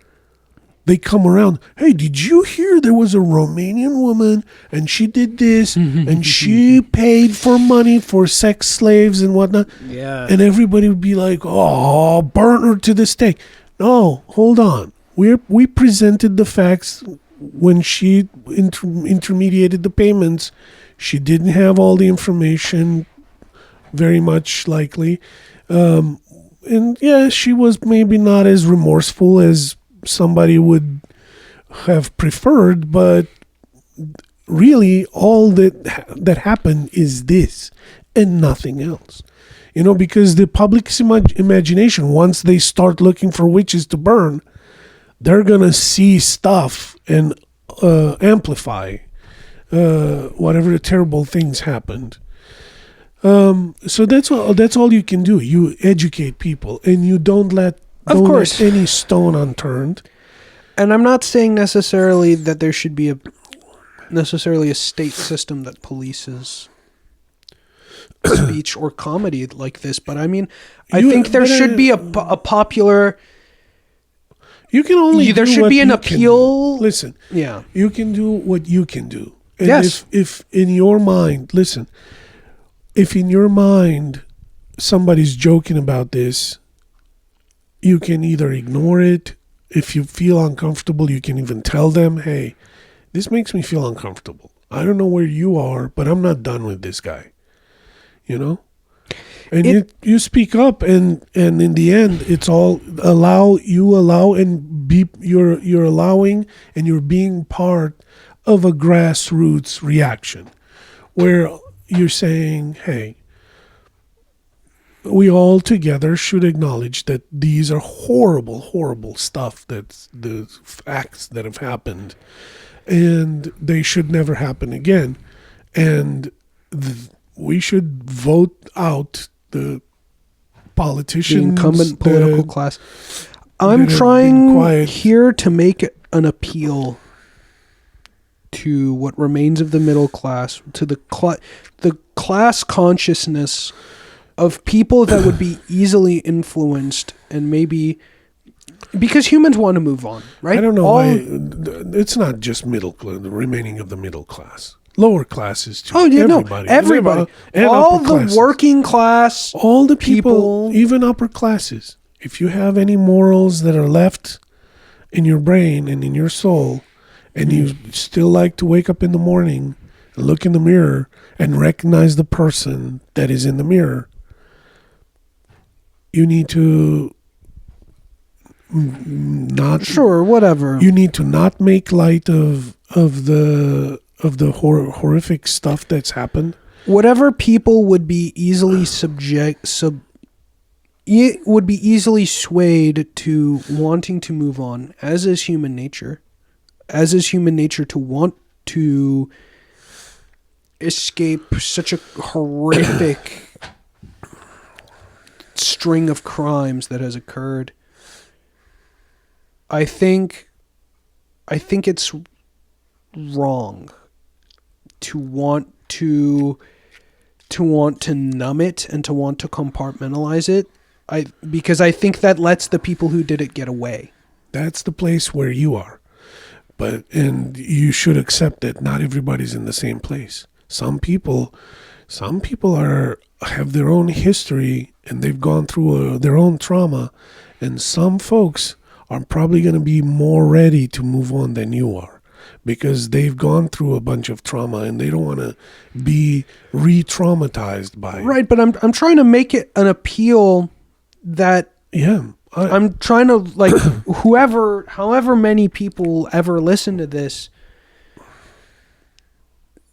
they come around, hey, did you hear there was a Romanian woman and she did this and she paid for money for sex slaves and whatnot? Yeah. And everybody would be like, oh, burn her to the stake. No, hold on. We presented the facts when she intermediated the payments. She didn't have all the information, very much likely. And yeah, she was maybe not as remorseful as somebody would have preferred, but really all that happened is this and nothing else. Because the public's imagination, once they start looking for witches to burn, they're gonna see stuff and amplify whatever terrible things happened. So that's all you can do. You educate people, and you don't let any stone unturned. And I'm not saying necessarily that there should be a state system that polices speech or comedy like this, but I mean, I think there should be a popular. You can only. There should be an appeal. Listen. Yeah. You can do what you can do. And yes. If in your mind, listen. If in your mind somebody's joking about this, you can either ignore it. If you feel uncomfortable, you can even tell them, hey, this makes me feel uncomfortable. I don't know where you are, but I'm not done with this guy. And you speak up, and in the end, it's all allow, and you're allowing, and you're being part of a grassroots reaction, where you're saying, hey, we all together should acknowledge that these are horrible, horrible stuff, that's the acts that have happened, and they should never happen again. And we should vote out the politicians, the incumbent political class. I'm trying here to make an appeal to what remains of the middle class, to the class consciousness of people that would be easily influenced, and maybe because humans want to move on, right? I don't know why it's not just middle class, the remaining of the middle class. Lower classes too. Oh, yeah, everybody. And all the working class, all the people, even upper classes. If you have any morals that are left in your brain and in your soul, and you still like to wake up in the morning and look in the mirror and recognize the person that is in the mirror, you need to not whatever. You need to not make light of the horrific stuff that's happened. Whatever people would be easily would be easily swayed to wanting to move on, as is human nature. As is human nature to want to escape such a horrific string of crimes that has occurred. I think it's wrong to want to numb it and to want to compartmentalize it. Because I think that lets the people who did it get away. That's the place where you are. And you should accept that not everybody's in the same place. Some people have their own history, and they've gone through their own trauma, and some folks are probably going to be more ready to move on than you are, because they've gone through a bunch of trauma and they don't want to be re-traumatized by it. Right, but I'm trying to make it an appeal that I'm trying to, like, however many people ever listen to this,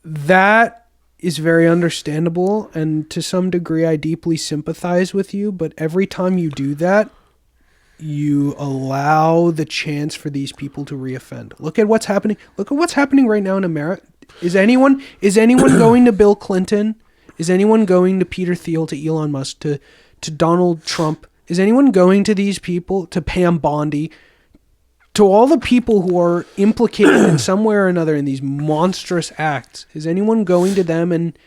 that is very understandable, and to some degree I deeply sympathize with you, but every time you do that, you allow the chance for these people to reoffend. Look at what's happening. Look at what's happening right now in America. Is anyone going to Bill Clinton? Is anyone going to Peter Thiel, to Elon Musk, to Donald Trump? Is anyone going to these people, to Pam Bondi, to all the people who are implicated in some way or another in these monstrous acts? Is anyone going to them and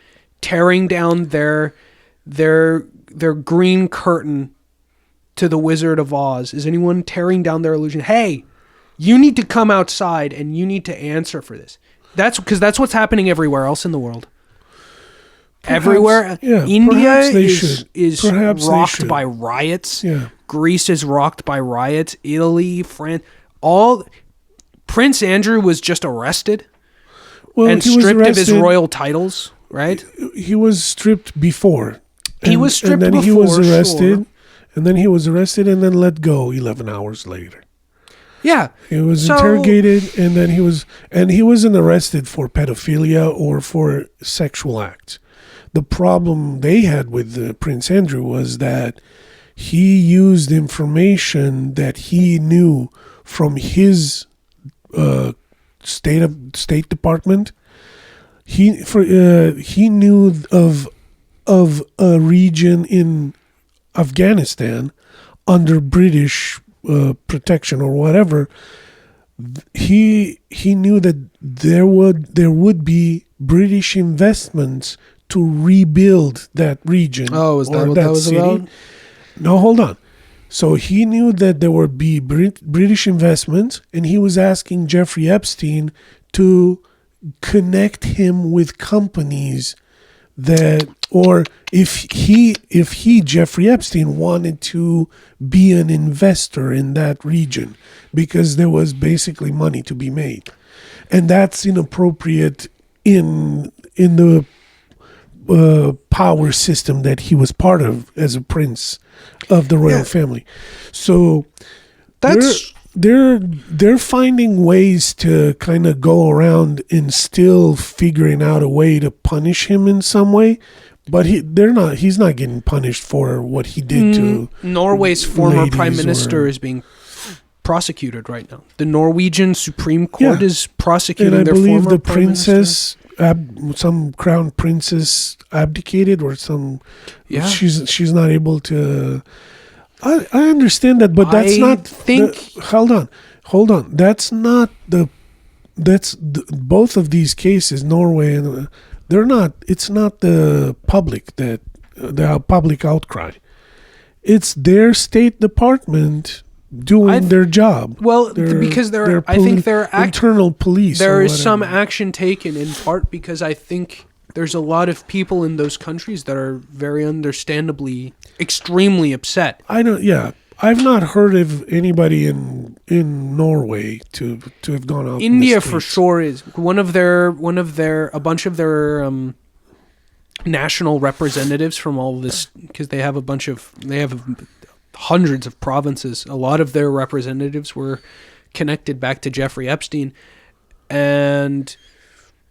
tearing down their green curtain to the Wizard of Oz? Is anyone tearing down their illusion? Hey, you need to come outside and you need to answer for this. That's because that's what's happening everywhere else in the world. Perhaps, everywhere. India is Perhaps rocked by riots. Yeah. Greece is rocked by riots. Italy, France, Prince Andrew was just arrested and stripped of his royal titles, right? He was stripped before. He was stripped and then before, he was arrested. sure. And then he was arrested and then let go 11 hours later. Yeah. He was interrogated, and then he wasn't arrested for pedophilia or for sexual acts. The problem they had with Prince Andrew was that he used information that he knew from his State Department. He knew of a region in Afghanistan under British protection or whatever. He knew that there would be British investments to rebuild that region. Oh, is that what that was about? No, hold on. So he knew that there would be British investments, and he was asking Jeffrey Epstein to connect him with companies that, or if he Jeffrey Epstein wanted to be an investor in that region, because there was basically money to be made, and that's inappropriate in the power system that he was part of as a prince of the royal family. So they're finding ways to kind of go around and still figuring out a way to punish him in some way. But he's not getting punished for what he did to Norway's former prime ladies minister is being prosecuted right now. The Norwegian Supreme Court is prosecuting and I their believe former the prime princess, some crown princess abdicated, or some. Yeah. She's not able to. I understand that, but that's hold on. That's not the. Both of these cases, Norway and they're not. It's not the public the public outcry. It's their State Department doing their job. Well, because I think they're internal police. There is some action taken in part because I think there's a lot of people in those countries that are very understandably extremely upset. I've not heard of anybody in Norway to have gone out. India for sure is a bunch of their national representatives from all of this, because they have hundreds of provinces. A lot of their representatives were connected back to Jeffrey Epstein, and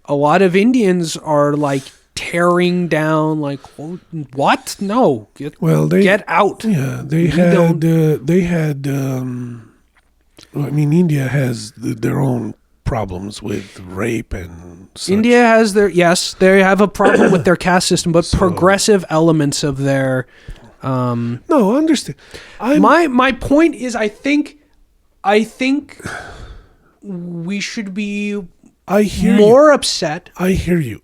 a lot of Indians are like tearing down, like, what? No, get out. Yeah, they had. I mean, India has their own problems with rape and such. India has they have a problem with their caste system, but progressive elements of their. No, I understand. My point is, I think we should be more upset. I hear you.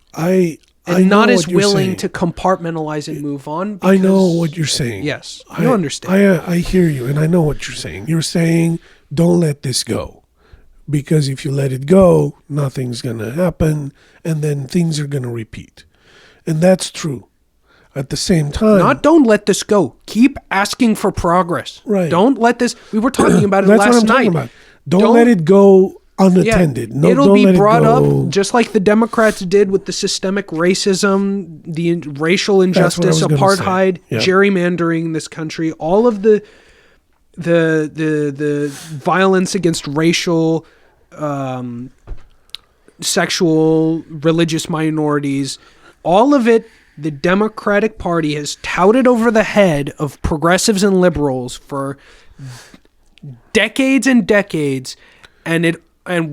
And not as willing to compartmentalize and move on. I know what you're saying. Yes, you understand. I hear you, and I know what you're saying. You're saying, don't let this go. Because if you let it go, nothing's going to happen, and then things are going to repeat. And that's true. At the same time... don't let this go. Keep asking for progress. Right. Don't let this... We were talking about it last night. That's what I'm talking about. Don't let it go unattended. Yeah, it'll be brought up just like the Democrats did with the systemic racism, the racial injustice, apartheid, gerrymandering in this country, all of the violence against racial, sexual, religious minorities, all of it. The Democratic Party has touted over the head of progressives and liberals for decades and decades, and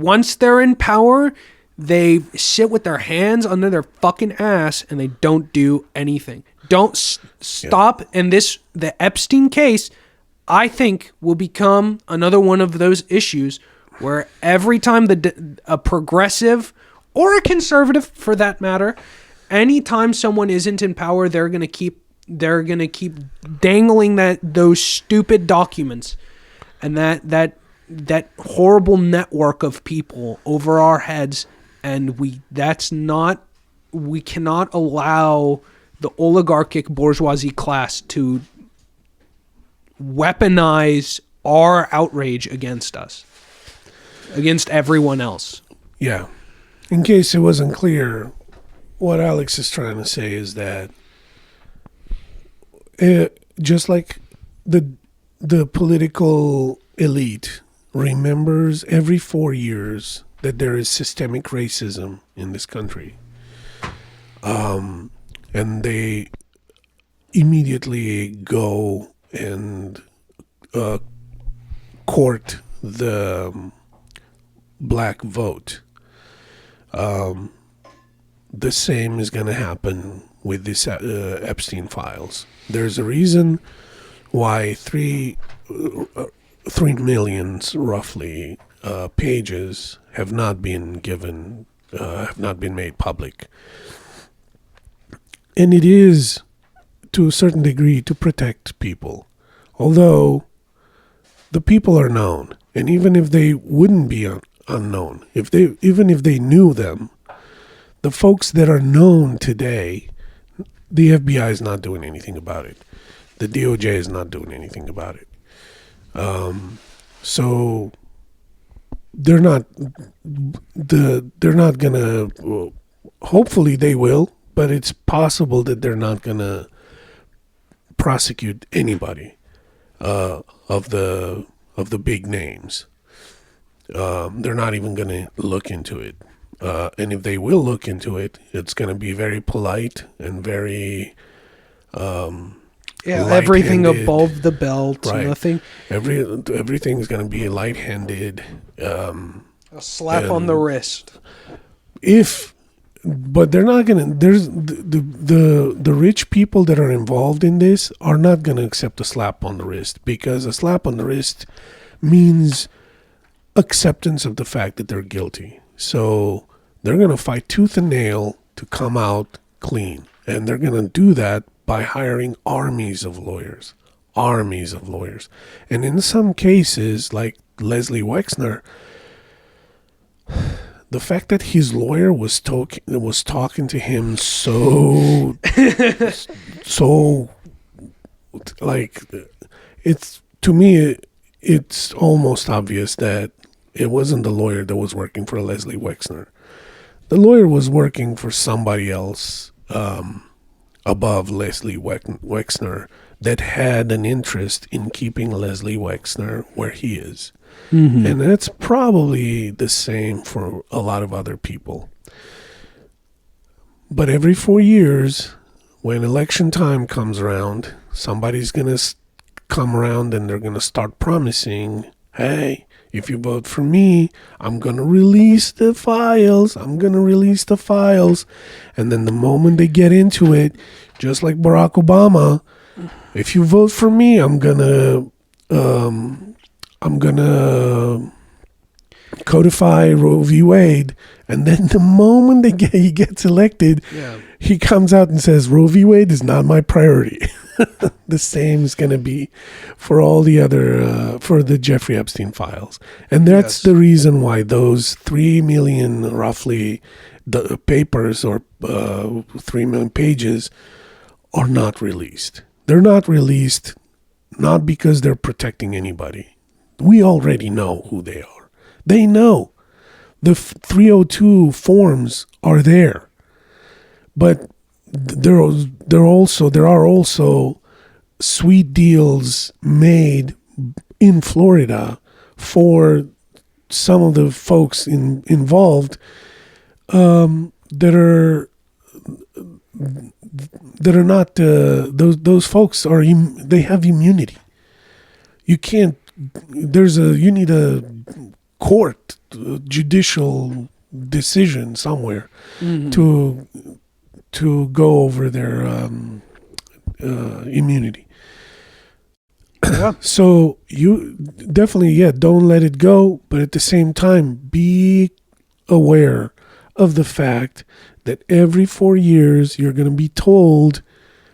once they're in power, they sit with their hands under their fucking ass and they don't do anything. Don't stop. And the Epstein case, I think, will become another one of those issues where every time a progressive or a conservative, for that matter, anytime someone isn't in power, they're gonna keep dangling those stupid documents and that horrible network of people over our heads, and we cannot allow the oligarchic bourgeoisie class to weaponize our outrage against us, against everyone else. Yeah. In case it wasn't clear, what Alex is trying to say is that just like the political elite remembers every 4 years that there is systemic racism in this country, and they immediately go and court the black vote. The same is going to happen with this Epstein files. There's a reason why 3 million roughly pages have not been given, have not been made public. And it is, to a certain degree, to protect people. Although the people are known, and even if they wouldn't be unknown, even if they knew them, the folks that are known today, the FBI is not doing anything about it. The DOJ is not doing anything about it. So they're not gonna. Hopefully they will, but it's possible that they're not going to prosecute anybody of the big names. They're not even going to look into it. And if they will look into it, it's going to be very polite and very everything above the belt, right. nothing. Everything's going to be light-handed. A slap on the wrist. But they're not going to. There's the rich people that are involved in this are not going to accept a slap on the wrist, because a slap on the wrist means acceptance of the fact that they're guilty. So they're going to fight tooth and nail to come out clean, and they're going to do that by hiring armies of lawyers. And in some cases, like Leslie Wexner, the fact that his lawyer was talking to him so like, it's, to me, it's almost obvious that it wasn't the lawyer that was working for Leslie Wexner. The lawyer was working for somebody else above Leslie Wexner that had an interest in keeping Leslie Wexner where he is. Mm-hmm. And that's probably the same for a lot of other people. But every 4 years, when election time comes around, somebody's going to come around and they're going to start promising, hey, if you vote for me, I'm going to release the files. And then the moment they get into it, just like Barack Obama, if you vote for me, I'm going to codify Roe v. Wade. And then the moment he gets elected, he comes out and says, Roe v. Wade is not my priority. The same is going to be for all the other, for the Jeffrey Epstein files. And that's the reason why those 3 million, roughly, the papers or 3 million pages are not released. They're not released not because they're protecting anybody. We already know who they are. They know. The 302 forms are there. But there are also sweet deals made in Florida for some of the folks involved that are not those folks are they have immunity. You need a court judicial decision somewhere to go over their immunity. Yeah. So you definitely, don't let it go, but at the same time, be aware of the fact that every 4 years you're going to be told,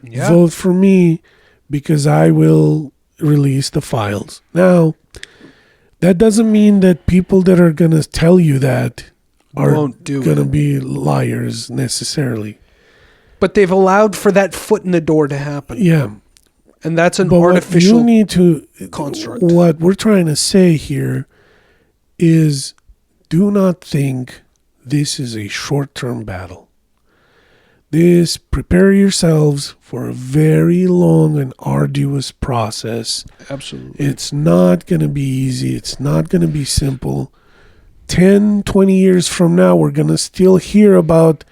vote for me because I will release the files. Now, that doesn't mean that people that are going to tell you that are going to be liars necessarily. But they've allowed for that foot in the door to happen. Yeah. And that's an artificial construct. What we're trying to say here is, do not think this is a short-term battle. Prepare yourselves for a very long and arduous process. Absolutely. It's not going to be easy. It's not going to be simple. 10, 20 years from now, we're going to still hear about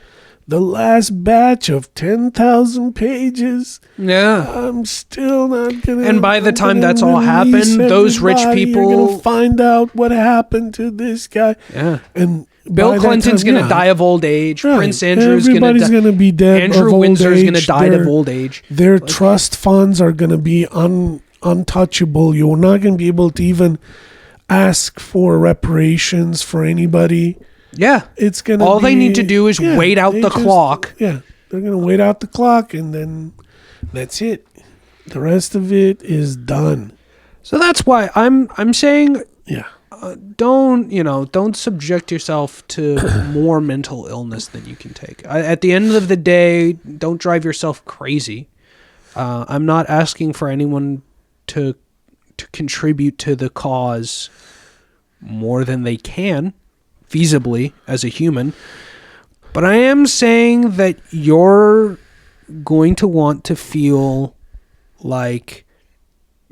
the last batch of 10,000 pages. Yeah. I'm still not going to... And by the time that's all happened, those rich people... You're going to find out what happened to this guy. Yeah. And Bill Clinton's going to die of old age. Right. Prince Andrew's going to be dead Andrew of old Windsor's age. going to die of old age. Their trust funds are going to be untouchable. You're not going to be able to even ask for reparations for anybody. Yeah. It's going to all they need to do is wait out the clock. Yeah. They're going to wait out the clock, and then that's it. The rest of it is done. So that's why I'm saying... Yeah. Don't subject yourself to more mental illness than you can take. At the end of the day, don't drive yourself crazy. I'm not asking for anyone to contribute to the cause more than they can, feasibly, as a human. But I am saying that you're going to want to feel like,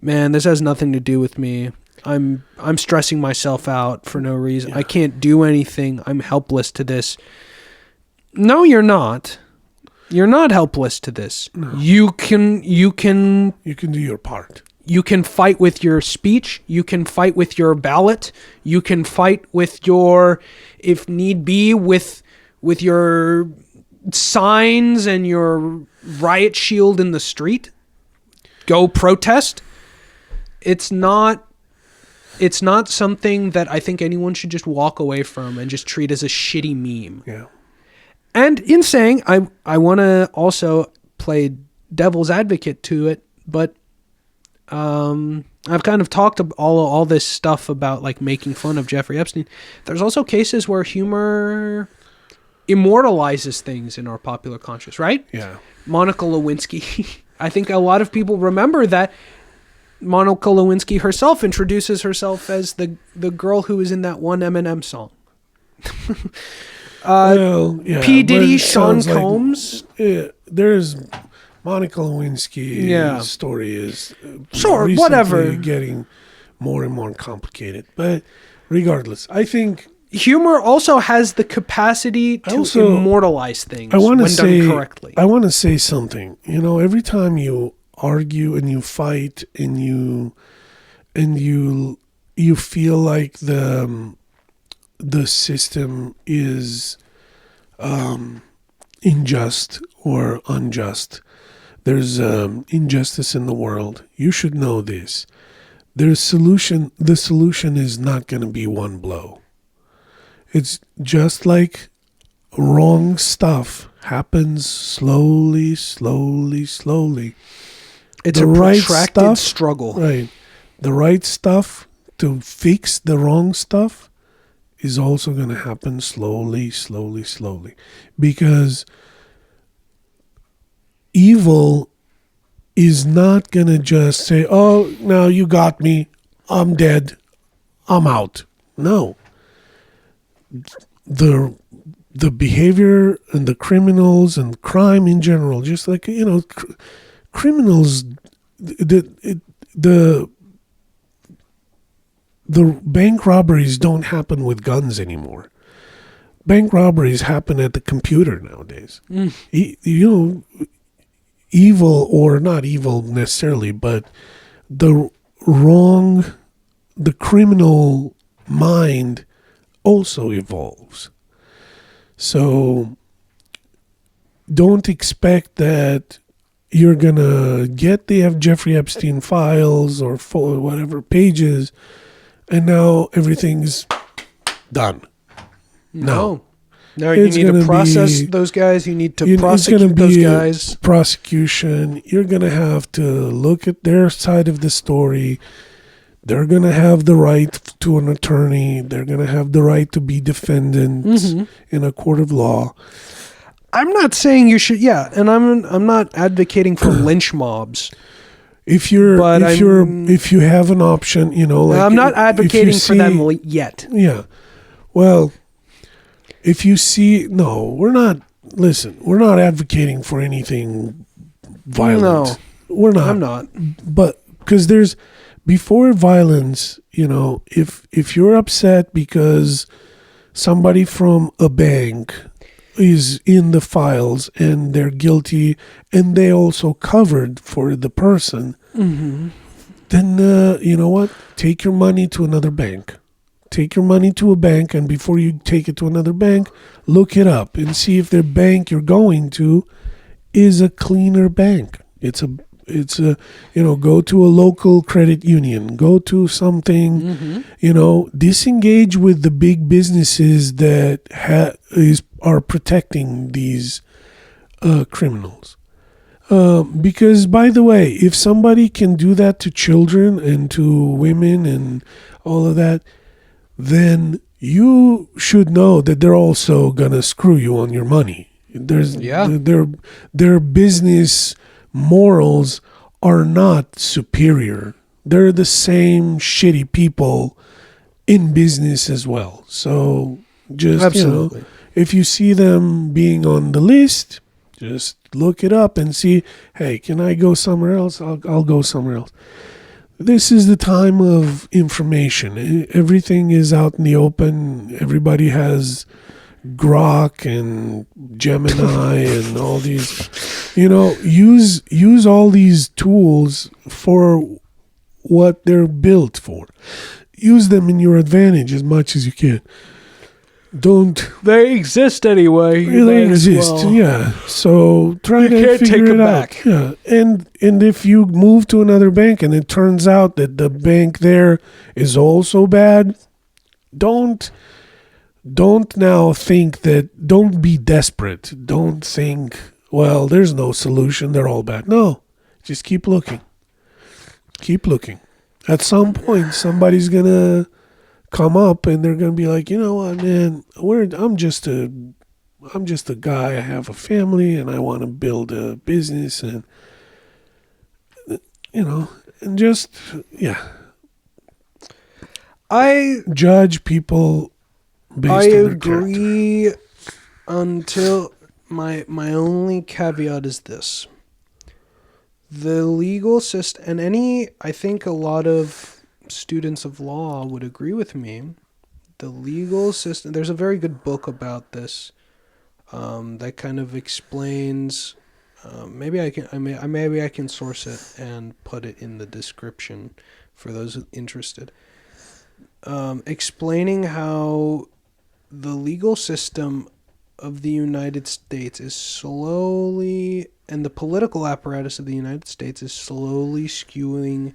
man, this has nothing to do with me. I'm stressing myself out for no reason. I can't do anything. I'm helpless to this. No, you're not. You're not helpless to this. No. You can do your part. You can fight with your speech. You can fight with your ballot. You can fight with your, if need be, with your signs and your riot shield in the street. Go protest. It's not something that I think anyone should just walk away from and just treat as a shitty meme. Yeah. And in saying, I want to also play devil's advocate to it, but I've kind of talked all this stuff about like making fun of Jeffrey Epstein. There's also cases where humor immortalizes things in our popular conscious, right? Yeah. Monica Lewinsky. I think a lot of people remember that Monica Lewinsky herself introduces herself as the girl who was in that one Eminem song. P. Diddy, Sean Combs. There's Monica Lewinsky. Story is whatever, getting more and more complicated. But regardless, I think humor also has the capacity to immortalize things when done correctly. I want to say something. Every time you argue and you fight and you feel like the system is unjust or unjust, there's injustice in the world, you should know this. The solution is not going to be one blow. It's just like wrong stuff happens slowly. It's a protracted struggle. Right. The right stuff to fix the wrong stuff is also going to happen slowly. Because evil is not going to just say, oh, now you got me. I'm dead. I'm out. No. The behavior and the criminals and crime in general, just like, criminals, the bank robberies don't happen with guns anymore. Bank robberies happen at the computer nowadays. Evil, or not evil necessarily, but the criminal mind also evolves. So don't expect that you're going to get the Jeffrey Epstein files or whatever pages, and now everything's done. No. No, you need to process those guys. You need to prosecute those guys. Prosecution. You're going to have to look at their side of the story. They're going to have the right to an attorney. They're going to have the right to be defendants in a court of law. I'm not saying you should, and I'm not advocating for lynch mobs. If you have an option, I'm not advocating for them yet. Yeah. Well, if you see, we're not advocating for anything violent. No, we're not. I'm not. But because before violence, if you're upset because somebody from a bank is in the files and they're guilty and they also covered for the person, then you know what? Take your money to another bank. Take your money to a bank, and before you take it to another bank, look it up and see if their bank you're going to is a cleaner bank. It's a go to a local credit union, go to something, disengage with the big businesses that are protecting these criminals. Because, by the way, if somebody can do that to children and to women and all of that, then you should know that they're also going to screw you on your money. Their business morals are not superior. They're the same shitty people in business as well. So just, if you see them being on the list, just look it up and see, hey, can I go somewhere else? I'll go somewhere else. This is the time of information. Everything is out in the open. Everybody has Grok and Gemini and all these, use all these tools for what they're built for. Use them in your advantage as much as you can. They exist anyway. They exist, yeah. So try to figure it out. Back. Yeah. And if you move to another bank and it turns out that the bank there is also bad, don't now think that, don't be desperate. Don't think, well, there's no solution, they're all bad. No, just keep looking. Keep looking. At some point, somebody's going to come up and they're going to be like, you know what, man, I'm just a guy. I have a family and I want to build a business and, and just, yeah. I judge people based on their agree character. Until my only caveat is this. The legal system, and I think a lot of students of law would agree with me. The legal system, there's a very good book about this that kind of explains. Maybe I can source it and put it in the description for those interested. Explaining how the legal system of the United States is slowly, and the political apparatus of the United States is slowly skewing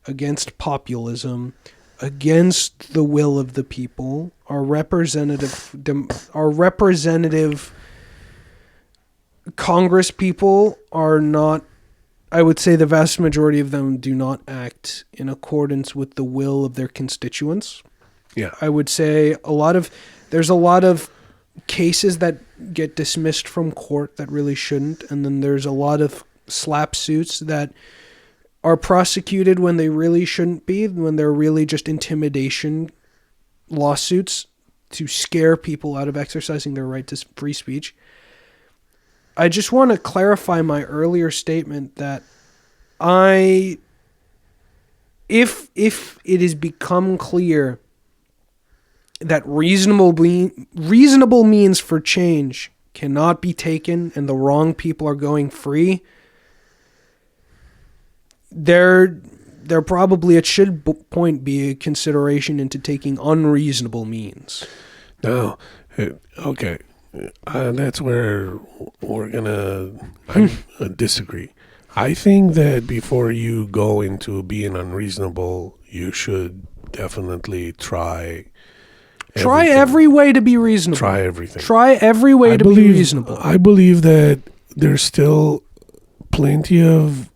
against populism, against the will of the people. Our representative Congress people are not, I would say the vast majority of them do not act in accordance with the will of their constituents. Yeah. I would say there's a lot of cases that get dismissed from court that really shouldn't, and then there's a lot of slap suits that are prosecuted when they really shouldn't be, when they're really just intimidation lawsuits to scare people out of exercising their right to free speech. I just want to clarify my earlier statement that if it has become clear that reasonable means for change cannot be taken and the wrong people are going free, there probably at should point be a consideration into taking unreasonable means. No, okay, that's where we're gonna disagree. I think that before you go into being unreasonable, you should definitely try every way to be reasonable. Try everything. Try every way to be reasonable. I believe that there's still plenty of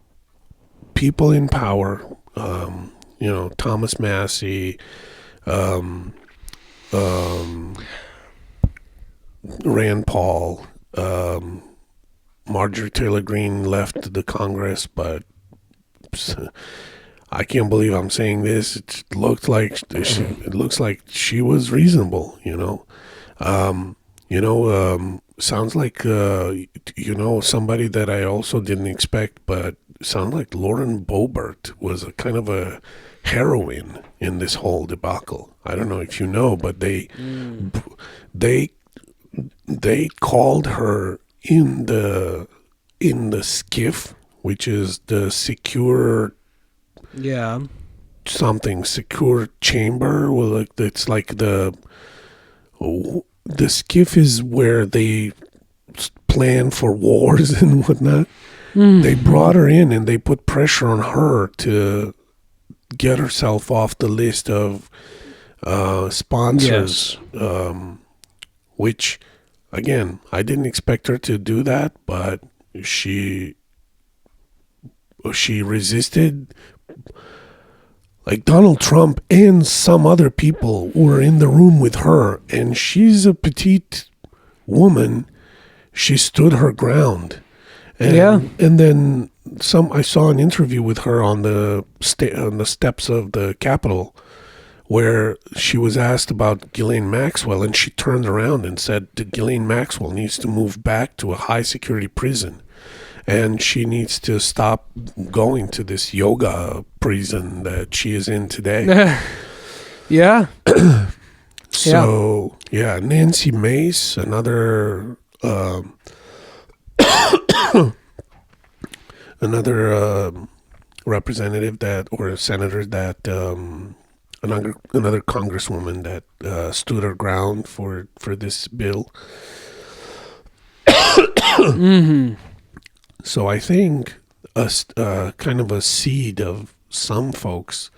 people in power, Thomas Massey, Rand Paul, Marjorie Taylor Greene left the Congress, but I can't believe I'm saying this. It looks like she was reasonable, sounds like somebody that I also didn't expect, but sounds like Lauren Boebert was a kind of a heroine in this whole debacle. I don't know if you know, but they called her in the SCIF, which is the secure secure chamber. Well, it's like the SCIF is where they plan for wars and whatnot. They brought her in and they put pressure on her to get herself off the list of sponsors, which, again, I didn't expect her to do that, but she resisted. Like Donald Trump and some other people were in the room with her, and she's a petite woman. She stood her ground. And then I saw an interview with her on the steps of the Capitol where she was asked about Ghislaine Maxwell, and she turned around and said that Ghislaine Maxwell needs to move back to a high-security prison, and she needs to stop going to this yoga prison that she is in today. Yeah. So, yeah, Nancy Mace, another representative that, or a senator that, another congresswoman that stood her ground for this bill. Mm-hmm. So I think kind of a seed of some folks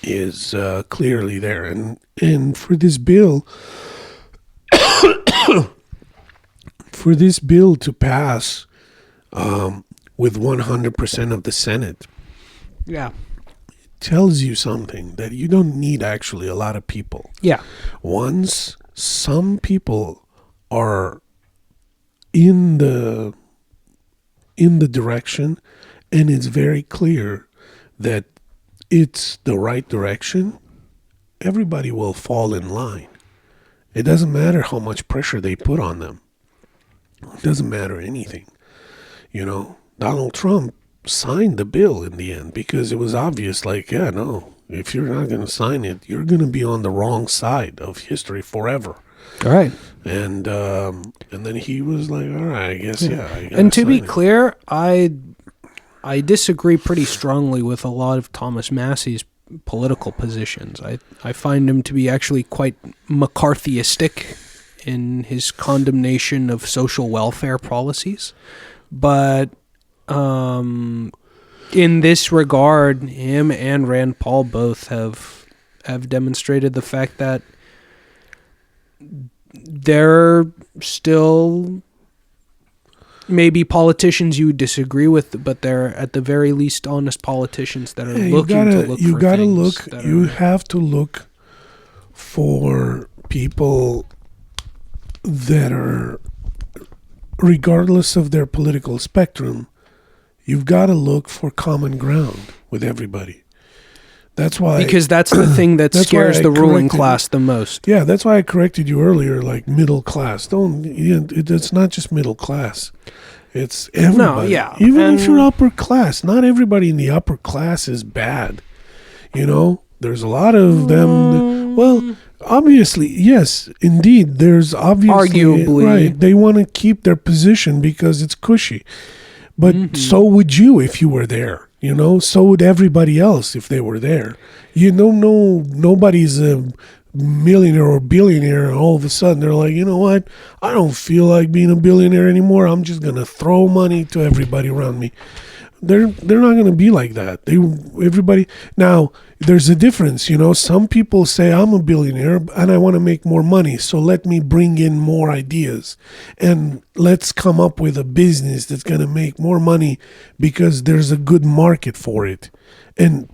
is clearly there, and for this bill, for this bill to pass with 100% of the Senate, Yeah. tells you something, that you don't need actually a lot of people. Yeah. Once some people are in the direction, and it's very clear that it's the right direction, everybody will fall in line. It doesn't matter how much pressure they put on them. It doesn't matter anything. You know, Donald Trump signed the bill in the end because it was obvious, like, yeah, no, if you're not going to sign it, you're going to be on the wrong side of history forever. All right. And then he was like, all right, I guess, yeah. I gotta And to be sign it. clear, I disagree pretty strongly with a lot of Thomas Massey's political positions. I find him to be actually quite McCarthyistic in his condemnation of social welfare policies. But in this regard, him and Rand Paul both have demonstrated the fact that they're still maybe politicians you disagree with, but they're at the very least honest politicians that are looking to look for things. You have to look for people that are, regardless of their political spectrum, you've got to look for common ground with everybody. That's why, because that's the thing that scares the ruling class the most. Yeah, that's why I corrected you earlier, like middle class. It's not just middle class. It's everybody. No, yeah. Even if you're upper class, not everybody in the upper class is bad. You know, there's a lot of them. Well, obviously, yes, indeed. There's obviously, arguably, right, they want to keep their position because it's cushy. But so would you if you were there. You know, so would everybody else if they were there. You know, nobody's a millionaire or billionaire, and all of a sudden they're like, you know what? I don't feel like being a billionaire anymore. I'm just gonna throw money to everybody around me. They're not gonna be like that. Everybody. Now, there's a difference. You know, some people say I'm a billionaire and I want to make more money, so let me bring in more ideas and let's come up with a business that's gonna make more money because there's a good market for it, and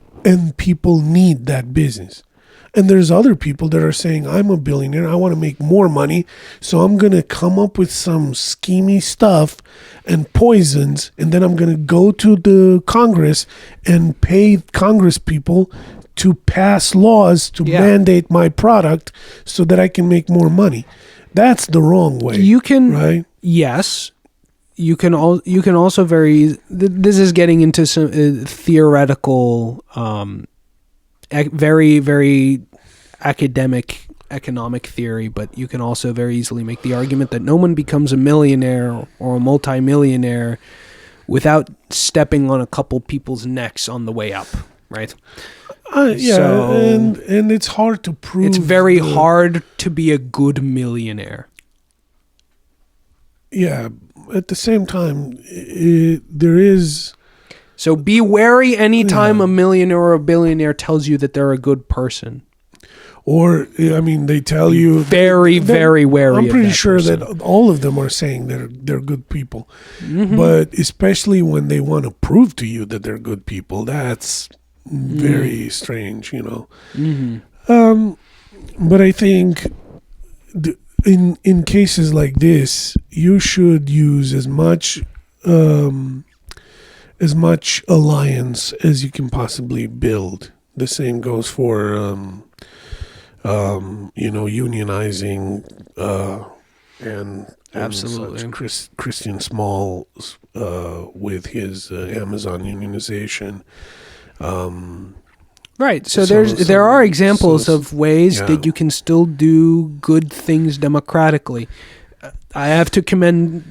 people need that business. And there's other people that are saying, I'm a billionaire, I want to make more money, so I'm going to come up with some schemy stuff and poisons, and then I'm going to go to the Congress and pay Congress people to pass laws to mandate my product so that I can make more money. That's the wrong way. You can, right? Yes. You can also this is getting into some theoretical, very, very academic economic theory, but you can also very easily make the argument that no one becomes a millionaire or a multimillionaire without stepping on a couple people's necks on the way up, right? Yeah, so and it's hard to prove. It's very hard to be a good millionaire. Yeah, at the same time, there is... So be wary anytime a millionaire or a billionaire tells you that they're a good person. Or, I mean, they tell you... Very, very wary. I'm pretty sure person. that all of them are saying they're good people. Mm-hmm. But especially when they want to prove to you that they're good people, that's very strange, you know. Mm-hmm. But I think in cases like this, you should use as much alliance as you can possibly build. The same goes for, unionizing and Absolutely. such. Christian Small with his Amazon unionization. Right. So there are examples of ways that you can still do good things democratically. I have to commend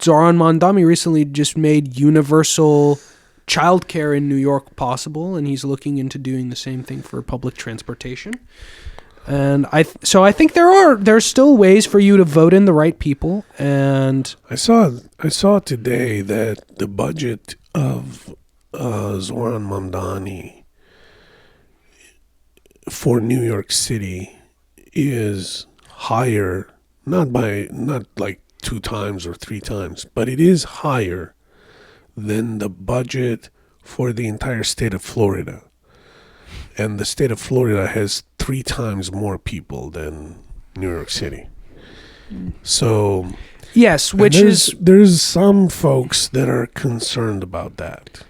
Zoran Mandami recently just made universal childcare in New York possible, and he's looking into doing the same thing for public transportation. And so I think there's still ways for you to vote in the right people. And I saw today that the budget of Zoran Mamdani for New York City is higher, not like 2 times or 3 times, but it is higher than the budget for the entire state of Florida. And the state of Florida has 3 times more people than New York City. So yes, there's some folks that are concerned about that,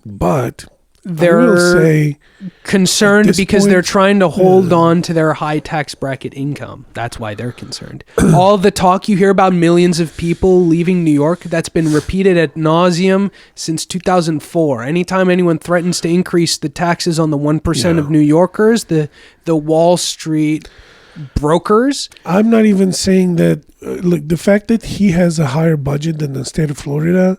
but they're concerned because they're trying to hold on to their high tax bracket income. That's why they're concerned. All the talk you hear about millions of people leaving New York, that's been repeated ad nauseum since 2004. Anytime anyone threatens to increase the taxes on the 1% of New Yorkers, the Wall Street brokers. I'm not even saying that. Look, the fact that he has a higher budget than the state of Florida,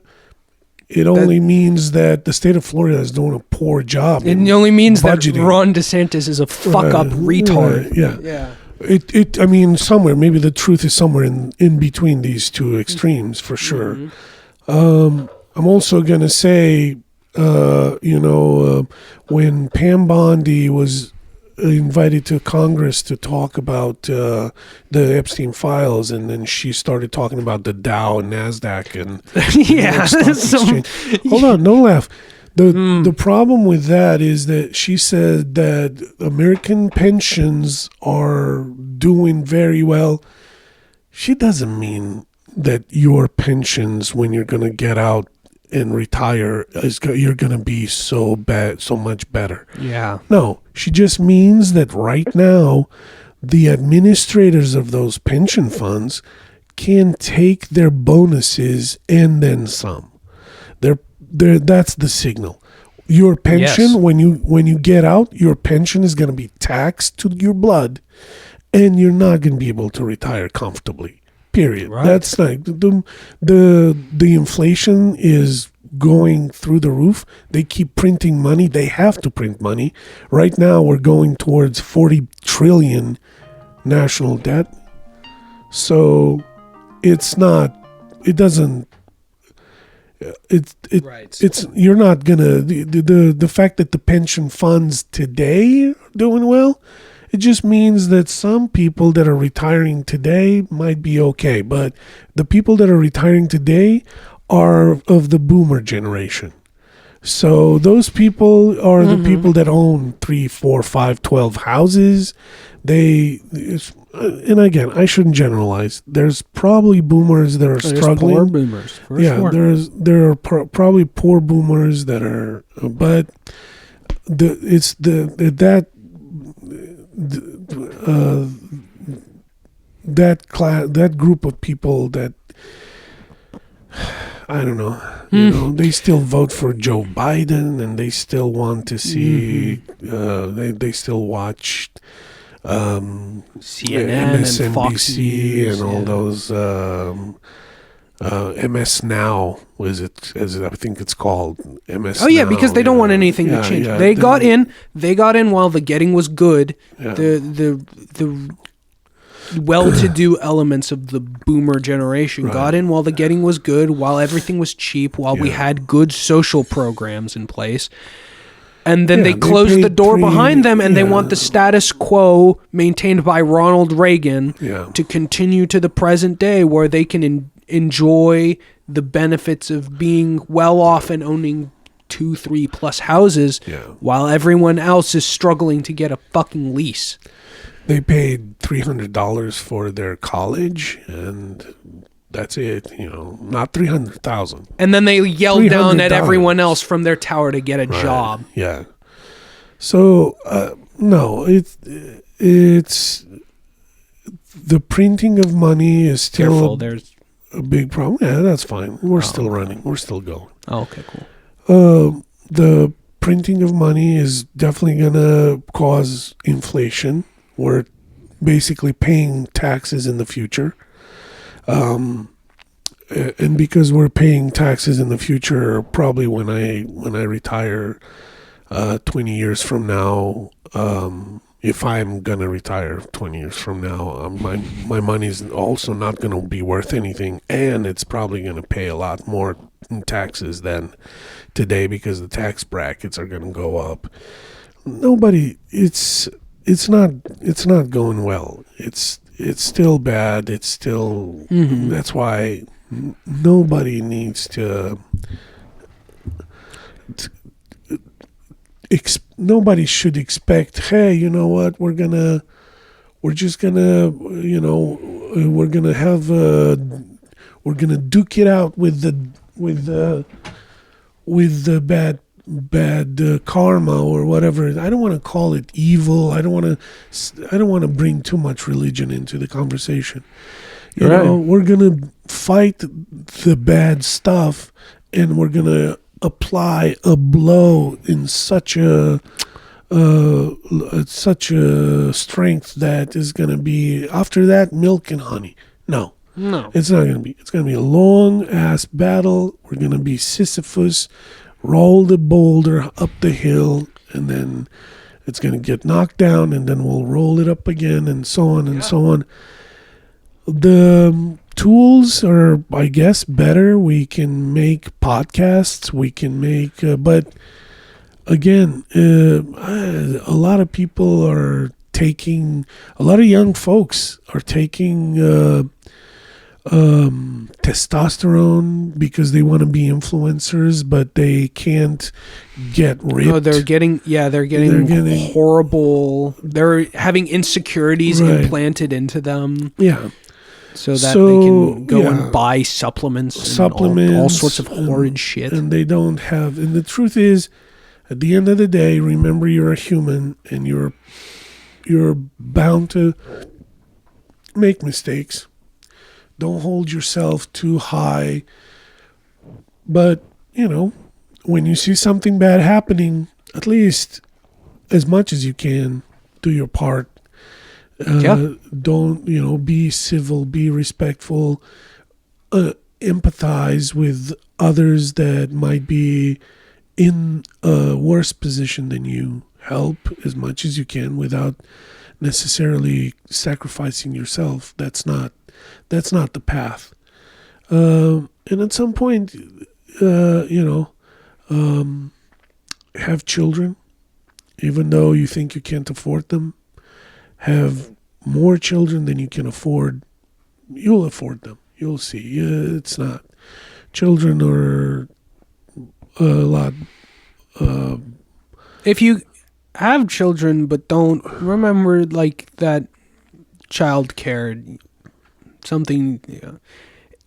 it only means that the state of Florida is doing a poor job. It only means budgeting. that Ron DeSantis is a fuck-up retard. Yeah. I mean, somewhere, maybe the truth is somewhere in between these two extremes, for sure. I'm also going to say, when Pam Bondi was invited to Congress to talk about the Epstein files, and then she started talking about the Dow and NASDAQ and Hold on, don't laugh. The problem with that is that she said that American pensions are doing very well. She doesn't mean that your pensions, when you're going to get out and retire, you're going to be so much better. Yeah. No, she just means that right now, the administrators of those pension funds can take their bonuses and then some. That's the signal. Your pension, when you get out, your pension is going to be taxed to your blood, and you're not going to be able to retire comfortably. Period. Right. That's like the inflation is going through the roof. They keep printing money. They have to print money. Right now, we're going towards 40 trillion national debt. So it's not. It doesn't. It's you're not gonna the fact that the pension funds today are doing well. It just means that some people that are retiring today might be okay, but the people that are retiring today are of the boomer generation. So those people are the people that own 3, 4, 5, 12 houses. And again, I shouldn't generalize. There's probably boomers that are struggling. Poor boomers, for sure. There are probably poor boomers that are, but that group of people that I don't know, they still vote for Joe Biden, and they still want to see they still watch CNN MSNBC and Fox News, and all those MS Now as I think it's called MS. Oh yeah, because they don't want anything to change. Yeah, they got in while the getting was good. Yeah. The well-to-do elements of the boomer generation got in while the getting was good, while everything was cheap, while we had good social programs in place. And then they closed the door behind them, and they want the status quo maintained by Ronald Reagan to continue to the present day, where they can enjoy the benefits of being well off and owning 2, 3 plus houses, while everyone else is struggling to get a fucking lease. They paid $300 for their college, and that's it. Not $300,000. And then they yelled down at everyone else from their tower to get a job. Yeah. So no, it's the printing of money is still Careful, there's a big problem. Yeah, that's fine. We're still running. We're still going. Oh, okay, cool. The printing of money is definitely going to cause inflation. We're basically paying taxes in the future. And because we're paying taxes in the future, probably when I retire 20 years from now, if I'm going to retire 20 years from now, my money's also not going to be worth anything, and it's probably going to pay a lot more in taxes than today because the tax brackets are going to go up. It's not going well. It's still bad. It's still that's why nobody needs to nobody should expect, hey, you know what, we're gonna duke it out with the bad karma or whatever. I don't want to call it evil. I don't want to bring too much religion into the conversation. You know, we're gonna fight the bad stuff, and we're gonna apply a blow in such a strength that is going to be, after that, milk and honey. No, it's not going to be. It's going to be a long ass battle. We're going to be Sisyphus, roll the boulder up the hill, and then it's going to get knocked down, and then we'll roll it up again, and so on and so on. The tools are, I guess, better. We can make podcasts. We can make, but again, a lot of people are taking, a lot of young folks are taking testosterone because they want to be influencers, but they can't get ripped. Oh, they're getting horrible. They're having insecurities implanted into them. Yeah. So that they can go and buy supplements and all sorts of horrid shit. And they don't have, and the truth is, at the end of the day, remember you're a human and you're bound to make mistakes. Don't hold yourself too high. But, you know, when you see something bad happening, at least as much as you can, do your part. Don't, be civil, be respectful, empathize with others that might be in a worse position than you. Help as much as you can without necessarily sacrificing yourself. That's not the path. And at some point, have children, even though you think you can't afford them. Have more children than you can afford. You'll afford them. You'll see. It's not. Children are a lot. If you have children but don't remember, like, that child care, something,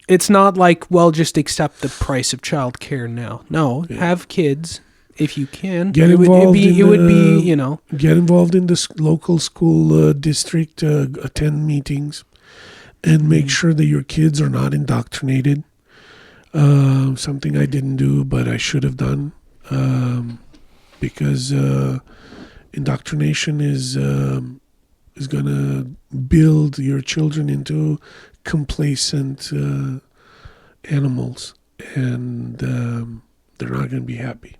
it's not like, well, just accept the price of child care now. No, have kids. If you can, get involved. Get involved in the local school district. Attend meetings, and make sure that your kids are not indoctrinated. Something I didn't do, but I should have done, because indoctrination is going to build your children into complacent animals, and they're not going to be happy.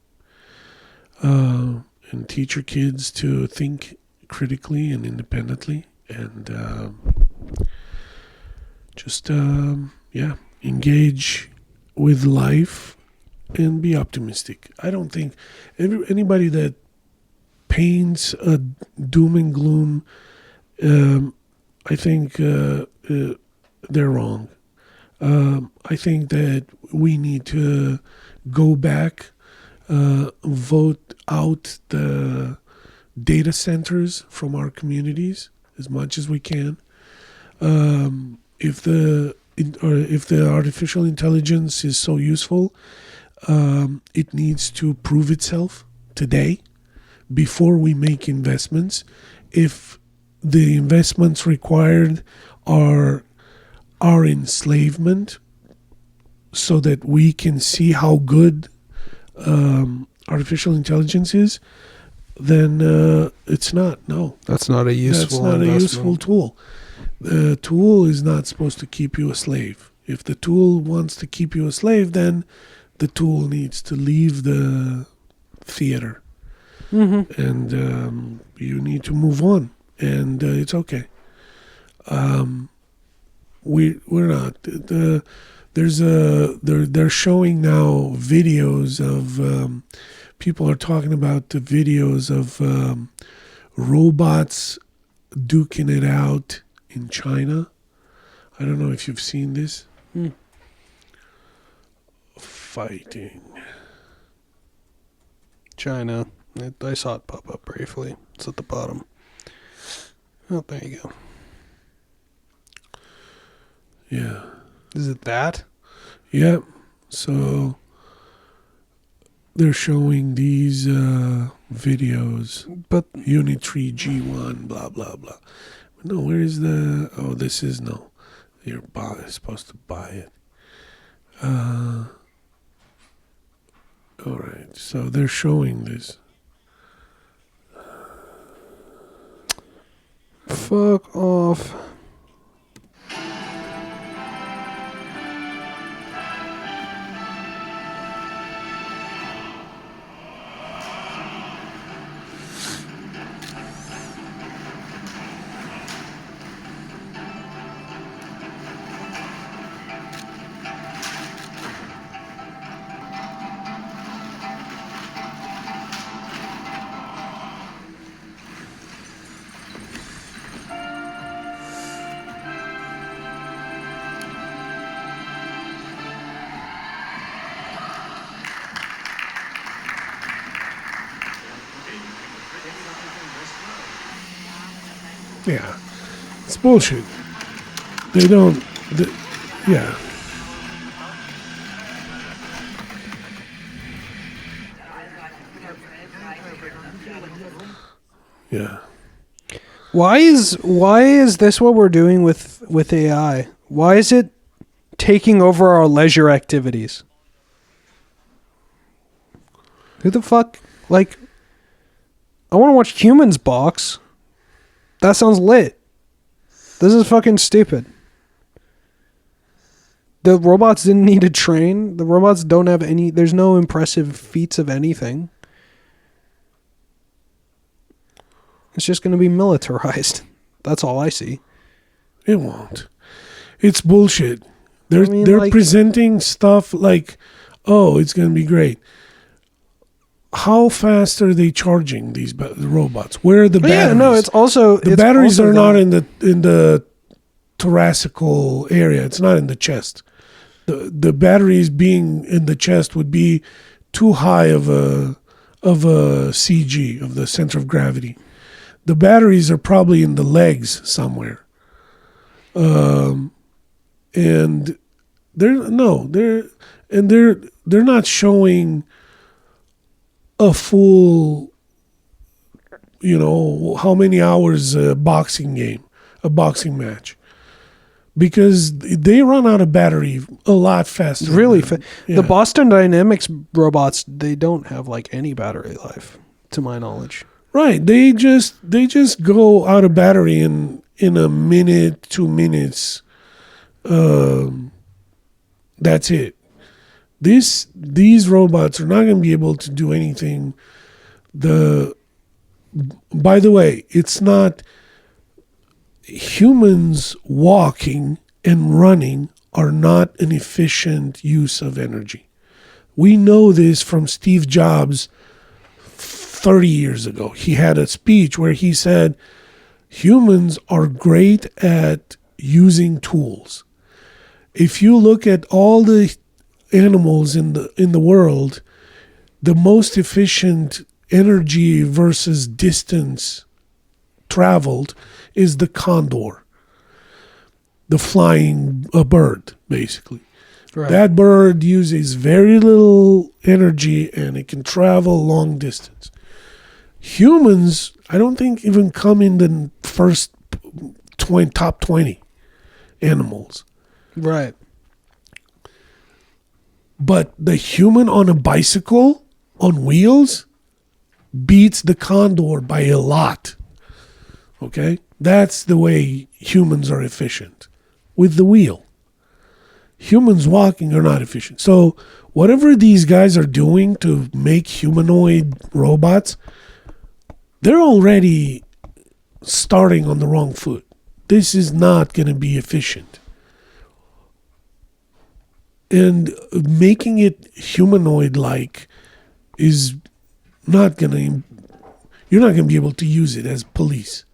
And teach your kids to think critically and independently, and engage with life and be optimistic. I don't think anybody that paints a doom and gloom, I think they're wrong. I think that we need to go back, vote out the data centers from our communities as much as we can. If the artificial intelligence is so useful, it needs to prove itself today before we make investments. If the investments required are our enslavement, so that we can see how good artificial intelligence is, then it's not. No, That's not a useful that's not a investment. useful tool. The tool is not supposed to keep you a slave. If the tool wants to keep you a slave, then the tool needs to leave the theater. And you need to move on, and it's okay. We're not. They're showing now videos of people are talking about the videos of robots duking it out in China. I don't know if you've seen this. Fighting. China. I saw it pop up briefly. It's at the bottom. Oh, there you go. Yeah. Is it that? Yep. So they're showing these videos. But Unitree G1, blah, blah, blah. No, where is the... Oh, this is... No. You're supposed to buy it. All right. So they're showing this. Fuck off. Yeah. It's bullshit. They don't... yeah. Yeah. Why is this what we're doing with AI? Why is it taking over our leisure activities? Who the fuck? Like, I want to watch humans box. That sounds lit. This is fucking stupid. The robots didn't need to train. The robots don't have any... There's no impressive feats of anything. It's just going to be militarized. That's all I see. It won't. It's bullshit. They're like, presenting stuff like, oh, it's going to be great. How fast are they charging these robots? Where are the batteries? Yeah, no, it's also... The batteries are not in the thoracical area. It's not in the chest. The batteries being in the chest would be too high of a CG, of the center of gravity. The batteries are probably in the legs somewhere. And they're not showing a full, how many hours a boxing match. Because they run out of battery a lot faster. Really The Boston Dynamics robots, they don't have like any battery life, to my knowledge. Right. They just go out of battery in a minute, 2 minutes. That's it. These robots are not going to be able to do anything. By the way, it's not... Humans walking and running are not an efficient use of energy. We know this from Steve Jobs 30 years ago. He had a speech where he said, humans are great at using tools. If you look at all the animals in the world, the most efficient energy versus distance traveled is the condor, the flying bird, basically. Right. That bird uses very little energy and it can travel long distance. Humans, I don't think even come in the first top 20 animals. Right. But the human on a bicycle on wheels beats the condor by a lot. Okay? That's the way humans are efficient, with the wheel. Humans walking are not efficient. So whatever these guys are doing to make humanoid robots, they're already starting on the wrong foot. This is not going to be efficient. And making it humanoid-like is not going to... You're not going to be able to use it as police.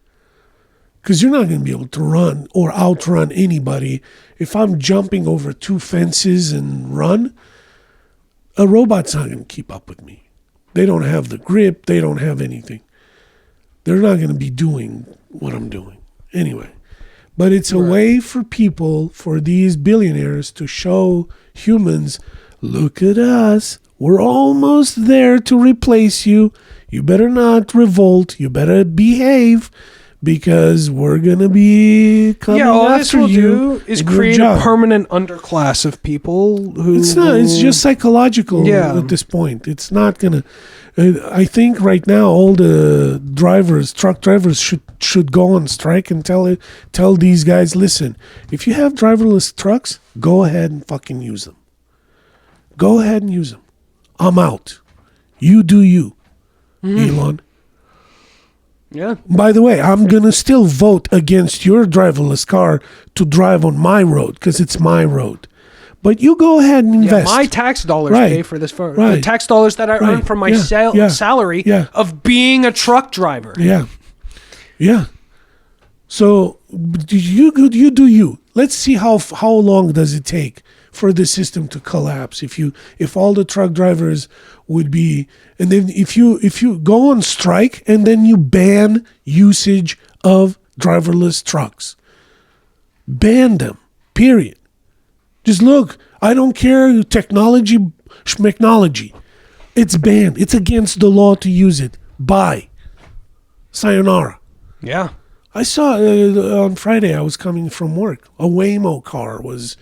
Because you're not going to be able to run or outrun anybody. If I'm jumping over 2 fences and run, a robot's not going to keep up with me. They don't have the grip. They don't have anything. They're not going to be doing what I'm doing. Anyway. But it's a way for people, for these billionaires to show humans, look at us. We're almost there to replace you. You better not revolt. You better behave because we're going to be coming all after this will you. do is create a permanent underclass of people who... It's not. It's just psychological at this point. It's not going to... I think right now all the truck drivers should go on strike and tell these guys, listen, if you have driverless trucks, go ahead and fucking use them. Go ahead and use them. I'm out. You do you, Elon. Yeah. By the way, I'm going to still vote against your driverless car to drive on my road because it's my road. But you go ahead and invest. Yeah, my tax dollars pay for this. The tax dollars that I earn from my salary of being a truck driver. Yeah. Yeah. So you do you. Let's see how long does it take for the system to collapse if all the truck drivers would be, and then if you go on strike and then you ban usage of driverless trucks. Ban them. Period. Just look, I don't care, technology, schmechnology. It's banned. It's against the law to use it. Bye. Sayonara. Yeah. I saw on Friday, I was coming from work. A Waymo car was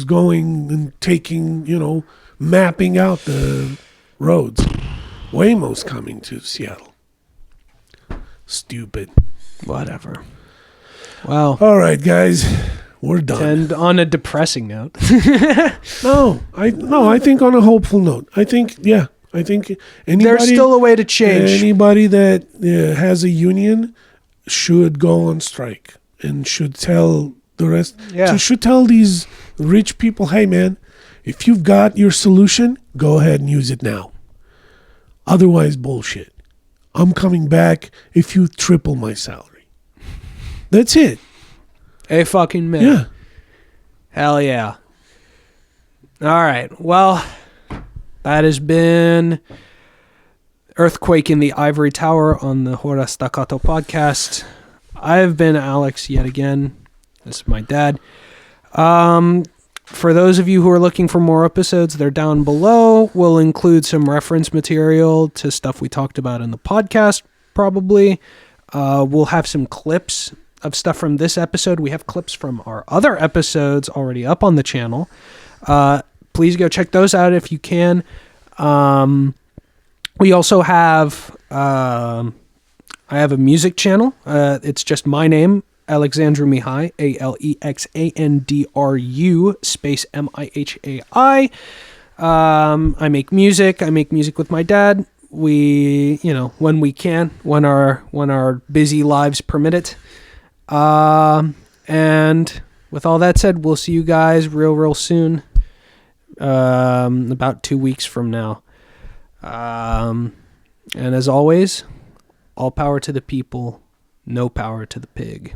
going and taking, mapping out the roads. Waymo's coming to Seattle. Stupid. Whatever. Well. All right, guys. We're done. And on a depressing note. No, I think on a hopeful note. I think anybody, there's still a way to change. Anybody that has a union should go on strike and should tell the rest. Yeah. Should tell these rich people, hey man, if you've got your solution, go ahead and use it now. Otherwise, bullshit. I'm coming back if you triple my salary. That's it. A fucking man. Yeah. Hell yeah. All right. Well, that has been Earthquake in the Ivory Tower on the Hora Staccato podcast. I've been Alex yet again. This is my dad. For those of you who are looking for more episodes, they're down below. We'll include some reference material to stuff we talked about in the podcast, probably. We'll have some clips of stuff from this episode. We have clips from our other episodes already up on the channel. Please go check those out if you can. We also have I have a music channel. It's just my name, Alexandru Mihai, Alexandru space Mihai. I make music. I make music with my dad. We, when we can, when our busy lives permit it. And with all that said, we'll see you guys real soon. About 2 weeks from now. And as always, all power to the people, no power to the pig.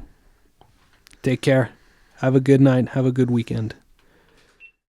Take care. Have a good night. Have a good weekend.